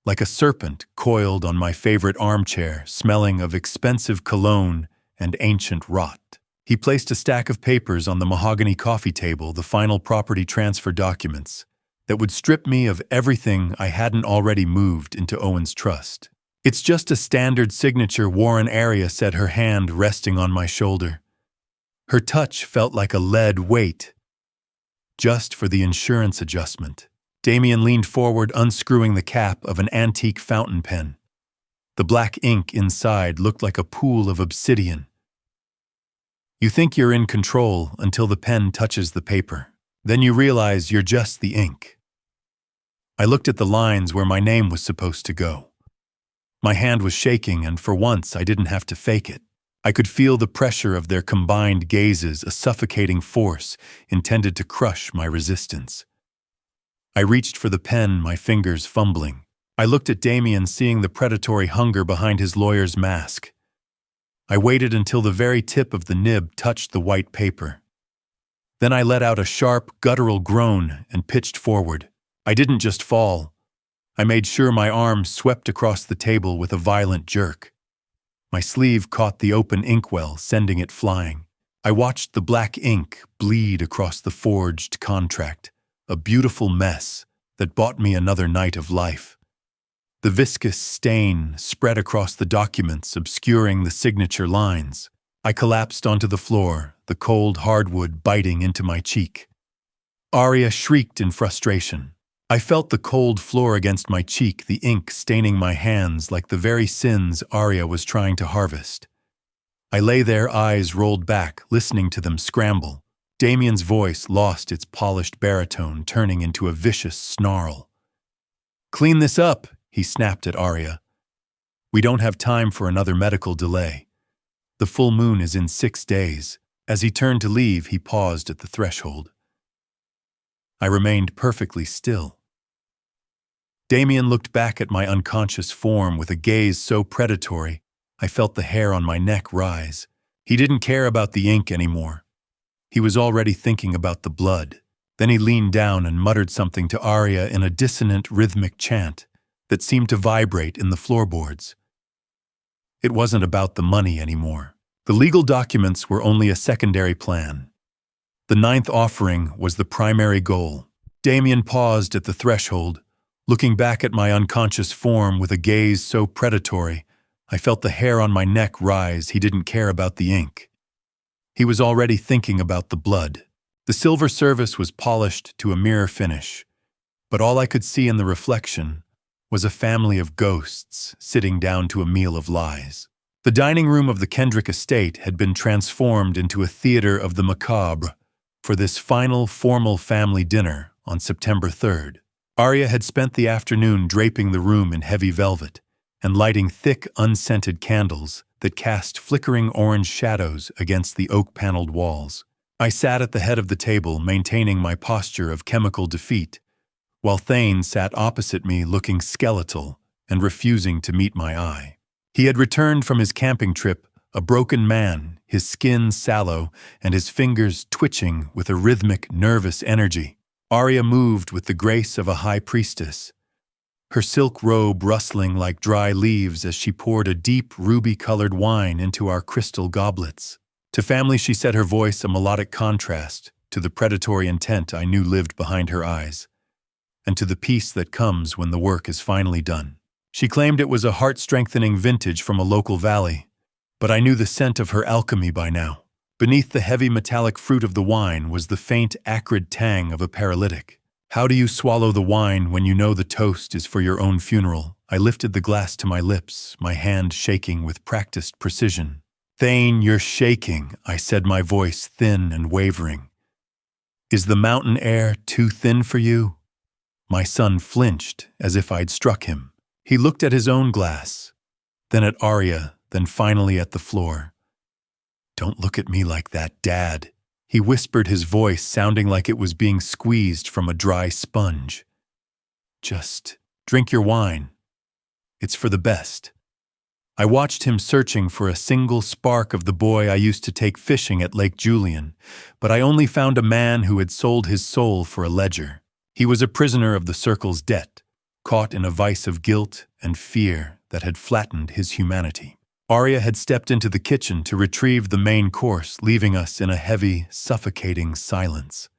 like a serpent coiled on my favorite armchair, smelling of expensive cologne and ancient rot. He placed a stack of papers on the mahogany coffee table, the final property transfer documents that would strip me of everything I hadn't already moved into Owen's trust. "It's just a standard signature," Warren, Arya said, her hand resting on my shoulder. Her touch felt like a lead weight. "Just for the insurance adjustment." Damien leaned forward, unscrewing the cap of an antique fountain pen. The black ink inside looked like a pool of obsidian. "You think you're in control until the pen touches the paper. Then you realize you're just the ink." I looked at the lines where my name was supposed to go. My hand was shaking, and for once I didn't have to fake it. I could feel the pressure of their combined gazes, a suffocating force intended to crush my resistance. I reached for the pen, my fingers fumbling. I looked at Damien, seeing the predatory hunger behind his lawyer's mask. I waited until the very tip of the nib touched the white paper. Then I let out a sharp, guttural groan and pitched forward. I didn't just fall. I made sure my arms swept across the table with a violent jerk. My sleeve caught the open inkwell, sending it flying. I watched the black ink bleed across the forged contract, a beautiful mess that bought me another night of life. The viscous stain spread across the documents, obscuring the signature lines. I collapsed onto the floor, the cold hardwood biting into my cheek. Arya shrieked in frustration. I felt the cold floor against my cheek, the ink staining my hands like the very sins Arya was trying to harvest. I lay there, eyes rolled back, listening to them scramble. Damien's voice lost its polished baritone, turning into a vicious snarl. "Clean this up," he snapped at Arya. "We don't have time for another medical delay. The full moon is in 6 days." As he turned to leave, he paused at the threshold. I remained perfectly still. Damien looked back at my unconscious form with a gaze so predatory, I felt the hair on my neck rise. He didn't care about the ink anymore. He was already thinking about the blood. Then he leaned down and muttered something to Arya in a dissonant, rhythmic chant that seemed to vibrate in the floorboards. It wasn't about the money anymore. The legal documents were only a secondary plan. The 9th offering was the primary goal. Damien paused at the threshold, looking back at my unconscious form with a gaze so predatory, I felt the hair on my neck rise. He didn't care about the ink. He was already thinking about the blood. The silver service was polished to a mirror finish, but all I could see in the reflection was a family of ghosts sitting down to a meal of lies. The dining room of the Kendrick estate had been transformed into a theater of the macabre for this final formal family dinner on September 3rd. Arya had spent the afternoon draping the room in heavy velvet and lighting thick, unscented candles that cast flickering orange shadows against the oak-paneled walls. I sat at the head of the table, maintaining my posture of chemical defeat, while Thane sat opposite me looking skeletal and refusing to meet my eye. He had returned from his camping trip, a broken man, his skin sallow and his fingers twitching with a rhythmic, nervous energy. Arya moved with the grace of a high priestess, her silk robe rustling like dry leaves as she poured a deep, ruby-colored wine into our crystal goblets. To family, she set her voice, a melodic contrast to the predatory intent I knew lived behind her eyes, and to the peace that comes when the work is finally done. She claimed it was a heart-strengthening vintage from a local valley, but I knew the scent of her alchemy by now. Beneath the heavy metallic fruit of the wine was the faint, acrid tang of a paralytic. How do you swallow the wine when you know the toast is for your own funeral? I lifted the glass to my lips, my hand shaking with practiced precision. "Thane, you're shaking," I said, my voice thin and wavering. "Is the mountain air too thin for you?" My son flinched as if I'd struck him. He looked at his own glass, then at Arya, then finally at the floor. "Don't look at me like that, Dad," he whispered, his voice sounding like it was being squeezed from a dry sponge. "Just drink your wine. It's for the best." I watched him searching for a single spark of the boy I used to take fishing at Lake Julian, but I only found a man who had sold his soul for a ledger. He was a prisoner of the circle's debt, caught in a vice of guilt and fear that had flattened his humanity. Arya had stepped into the kitchen to retrieve the main course, leaving us in a heavy, suffocating silence.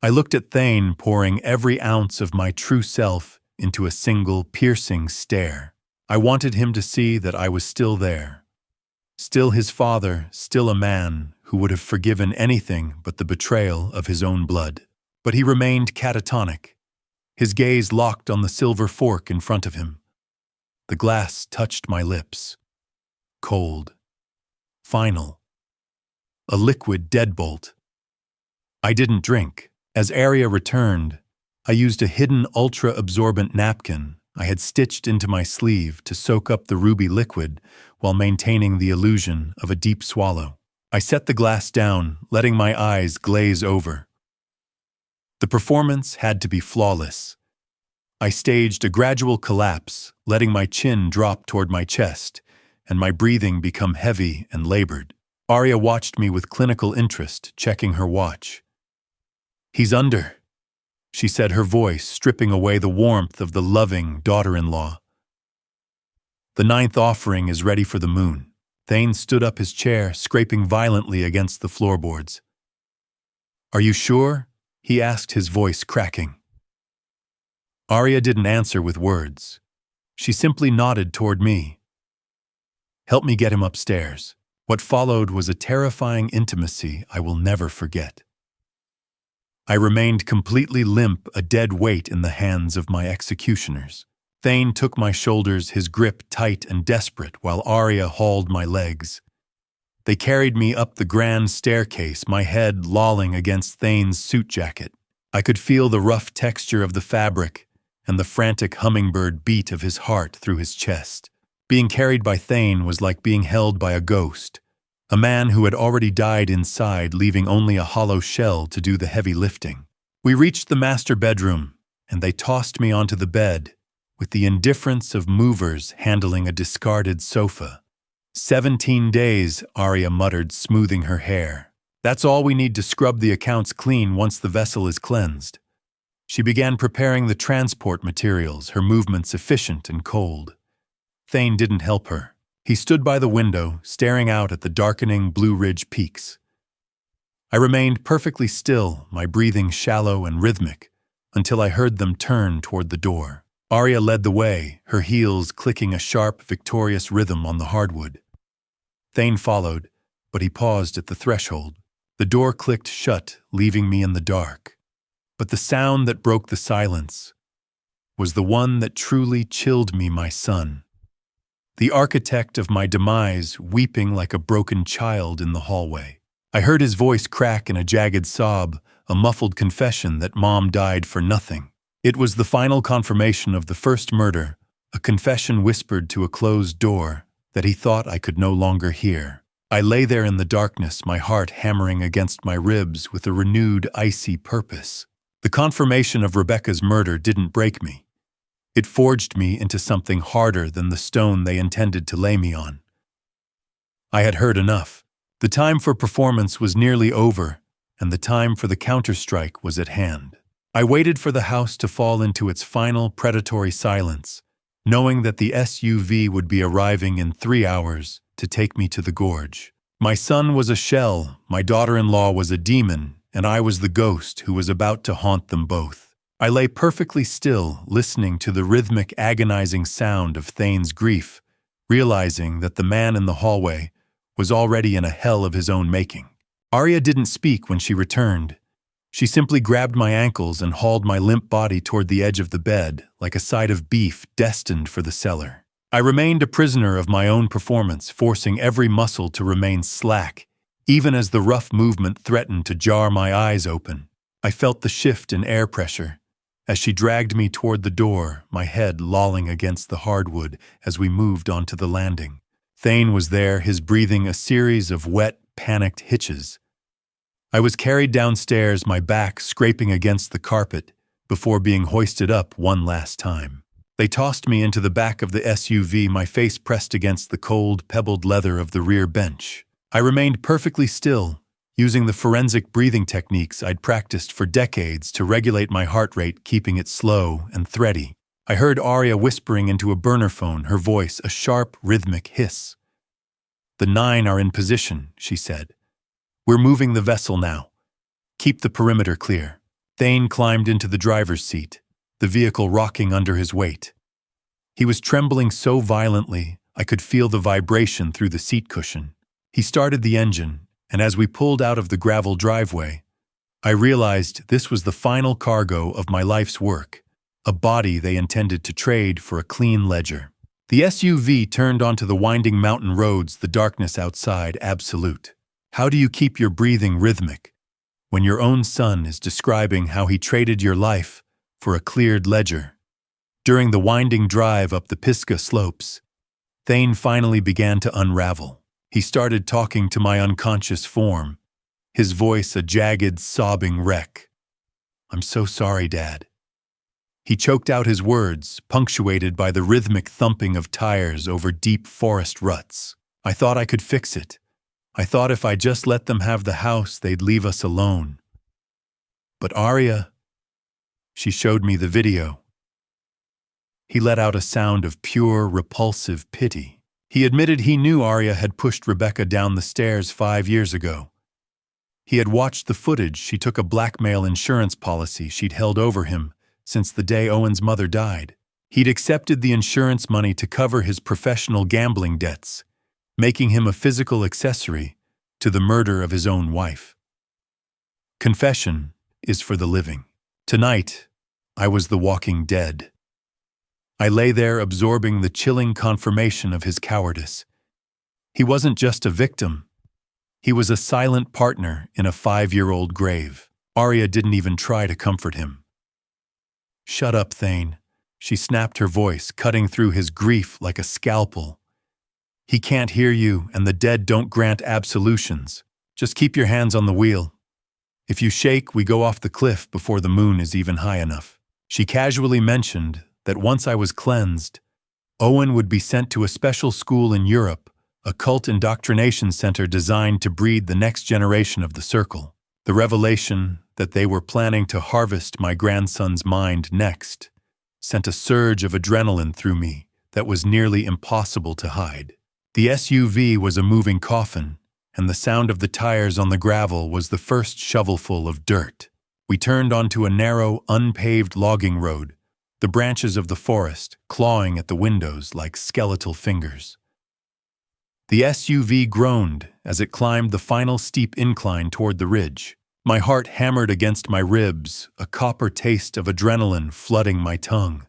I looked at Thane, pouring every ounce of my true self into a single, piercing stare. I wanted him to see that I was still there. Still his father, still a man who would have forgiven anything but the betrayal of his own blood. But he remained catatonic, his gaze locked on the silver fork in front of him. The glass touched my lips. Cold. Final. A liquid deadbolt. I didn't drink. As Arya returned, I used a hidden ultra-absorbent napkin, I had stitched into my sleeve to soak up the ruby liquid while maintaining the illusion of a deep swallow. I set the glass down, letting my eyes glaze over. The performance had to be flawless. I staged a gradual collapse, letting my chin drop toward my chest and my breathing become heavy and labored. Arya watched me with clinical interest, checking her watch. "He's under," she said, her voice stripping away the warmth of the loving daughter-in-law. "The ninth offering is ready for the moon." Thane stood up his chair, scraping violently against the floorboards. "Are you sure?" he asked, his voice cracking. Arya didn't answer with words. She simply nodded toward me. "Help me get him upstairs." What followed was a terrifying intimacy I will never forget. I remained completely limp, a dead weight in the hands of my executioners. Thane took my shoulders, his grip tight and desperate, while Arya hauled my legs. They carried me up the grand staircase, my head lolling against Thane's suit jacket. I could feel the rough texture of the fabric and the frantic hummingbird beat of his heart through his chest. Being carried by Thane was like being held by a ghost, a man who had already died inside, leaving only a hollow shell to do the heavy lifting. We reached the master bedroom, and they tossed me onto the bed, with the indifference of movers handling a discarded sofa. 17 days, Arya muttered, smoothing her hair. "That's all we need to scrub the accounts clean once the vessel is cleansed." She began preparing the transport materials, her movements efficient and cold. Thane didn't help her. He stood by the window, staring out at the darkening Blue Ridge peaks. I remained perfectly still, my breathing shallow and rhythmic, until I heard them turn toward the door. Arya led the way, her heels clicking a sharp, victorious rhythm on the hardwood. Thane followed, but he paused at the threshold. The door clicked shut, leaving me in the dark. But the sound that broke the silence was the one that truly chilled me, my son. The architect of my demise weeping like a broken child in the hallway. I heard his voice crack in a jagged sob, a muffled confession that Mom died for nothing. It was the final confirmation of the first murder, a confession whispered to a closed door that he thought I could no longer hear. I lay there in the darkness, my heart hammering against my ribs with a renewed, icy purpose. The confirmation of Rebecca's murder didn't break me. It forged me into something harder than the stone they intended to lay me on. I had heard enough. The time for performance was nearly over, and the time for the counterstrike was at hand. I waited for the house to fall into its final predatory silence, knowing that the SUV would be arriving in 3 hours to take me to the gorge. My son was a shell, my daughter-in-law was a demon, and I was the ghost who was about to haunt them both. I lay perfectly still, listening to the rhythmic, agonizing sound of Thane's grief, realizing that the man in the hallway was already in a hell of his own making. Arya didn't speak when she returned. She simply grabbed my ankles and hauled my limp body toward the edge of the bed, like a side of beef destined for the cellar. I remained a prisoner of my own performance, forcing every muscle to remain slack, even as the rough movement threatened to jar my eyes open. I felt the shift in air pressure as she dragged me toward the door, my head lolling against the hardwood as we moved onto the landing. Thane was there, his breathing a series of wet, panicked hitches. I was carried downstairs, my back scraping against the carpet, before being hoisted up one last time. They tossed me into the back of the SUV, my face pressed against the cold, pebbled leather of the rear bench. I remained perfectly still, using the forensic breathing techniques I'd practiced for decades to regulate my heart rate, keeping it slow and thready. I heard Arya whispering into a burner phone, her voice a sharp, rhythmic hiss. "The 9 are in position," she said. "We're moving the vessel now. Keep the perimeter clear." Thane climbed into the driver's seat, the vehicle rocking under his weight. He was trembling so violently I could feel the vibration through the seat cushion. He started the engine, and as we pulled out of the gravel driveway, I realized this was the final cargo of my life's work, a body they intended to trade for a clean ledger. The SUV turned onto the winding mountain roads, the darkness outside absolute. How do you keep your breathing rhythmic when your own son is describing how he traded your life for a cleared ledger? During the winding drive up the Pisgah slopes, Thane finally began to unravel. He started talking to my unconscious form, his voice a jagged, sobbing wreck. "I'm so sorry, Dad." He choked out his words, punctuated by the rhythmic thumping of tires over deep forest ruts. "I thought I could fix it. I thought if I just let them have the house, they'd leave us alone. But Arya," she showed me the video. He let out a sound of pure, repulsive pity. He admitted he knew Arya had pushed Rebecca down the stairs 5 years ago. He had watched the footage. She took a blackmail insurance policy she'd held over him since the day Owen's mother died. He'd accepted the insurance money to cover his professional gambling debts, making him a physical accessory to the murder of his own wife. Confession is for the living. Tonight, I was the walking dead. I lay there absorbing the chilling confirmation of his cowardice. He wasn't just a victim. He was a silent partner in a 5-year-old grave. Arya didn't even try to comfort him. "Shut up, Thane," she snapped, her voice cutting through his grief like a scalpel. "He can't hear you, and the dead don't grant absolutions. Just keep your hands on the wheel. If you shake, we go off the cliff before the moon is even high enough." She casually mentioned that once I was cleansed, Owen would be sent to a special school in Europe, a cult indoctrination center designed to breed the next generation of the Circle. The revelation that they were planning to harvest my grandson's mind next sent a surge of adrenaline through me that was nearly impossible to hide. The SUV was a moving coffin, and the sound of the tires on the gravel was the first shovelful of dirt. We turned onto a narrow, unpaved logging road, the branches of the forest clawing at the windows like skeletal fingers. The SUV groaned as it climbed the final steep incline toward the ridge. My heart hammered against my ribs, a copper taste of adrenaline flooding my tongue.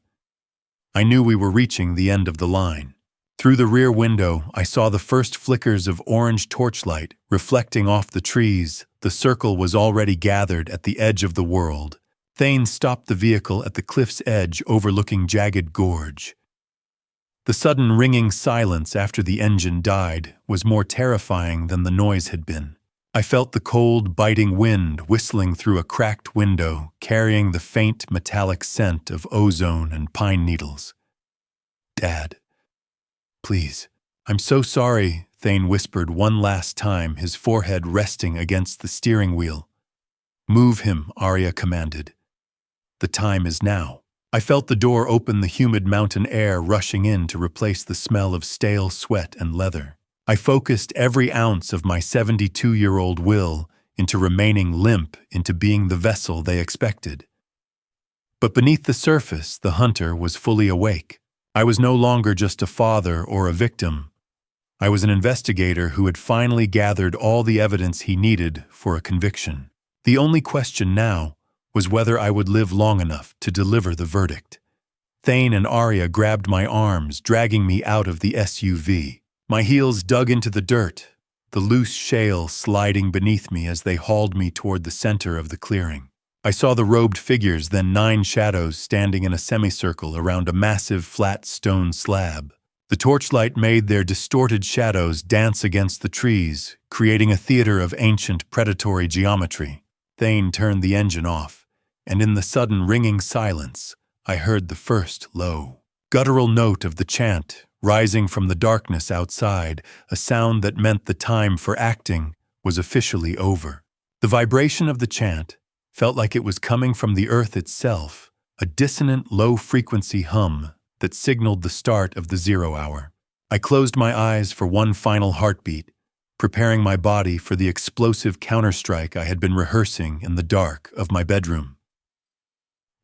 I knew we were reaching the end of the line. Through the rear window, I saw the first flickers of orange torchlight reflecting off the trees. The Circle was already gathered at the edge of the world. Thane stopped the vehicle at the cliff's edge overlooking Jagged Gorge. The sudden ringing silence after the engine died was more terrifying than the noise had been. I felt the cold, biting wind whistling through a cracked window, carrying the faint, metallic scent of ozone and pine needles. "Dad, please, I'm so sorry," Thane whispered one last time, his forehead resting against the steering wheel. "Move him," Arya commanded. "The time is now." I felt the door open, the humid mountain air rushing in to replace the smell of stale sweat and leather. I focused every ounce of my 72-year-old will into remaining limp, into being the vessel they expected. But beneath the surface, the hunter was fully awake. I was no longer just a father or a victim. I was an investigator who had finally gathered all the evidence he needed for a conviction. The only question now was whether I would live long enough to deliver the verdict. Thane and Arya grabbed my arms, dragging me out of the SUV. My heels dug into the dirt, the loose shale sliding beneath me as they hauled me toward the center of the clearing. I saw the robed figures, then 9 shadows standing in a semicircle around a massive flat stone slab. The torchlight made their distorted shadows dance against the trees, creating a theater of ancient predatory geometry. Thane turned the engine off, and in the sudden ringing silence, I heard the first low, guttural note of the chant rising from the darkness outside, a sound that meant the time for acting was officially over. The vibration of the chant felt like it was coming from the earth itself, a dissonant, low-frequency hum that signaled the start of the 0 hour. I closed my eyes for one final heartbeat, preparing my body for the explosive counterstrike I had been rehearsing in the dark of my bedroom.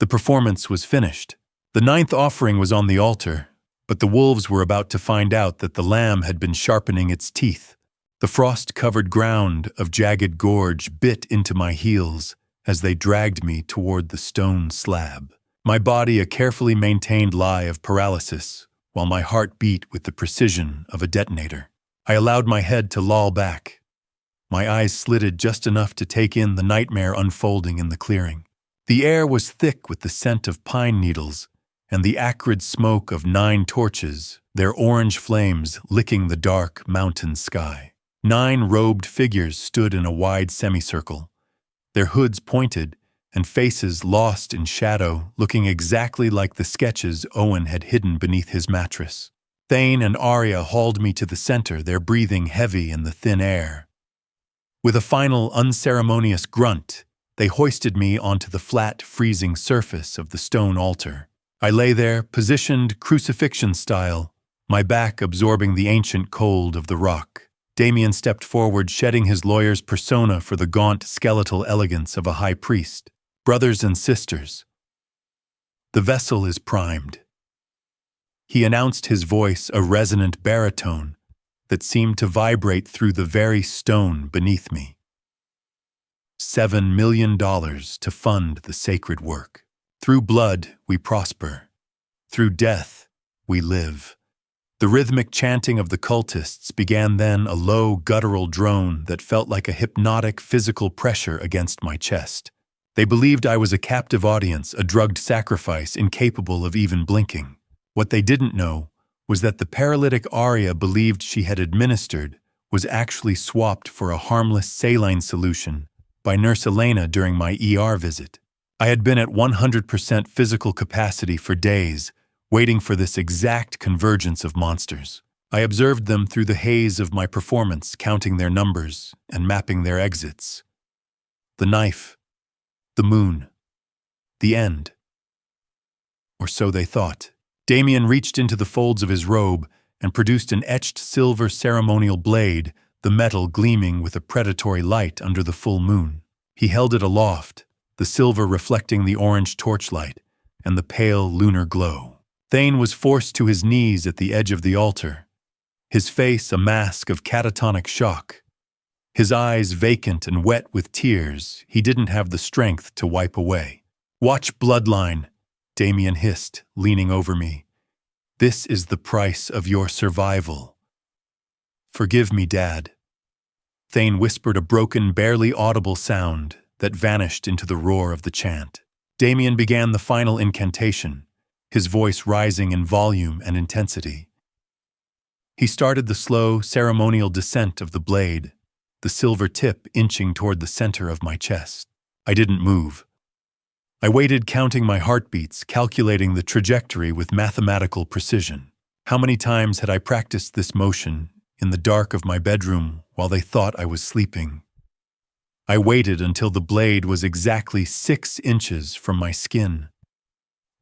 The performance was finished. The 9th offering was on the altar, but the wolves were about to find out that the lamb had been sharpening its teeth. The frost-covered ground of Jagged Gorge bit into my heels as they dragged me toward the stone slab. My body a carefully maintained lie of paralysis, while my heart beat with the precision of a detonator. I allowed my head to loll back. My eyes slitted just enough to take in the nightmare unfolding in the clearing. The air was thick with the scent of pine needles and the acrid smoke of 9 torches, their orange flames licking the dark mountain sky. 9 robed figures stood in a wide semicircle, their hoods pointed and faces lost in shadow, looking exactly like the sketches Owen had hidden beneath his mattress. Thane and Arya hauled me to the center, their breathing heavy in the thin air. With a final unceremonious grunt, they hoisted me onto the flat, freezing surface of the stone altar. I lay there, positioned crucifixion style, my back absorbing the ancient cold of the rock. Damien stepped forward, shedding his lawyer's persona for the gaunt, skeletal elegance of a high priest. Brothers and sisters, the vessel is primed. He announced, his voice a resonant baritone that seemed to vibrate through the very stone beneath me. $7 million to fund the sacred work. Through blood, we prosper. Through death, we live. The rhythmic chanting of the cultists began then, a low, guttural drone that felt like a hypnotic physical pressure against my chest. They believed I was a captive audience, a drugged sacrifice incapable of even blinking. What they didn't know was that the paralytic Arya believed she had administered was actually swapped for a harmless saline solution by Nurse Elena during my ER visit. I had been at 100% physical capacity for days, waiting for this exact convergence of monsters. I observed them through the haze of my performance, counting their numbers and mapping their exits. The knife, the moon, the end. Or so they thought. Damien reached into the folds of his robe and produced an etched silver ceremonial blade, the metal gleaming with a predatory light under the full moon. He held it aloft, the silver reflecting the orange torchlight and the pale lunar glow. Thane was forced to his knees at the edge of the altar, his face a mask of catatonic shock. His eyes vacant and wet with tears he didn't have the strength to wipe away. "Watch Bloodline," Damien hissed, leaning over me. "This is the price of your survival." "Forgive me, Dad." Thane whispered a broken, barely audible sound that vanished into the roar of the chant. Damien began the final incantation, his voice rising in volume and intensity. He started the slow, ceremonial descent of the blade, the silver tip inching toward the center of my chest. I didn't move. I waited, counting my heartbeats, calculating the trajectory with mathematical precision. How many times had I practiced this motion in the dark of my bedroom while they thought I was sleeping? I waited until the blade was exactly 6 inches from my skin.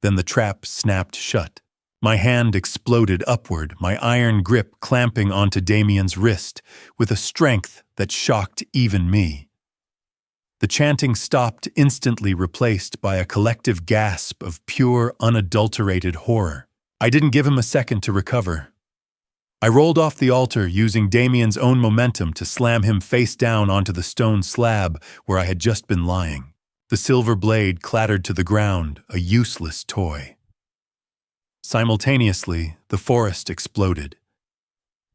Then the trap snapped shut. My hand exploded upward, my iron grip clamping onto Damien's wrist with a strength that shocked even me. The chanting stopped, instantly replaced by a collective gasp of pure, unadulterated horror. I didn't give him a second to recover. I rolled off the altar, using Damien's own momentum to slam him face down onto the stone slab where I had just been lying. The silver blade clattered to the ground, a useless toy. Simultaneously, the forest exploded.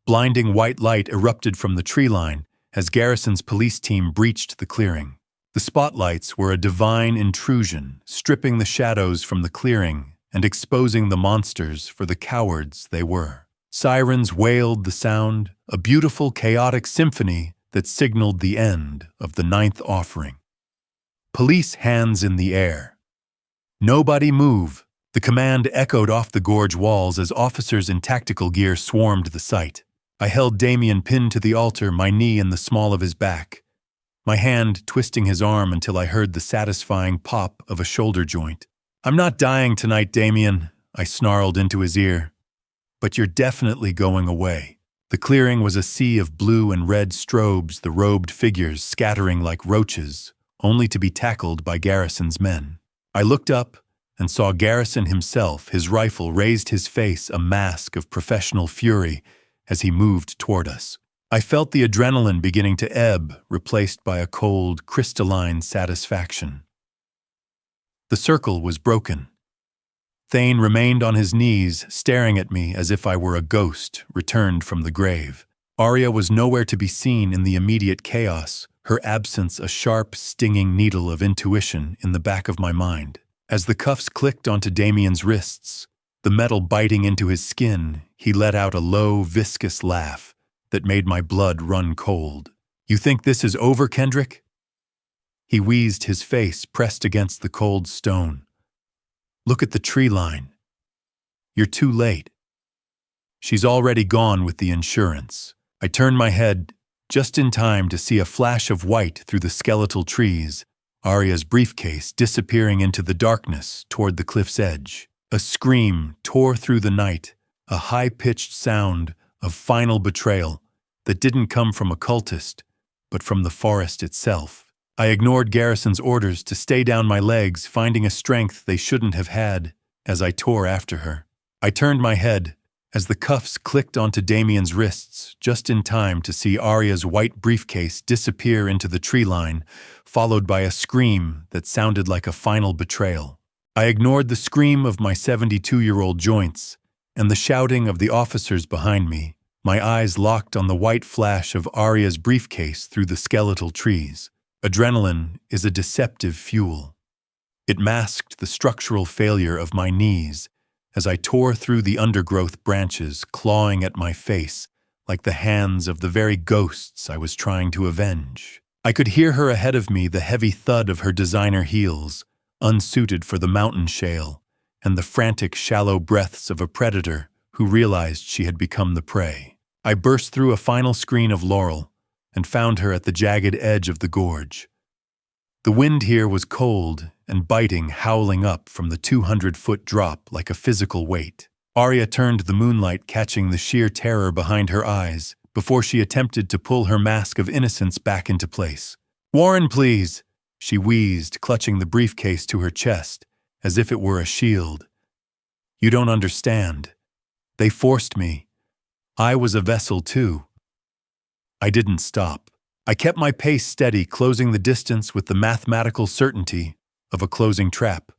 Blinding white light erupted from the tree line as Garrison's police team breached the clearing. The spotlights were a divine intrusion, stripping the shadows from the clearing and exposing the monsters for the cowards they were. Sirens wailed the sound, a beautiful, chaotic symphony that signaled the end of the 9th offering. Police hands in the air. "Nobody move!" The command echoed off the gorge walls as officers in tactical gear swarmed the site. I held Damien pinned to the altar, my knee in the small of his back, my hand twisting his arm until I heard the satisfying pop of a shoulder joint. "I'm not dying tonight, Damien," I snarled into his ear. "But you're definitely going away." The clearing was a sea of blue and red strobes, the robed figures scattering like roaches, only to be tackled by Garrison's men. I looked up and saw Garrison himself, his rifle raised, his face a mask of professional fury as he moved toward us. I felt the adrenaline beginning to ebb, replaced by a cold, crystalline satisfaction. The circle was broken. Thane remained on his knees, staring at me as if I were a ghost returned from the grave. Arya was nowhere to be seen in the immediate chaos, her absence a sharp, stinging needle of intuition in the back of my mind. As the cuffs clicked onto Damien's wrists, the metal biting into his skin, he let out a low, viscous laugh that made my blood run cold. "You think this is over, Kendrick?" He wheezed, his face pressed against the cold stone. "Look at the tree line. You're too late. She's already gone with the insurance." I turned my head just in time to see a flash of white through the skeletal trees, Arya's briefcase disappearing into the darkness toward the cliff's edge. A scream tore through the night, a high-pitched sound of final betrayal that didn't come from a cultist, but from the forest itself. I ignored Garrison's orders to stay down my legs, finding a strength they shouldn't have had as I tore after her. I turned my head as the cuffs clicked onto Damien's wrists just in time to see Arya's white briefcase disappear into the tree line, followed by a scream that sounded like a final betrayal. I ignored the scream of my 72-year-old joints and the shouting of the officers behind me, my eyes locked on the white flash of Arya's briefcase through the skeletal trees. Adrenaline is a deceptive fuel. It masked the structural failure of my knees as I tore through the undergrowth branches, clawing at my face like the hands of the very ghosts I was trying to avenge. I could hear her ahead of me, the heavy thud of her designer heels, unsuited for the mountain shale, and the frantic, shallow breaths of a predator who realized she had become the prey. I burst through a final screen of laurel and found her at the jagged edge of the gorge. The wind here was cold and biting, howling up from the 200-foot drop like a physical weight. Arya turned the moonlight, catching the sheer terror behind her eyes before she attempted to pull her mask of innocence back into place. "Warren, please," she wheezed, clutching the briefcase to her chest as if it were a shield. "You don't understand. They forced me. I was a vessel too." I didn't stop. I kept my pace steady, closing the distance with the mathematical certainty of a closing trap.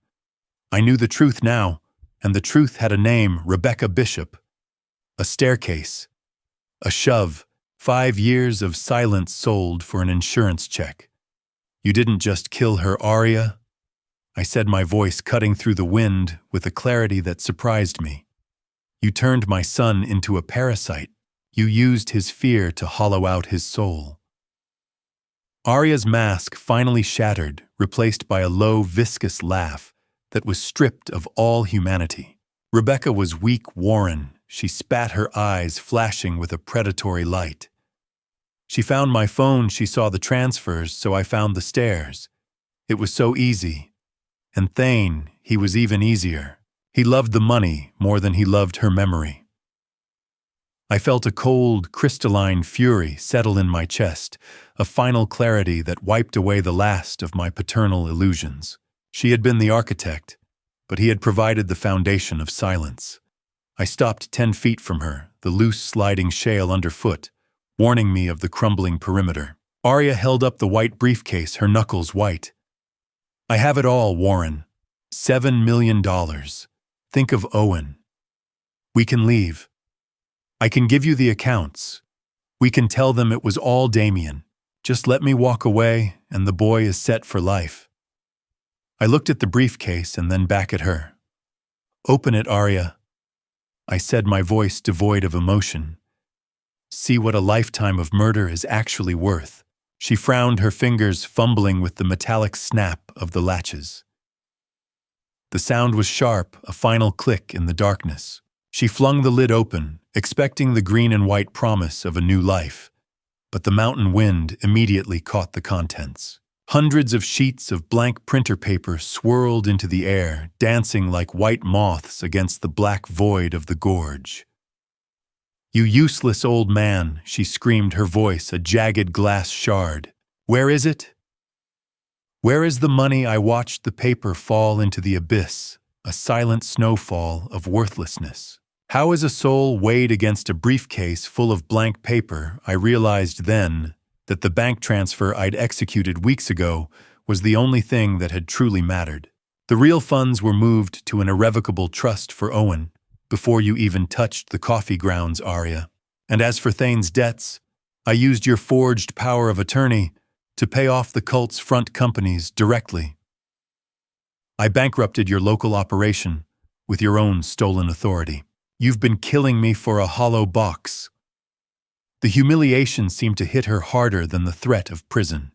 I knew the truth now, and the truth had a name: Rebecca Bishop. A staircase. A shove. 5 years of silence sold for an insurance check. "You didn't just kill her, Arya," I said, my voice cutting through the wind with a clarity that surprised me. "You turned my son into a parasite. You used his fear to hollow out his soul." Arya's mask finally shattered, replaced by a low, viscous laugh that was stripped of all humanity. Rebecca was weak, Warren. She spat, her eyes flashing with a predatory light. "She found my phone, she saw the transfers, so I found the stairs. It was so easy. And Thane, he was even easier. He loved the money more than he loved her memory." I felt a cold, crystalline fury settle in my chest, a final clarity that wiped away the last of my paternal illusions. She had been the architect, but he had provided the foundation of silence. I stopped 10 feet from her, the loose, sliding shale underfoot, warning me of the crumbling perimeter. Arya held up the white briefcase, her knuckles white. "I have it all, Warren. $7 million. Think of Owen. We can leave. I can give you the accounts. We can tell them it was all Damien. Just let me walk away, and the boy is set for life." I looked at the briefcase and then back at her. "Open it, Arya," I said, my voice devoid of emotion. "See what a lifetime of murder is actually worth." She frowned, her fingers fumbling with the metallic snap of the latches. The sound was sharp, a final click in the darkness. She flung the lid open, expecting the green and white promise of a new life. But the mountain wind immediately caught the contents. Hundreds of sheets of blank printer paper swirled into the air, dancing like white moths against the black void of the gorge. "You useless old man," she screamed, her voice a jagged glass shard. "Where is it? Where is the money?" I watched the paper fall into the abyss, a silent snowfall of worthlessness. How is a soul weighed against a briefcase full of blank paper? I realized then that the bank transfer I'd executed weeks ago was the only thing that had truly mattered. The real funds were moved to an irrevocable trust for Owen before you even touched the coffee grounds, Arya. And as for Thane's debts, I used your forged power of attorney to pay off the cult's front companies directly. I bankrupted your local operation with your own stolen authority. You've been killing me for a hollow box. The humiliation seemed to hit her harder than the threat of prison.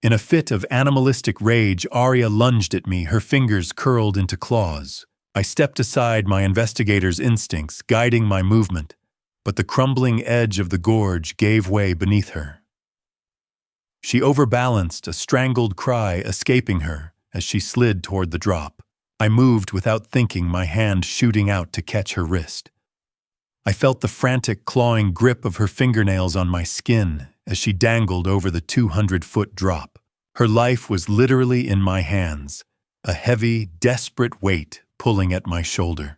In a fit of animalistic rage, Arya lunged at me, her fingers curled into claws. I stepped aside, my investigator's instincts guiding my movement, but the crumbling edge of the gorge gave way beneath her. She overbalanced, a strangled cry escaping her as she slid toward the drop. I moved without thinking, my hand shooting out to catch her wrist. I felt the frantic, clawing grip of her fingernails on my skin as she dangled over the 200-foot drop. Her life was literally in my hands, a heavy, desperate weight pulling at my shoulder.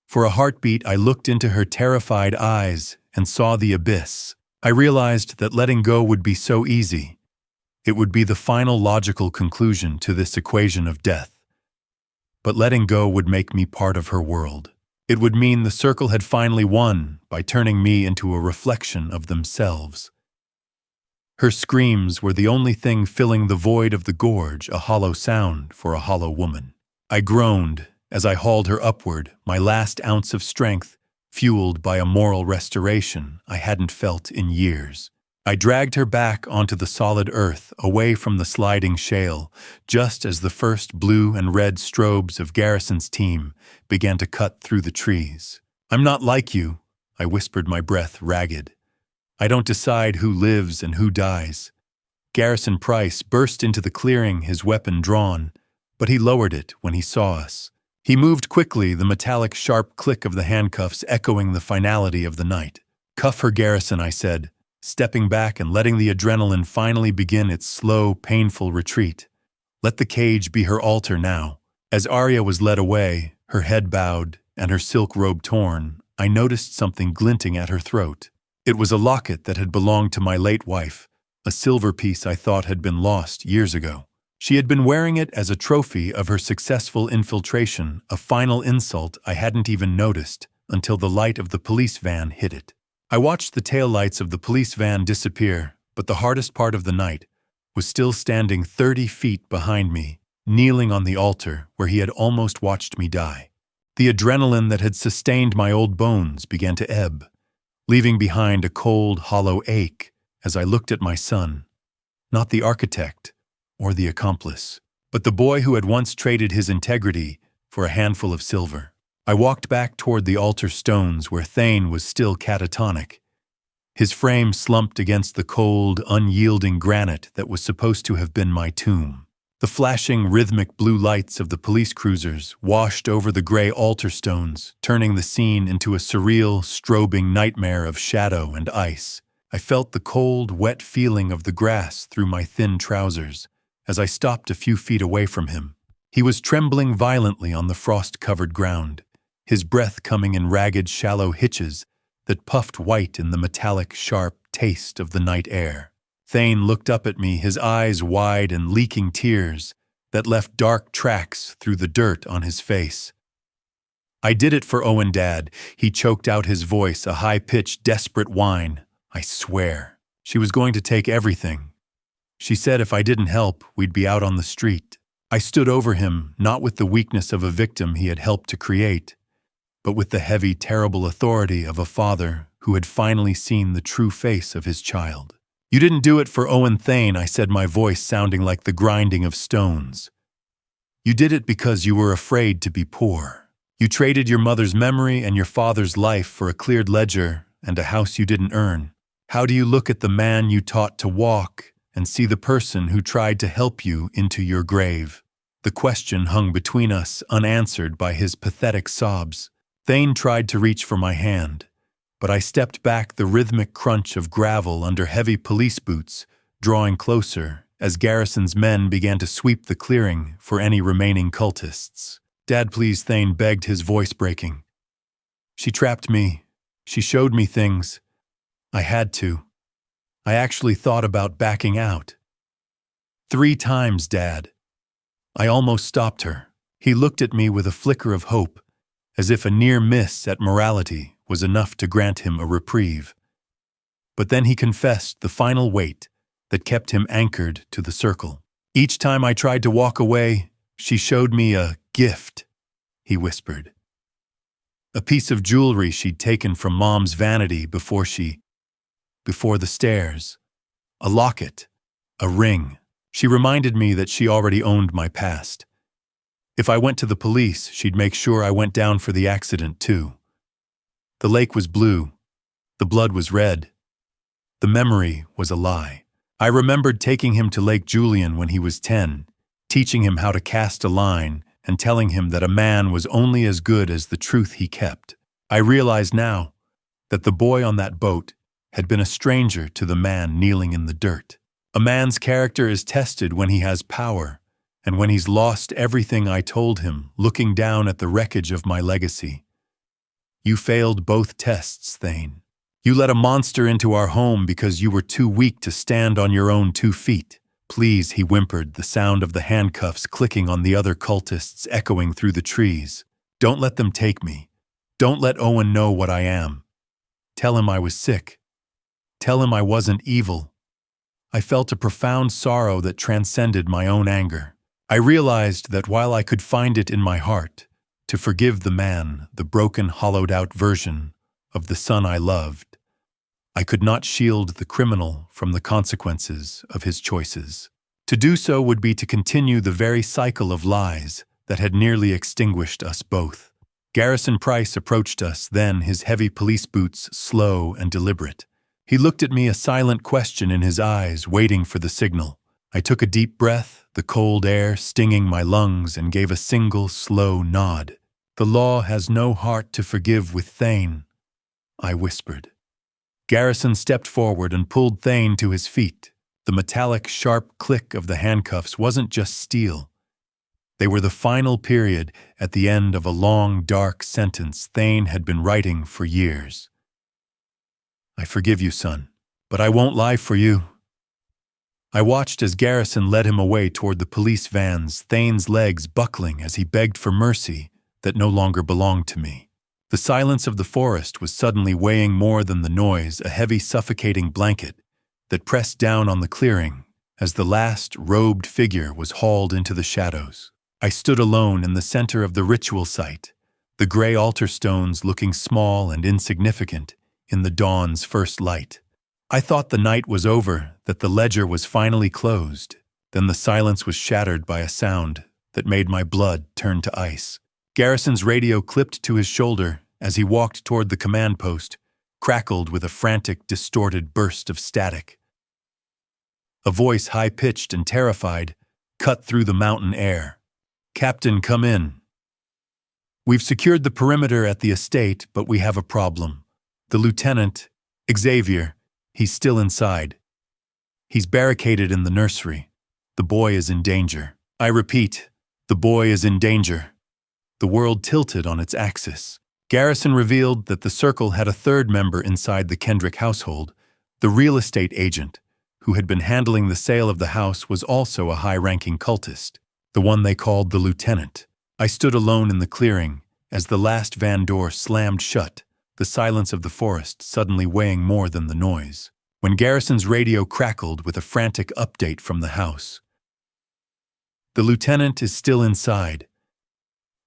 For a heartbeat, I looked into her terrified eyes and saw the abyss. I realized that letting go would be so easy. It would be the final logical conclusion to this equation of death. But letting go would make me part of her world. It would mean the circle had finally won by turning me into a reflection of themselves. Her screams were the only thing filling the void of the gorge, a hollow sound for a hollow woman. I groaned as I hauled her upward, my last ounce of strength fueled by a moral restoration I hadn't felt in years. I dragged her back onto the solid earth, away from the sliding shale, just as the first blue and red strobes of Garrison's team began to cut through the trees. "I'm not like you," I whispered, my breath ragged. "I don't decide who lives and who dies." Garrison Price burst into the clearing, his weapon drawn, but he lowered it when he saw us. He moved quickly, the metallic sharp click of the handcuffs echoing the finality of the night. "Cuff her, Garrison," I said, stepping back and letting the adrenaline finally begin its slow, painful retreat. Let the cage be her altar now. As Arya was led away, her head bowed and her silk robe torn, I noticed something glinting at her throat. It was a locket that had belonged to my late wife, a silver piece I thought had been lost years ago. She had been wearing it as a trophy of her successful infiltration, a final insult I hadn't even noticed until the light of the police van hit it. I watched the taillights of the police van disappear, but the hardest part of the night was still standing 30 feet behind me, kneeling on the altar where he had almost watched me die. The adrenaline that had sustained my old bones began to ebb, leaving behind a cold, hollow ache as I looked at my son, not the architect or the accomplice, but the boy who had once traded his integrity for a handful of silver. I walked back toward the altar stones where Thane was still catatonic, his frame slumped against the cold, unyielding granite that was supposed to have been my tomb. The flashing, rhythmic blue lights of the police cruisers washed over the gray altar stones, turning the scene into a surreal, strobing nightmare of shadow and ice. I felt the cold, wet feeling of the grass through my thin trousers as I stopped a few feet away from him. He was trembling violently on the frost-covered ground, his breath coming in ragged, shallow hitches that puffed white in the metallic, sharp taste of the night air. Thane looked up at me, his eyes wide and leaking tears that left dark tracks through the dirt on his face. "I did it for Owen, Dad," he choked out, his voice a high-pitched, desperate whine. "I swear." She was going to take everything. She said if I didn't help, we'd be out on the street. I stood over him, not with the weakness of a victim he had helped to create, but with the heavy, terrible authority of a father who had finally seen the true face of his child. "You didn't do it for Owen Thane," I said, my voice sounding like the grinding of stones. "You did it because you were afraid to be poor. You traded your mother's memory and your father's life for a cleared ledger and a house you didn't earn. How do you look at the man you taught to walk and see the person who tried to help you into your grave?" The question hung between us, unanswered by his pathetic sobs. Thane tried to reach for my hand, but I stepped back, the rhythmic crunch of gravel under heavy police boots drawing closer as Garrison's men began to sweep the clearing for any remaining cultists. "Dad, please," Thane begged, his voice breaking. "She trapped me. She showed me things. I had to. I actually thought about backing out. 3 times, Dad." I almost stopped her. He looked at me with a flicker of hope, as if a near miss at morality was enough to grant him a reprieve. But then he confessed the final weight that kept him anchored to the circle. "Each time I tried to walk away, She showed me a gift, he whispered. A piece of jewelry she'd taken from Mom's vanity before the stairs. A locket. A ring. She reminded me that she already owned my past. If I went to the police, she'd make sure I went down for the accident, too. The lake was blue. The blood was red. The memory was a lie. I remembered taking him to Lake Julian when he was 10, teaching him how to cast a line and telling him that a man was only as good as the truth he kept. I realized now that the boy on that boat had been a stranger to the man kneeling in the dirt. A man's character is tested when he has power, and when he's lost everything I told him, looking down at the wreckage of my legacy. You failed both tests, Thane. You let a monster into our home because you were too weak to stand on your own 2 feet. Please, he whimpered, the sound of the handcuffs clicking on the other cultists echoing through the trees. Don't let them take me. Don't let Owen know what I am. Tell him I was sick. Tell him I wasn't evil. I felt a profound sorrow that transcended my own anger. I realized that while I could find it in my heart to forgive the man, the broken, hollowed-out version of the son I loved, I could not shield the criminal from the consequences of his choices. To do so would be to continue the very cycle of lies that had nearly extinguished us both. Garrison Price approached us then, his heavy police boots slow and deliberate. He looked at me, a silent question in his eyes, waiting for the signal. I took a deep breath, the cold air stinging my lungs, and gave a single, slow nod. The law has no heart to forgive with Thane, I whispered. Garrison stepped forward and pulled Thane to his feet. The metallic, sharp click of the handcuffs wasn't just steel. They were the final period at the end of a long, dark sentence Thane had been writing for years. I forgive you, son, but I won't lie for you. I watched as Garrison led him away toward the police vans, Thane's legs buckling as he begged for mercy that no longer belonged to me. The silence of the forest was suddenly weighing more than the noise, a heavy, suffocating blanket that pressed down on the clearing as the last robed figure was hauled into the shadows. I stood alone in the center of the ritual site, the gray altar stones looking small and insignificant in the dawn's first light. I thought the night was over, that the ledger was finally closed. Then the silence was shattered by a sound that made my blood turn to ice. Garrison's radio clipped to his shoulder as he walked toward the command post, crackled with a frantic, distorted burst of static. A voice, high-pitched and terrified, cut through the mountain air. "Captain, come in. We've secured the perimeter at the estate, but we have a problem. The lieutenant, Xavier, he's still inside. He's barricaded in the nursery. The boy is in danger. I repeat, the boy is in danger." The world tilted on its axis. Garrison revealed that the circle had a third member inside the Kendrick household. The real estate agent, who had been handling the sale of the house, was also a high-ranking cultist, the one they called the lieutenant. I stood alone in the clearing as the last van door slammed shut, the silence of the forest suddenly weighing more than the noise, when Garrison's radio crackled with a frantic update from the house. "The lieutenant is still inside.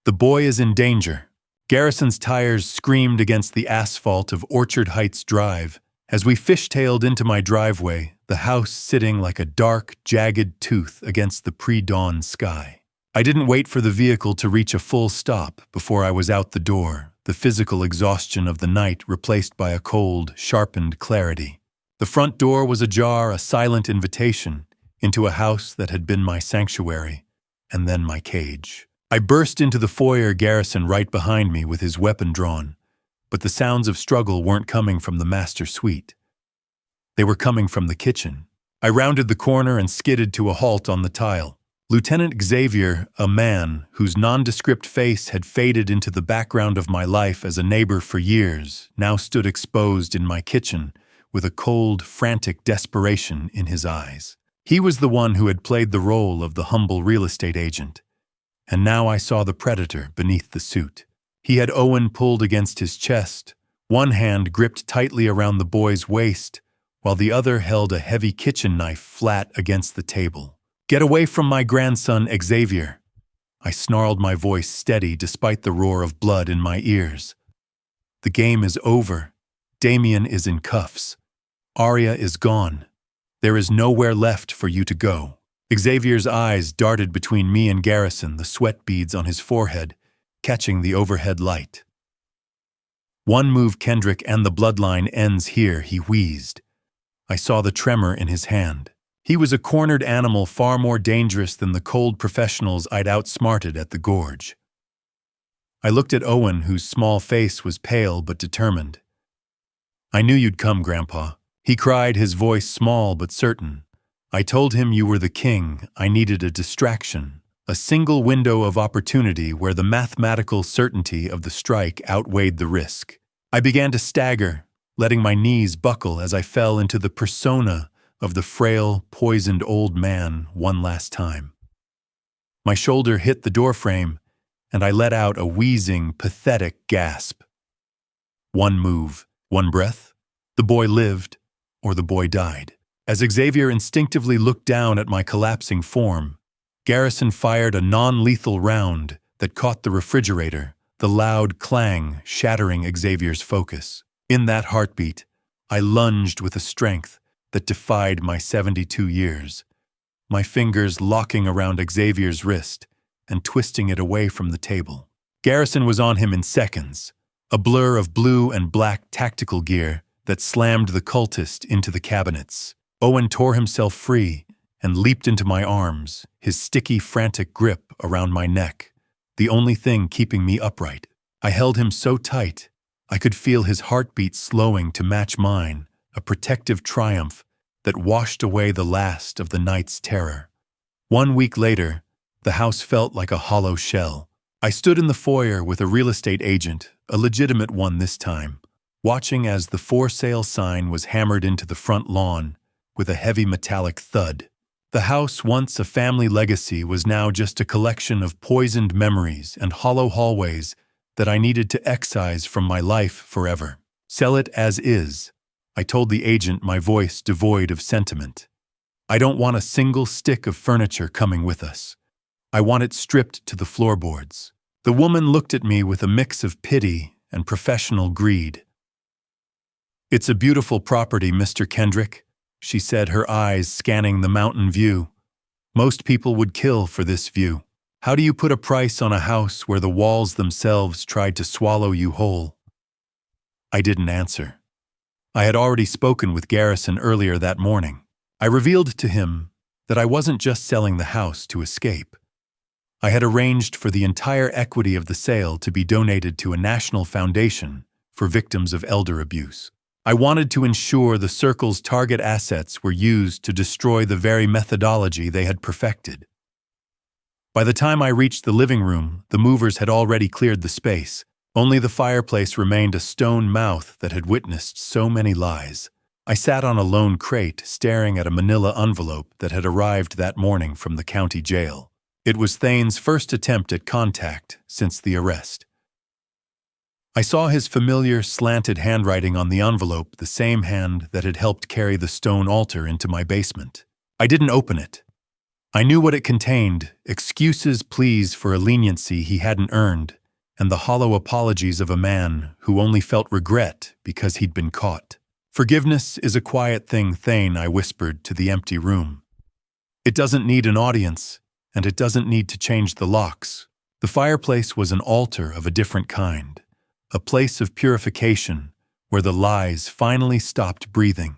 The boy is in danger." Garrison's tires screamed against the asphalt of Orchard Heights Drive as we fishtailed into my driveway, the house sitting like a dark, jagged tooth against the pre-dawn sky. I didn't wait for the vehicle to reach a full stop before I was out the door, the physical exhaustion of the night replaced by a cold, sharpened clarity. The front door was ajar, a silent invitation into a house that had been my sanctuary, and then my cage. I burst into the foyer, Garrison right behind me with his weapon drawn, but the sounds of struggle weren't coming from the master suite. They were coming from the kitchen. I rounded the corner and skidded to a halt on the tile. Lieutenant Xavier, a man whose nondescript face had faded into the background of my life as a neighbor for years, now stood exposed in my kitchen with a cold, frantic desperation in his eyes. He was the one who had played the role of the humble real estate agent. And now I saw the predator beneath the suit. He had Owen pulled against his chest, one hand gripped tightly around the boy's waist, while the other held a heavy kitchen knife flat against the table. "Get away from my grandson, Xavier," I snarled, my voice steady despite the roar of blood in my ears. The game is over. Damien is in cuffs. Arya is gone. There is nowhere left for you to go. Xavier's eyes darted between me and Garrison, the sweat beads on his forehead, catching the overhead light. One move, Kendrick, and the bloodline ends here, he wheezed. I saw the tremor in his hand. He was a cornered animal far more dangerous than the cold professionals I'd outsmarted at the gorge. I looked at Owen, whose small face was pale but determined. I knew you'd come, Grandpa, he cried, his voice small but certain. I told him you were the king. I needed a distraction, a single window of opportunity where the mathematical certainty of the strike outweighed the risk. I began to stagger, letting my knees buckle as I fell into the persona of the frail, poisoned old man one last time. My shoulder hit the doorframe, and I let out a wheezing, pathetic gasp. One move, one breath. The boy lived, or the boy died. As Xavier instinctively looked down at my collapsing form, Garrison fired a non-lethal round that caught the refrigerator, the loud clang shattering Xavier's focus. In that heartbeat, I lunged with a strength that defied my 72 years, my fingers locking around Xavier's wrist and twisting it away from the table. Garrison was on him in seconds, a blur of blue and black tactical gear that slammed the cultist into the cabinets. Owen tore himself free and leaped into my arms, his sticky, frantic grip around my neck, the only thing keeping me upright. I held him so tight, I could feel his heartbeat slowing to match mine, a protective triumph that washed away the last of the night's terror. 1 week later, the house felt like a hollow shell. I stood in the foyer with a real estate agent, a legitimate one this time, watching as the for sale sign was hammered into the front lawn with a heavy metallic thud. The house, once a family legacy, was now just a collection of poisoned memories and hollow hallways that I needed to excise from my life forever. Sell it as is, I told the agent, my voice devoid of sentiment. I don't want a single stick of furniture coming with us. I want it stripped to the floorboards. The woman looked at me with a mix of pity and professional greed. It's a beautiful property, Mr. Kendrick, she said, her eyes scanning the mountain view. Most people would kill for this view. How do you put a price on a house where the walls themselves tried to swallow you whole? I didn't answer. I had already spoken with Garrison earlier that morning. I revealed to him that I wasn't just selling the house to escape. I had arranged for the entire equity of the sale to be donated to a national foundation for victims of elder abuse. I wanted to ensure the Circle's target assets were used to destroy the very methodology they had perfected. By the time I reached the living room, the movers had already cleared the space. Only the fireplace remained a stone mouth that had witnessed so many lies. I sat on a lone crate, staring at a manila envelope that had arrived that morning from the county jail. It was Thane's first attempt at contact since the arrest. I saw his familiar, slanted handwriting on the envelope, the same hand that had helped carry the stone altar into my basement. I didn't open it. I knew what it contained: excuses, pleas for a leniency he hadn't earned, and the hollow apologies of a man who only felt regret because he'd been caught. Forgiveness is a quiet thing, Thane, I whispered to the empty room. It doesn't need an audience, and it doesn't need to change the locks. The fireplace was an altar of a different kind, a place of purification where the lies finally stopped breathing.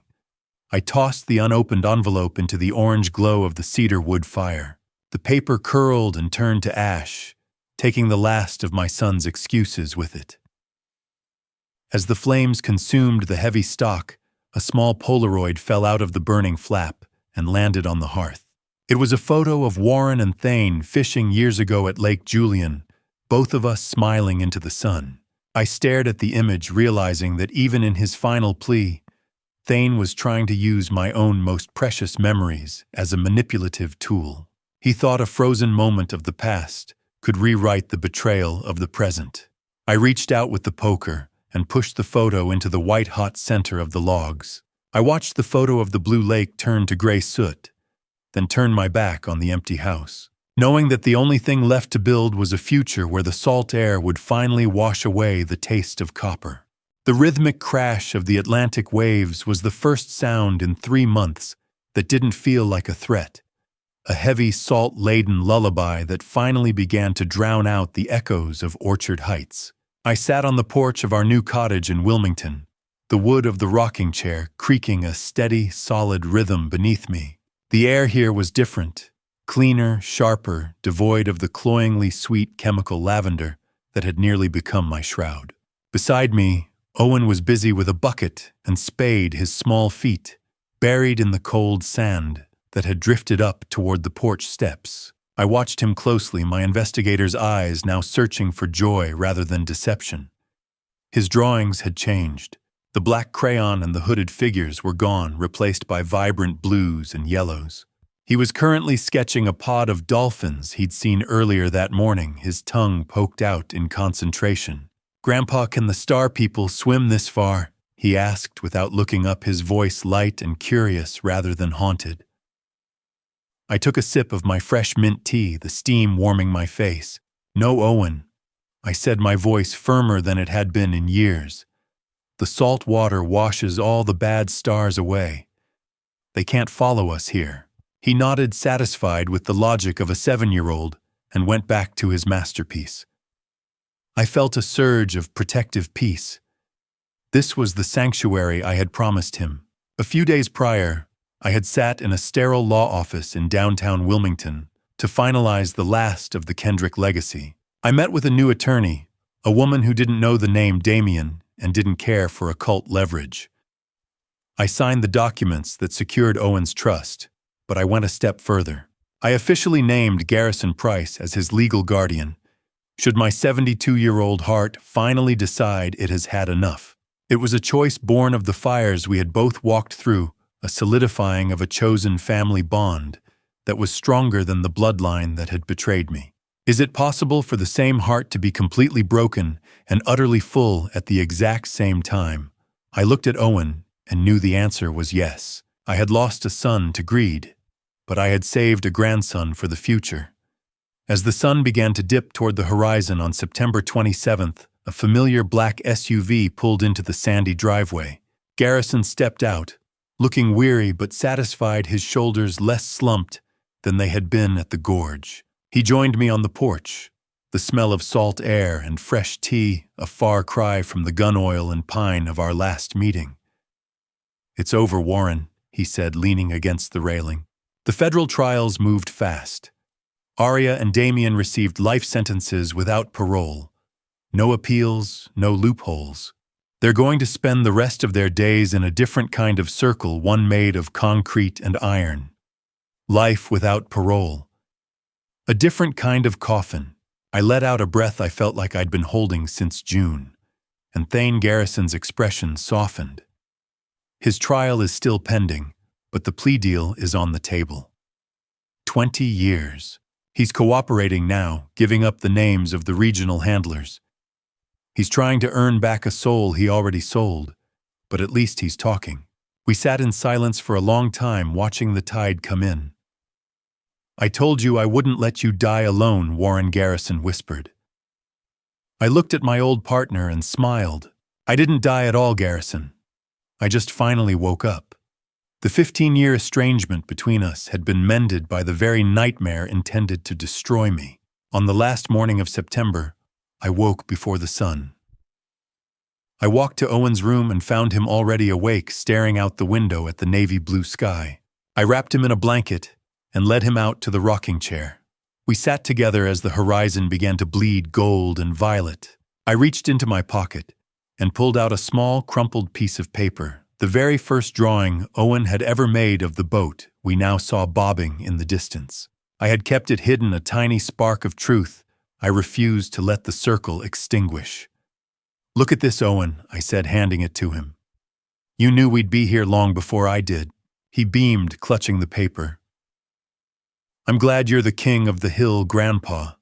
I tossed the unopened envelope into the orange glow of the cedar wood fire. The paper curled and turned to ash, taking the last of my son's excuses with it. As the flames consumed the heavy stock, a small Polaroid fell out of the burning flap and landed on the hearth. It was a photo of Warren and Thane fishing years ago at Lake Julian, both of us smiling into the sun. I stared at the image, realizing that even in his final plea, Thane was trying to use my own most precious memories as a manipulative tool. He thought a frozen moment of the past could rewrite the betrayal of the present. I reached out with the poker and pushed the photo into the white-hot center of the logs. I watched the photo of the blue lake turn to gray soot, then turned my back on the empty house. knowing that the only thing left to build was a future where the salt air would finally wash away the taste of copper. The rhythmic crash of the Atlantic waves was the first sound in 3 months that didn't feel like a threat, a heavy salt-laden lullaby that finally began to drown out the echoes of Orchard Heights. I sat on the porch of our new cottage in Wilmington, the wood of the rocking chair creaking a steady, solid rhythm beneath me. The air here was different, cleaner, sharper, devoid of the cloyingly sweet chemical lavender that had nearly become my shroud. Beside me, Owen was busy with a bucket and spade, his small feet buried in the cold sand that had drifted up toward the porch steps. I watched him closely, my investigator's eyes now searching for joy rather than deception. His drawings had changed. The black crayon and the hooded figures were gone, replaced by vibrant blues and yellows. He was currently sketching a pod of dolphins he'd seen earlier that morning, his tongue poked out in concentration. "Grandpa, can the star people swim this far?" he asked without looking up, his voice light and curious rather than haunted. I took a sip of my fresh mint tea, the steam warming my face. "No, Owen," I said, my voice firmer than it had been in years. "The salt water washes all the bad stars away. They can't follow us here." He nodded, satisfied with the logic of a 7-year-old, and went back to his masterpiece. I felt a surge of protective peace. This was the sanctuary I had promised him. A few days prior, I had sat in a sterile law office in downtown Wilmington to finalize the last of the Kendrick legacy. I met with a new attorney, a woman who didn't know the name Damien and didn't care for occult leverage. I signed the documents that secured Owen's trust, but I went a step further. I officially named Garrison Price as his legal guardian, should my 72-year-old heart finally decide it has had enough. It was a choice born of the fires we had both walked through, a solidifying of a chosen family bond that was stronger than the bloodline that had betrayed me. Is it possible for the same heart to be completely broken and utterly full at the exact same time? I looked at Owen and knew the answer was yes. I had lost a son to greed, but I had saved a grandson for the future. As the sun began to dip toward the horizon on September 27th, a familiar black SUV pulled into the sandy driveway. Garrison stepped out, looking weary but satisfied, his shoulders less slumped than they had been at the gorge. He joined me on the porch, the smell of salt air and fresh tea a far cry from the gun oil and pine of our last meeting. "It's over, Warren," he said, leaning against the railing. The federal trials moved fast. Aria and Damien received life sentences without parole. No appeals, no loopholes. They're going to spend the rest of their days in a different kind of circle, one made of concrete and iron. Life without parole. A different kind of coffin. I let out a breath I felt like I'd been holding since June, and Thane Garrison's expression softened. His trial is still pending, but the plea deal is on the table. 20 years. He's cooperating now, giving up the names of the regional handlers. He's trying to earn back a soul he already sold, but at least he's talking. We sat in silence for a long time, watching the tide come in. "I told you I wouldn't let you die alone," Warren Garrison whispered. I looked at my old partner and smiled. "I didn't die at all, Garrison. I just finally woke up." The 15-year estrangement between us had been mended by the very nightmare intended to destroy me. On the last morning of September, I woke before the sun. I walked to Owen's room and found him already awake, staring out the window at the navy blue sky. I wrapped him in a blanket and led him out to the rocking chair. We sat together as the horizon began to bleed gold and violet. I reached into my pocket and pulled out a small, crumpled piece of paper, the very first drawing Owen had ever made of the boat we now saw bobbing in the distance. I had kept it hidden, a tiny spark of truth I refused to let the circle extinguish. "Look at this, Owen," I said, handing it to him. "You knew we'd be here long before I did." He beamed, clutching the paper. "I'm glad you're the king of the hill, Grandpa."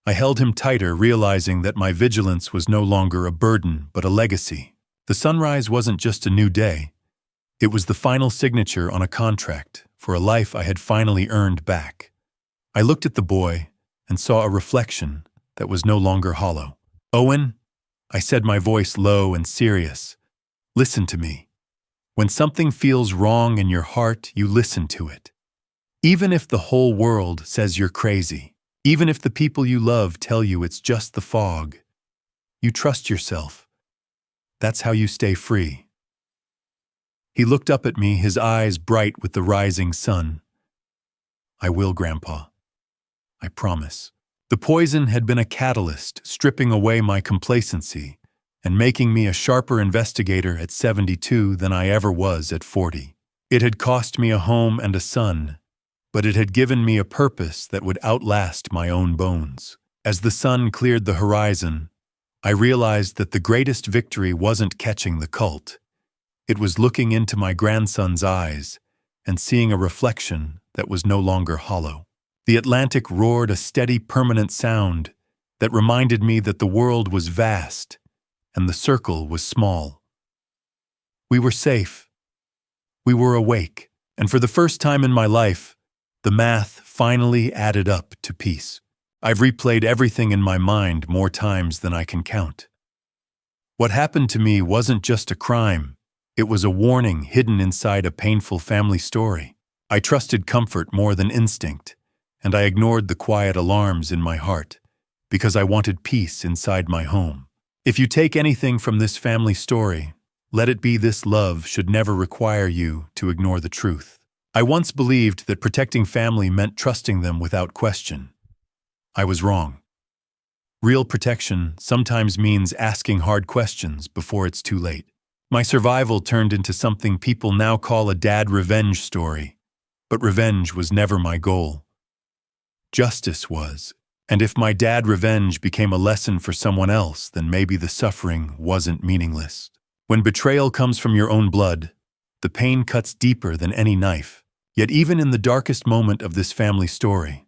I held him tighter, realizing that my vigilance was no longer a burden, but a legacy. The sunrise wasn't just a new day. It was the final signature on a contract for a life I had finally earned back. I looked at the boy and saw a reflection that was no longer hollow. "Owen," I said, my voice low and serious, "listen to me. When something feels wrong in your heart, you listen to it. Even if the whole world says you're crazy, even if the people you love tell you it's just the fog, you trust yourself. That's how you stay free." He looked up at me, his eyes bright with the rising sun. "I will, Grandpa. I promise." The poison had been a catalyst, stripping away my complacency and making me a sharper investigator at 72 than I ever was at 40. It had cost me a home and a son, but it had given me a purpose that would outlast my own bones. As the sun cleared the horizon, I realized that the greatest victory wasn't catching the cult. It was looking into my grandson's eyes and seeing a reflection that was no longer hollow. The Atlantic roared a steady, permanent sound that reminded me that the world was vast and the circle was small. We were safe. We were awake. And for the first time in my life, the math finally added up to peace. I've replayed everything in my mind more times than I can count. What happened to me wasn't just a crime. It was a warning hidden inside a painful family story. I trusted comfort more than instinct, and I ignored the quiet alarms in my heart because I wanted peace inside my home. If you take anything from this family story, let it be this: love should never require you to ignore the truth. I once believed that protecting family meant trusting them without question. I was wrong. Real protection sometimes means asking hard questions before it's too late. My survival turned into something people now call a dad revenge story, but revenge was never my goal. Justice was, and if my dad revenge became a lesson for someone else, then maybe the suffering wasn't meaningless. When betrayal comes from your own blood, the pain cuts deeper than any knife. Yet even in the darkest moment of this family story,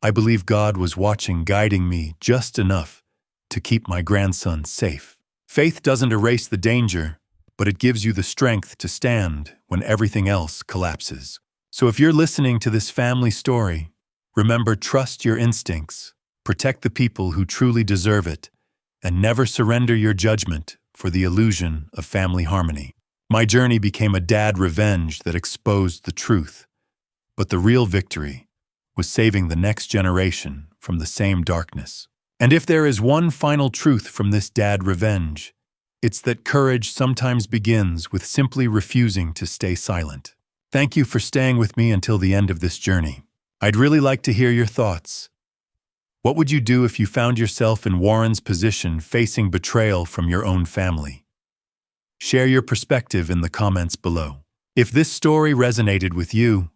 I believe God was watching, guiding me just enough to keep my grandson safe. Faith doesn't erase the danger, but it gives you the strength to stand when everything else collapses. So if you're listening to this family story, remember, trust your instincts, protect the people who truly deserve it, and never surrender your judgment for the illusion of family harmony. My journey became a dad revenge that exposed the truth, but the real victory was saving the next generation from the same darkness. And if there is one final truth from this dad revenge, it's that courage sometimes begins with simply refusing to stay silent. Thank you for staying with me until the end of this journey. I'd really like to hear your thoughts. What would you do if you found yourself in Warren's position, facing betrayal from your own family? Share your perspective in the comments below. If this story resonated with you,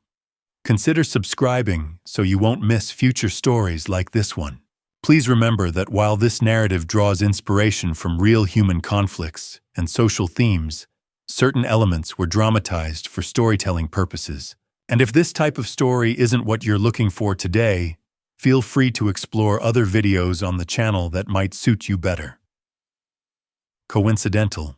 consider subscribing so you won't miss future stories like this one. Please remember that while this narrative draws inspiration from real human conflicts and social themes, certain elements were dramatized for storytelling purposes. And if this type of story isn't what you're looking for today, feel free to explore other videos on the channel that might suit you better. Coincidental.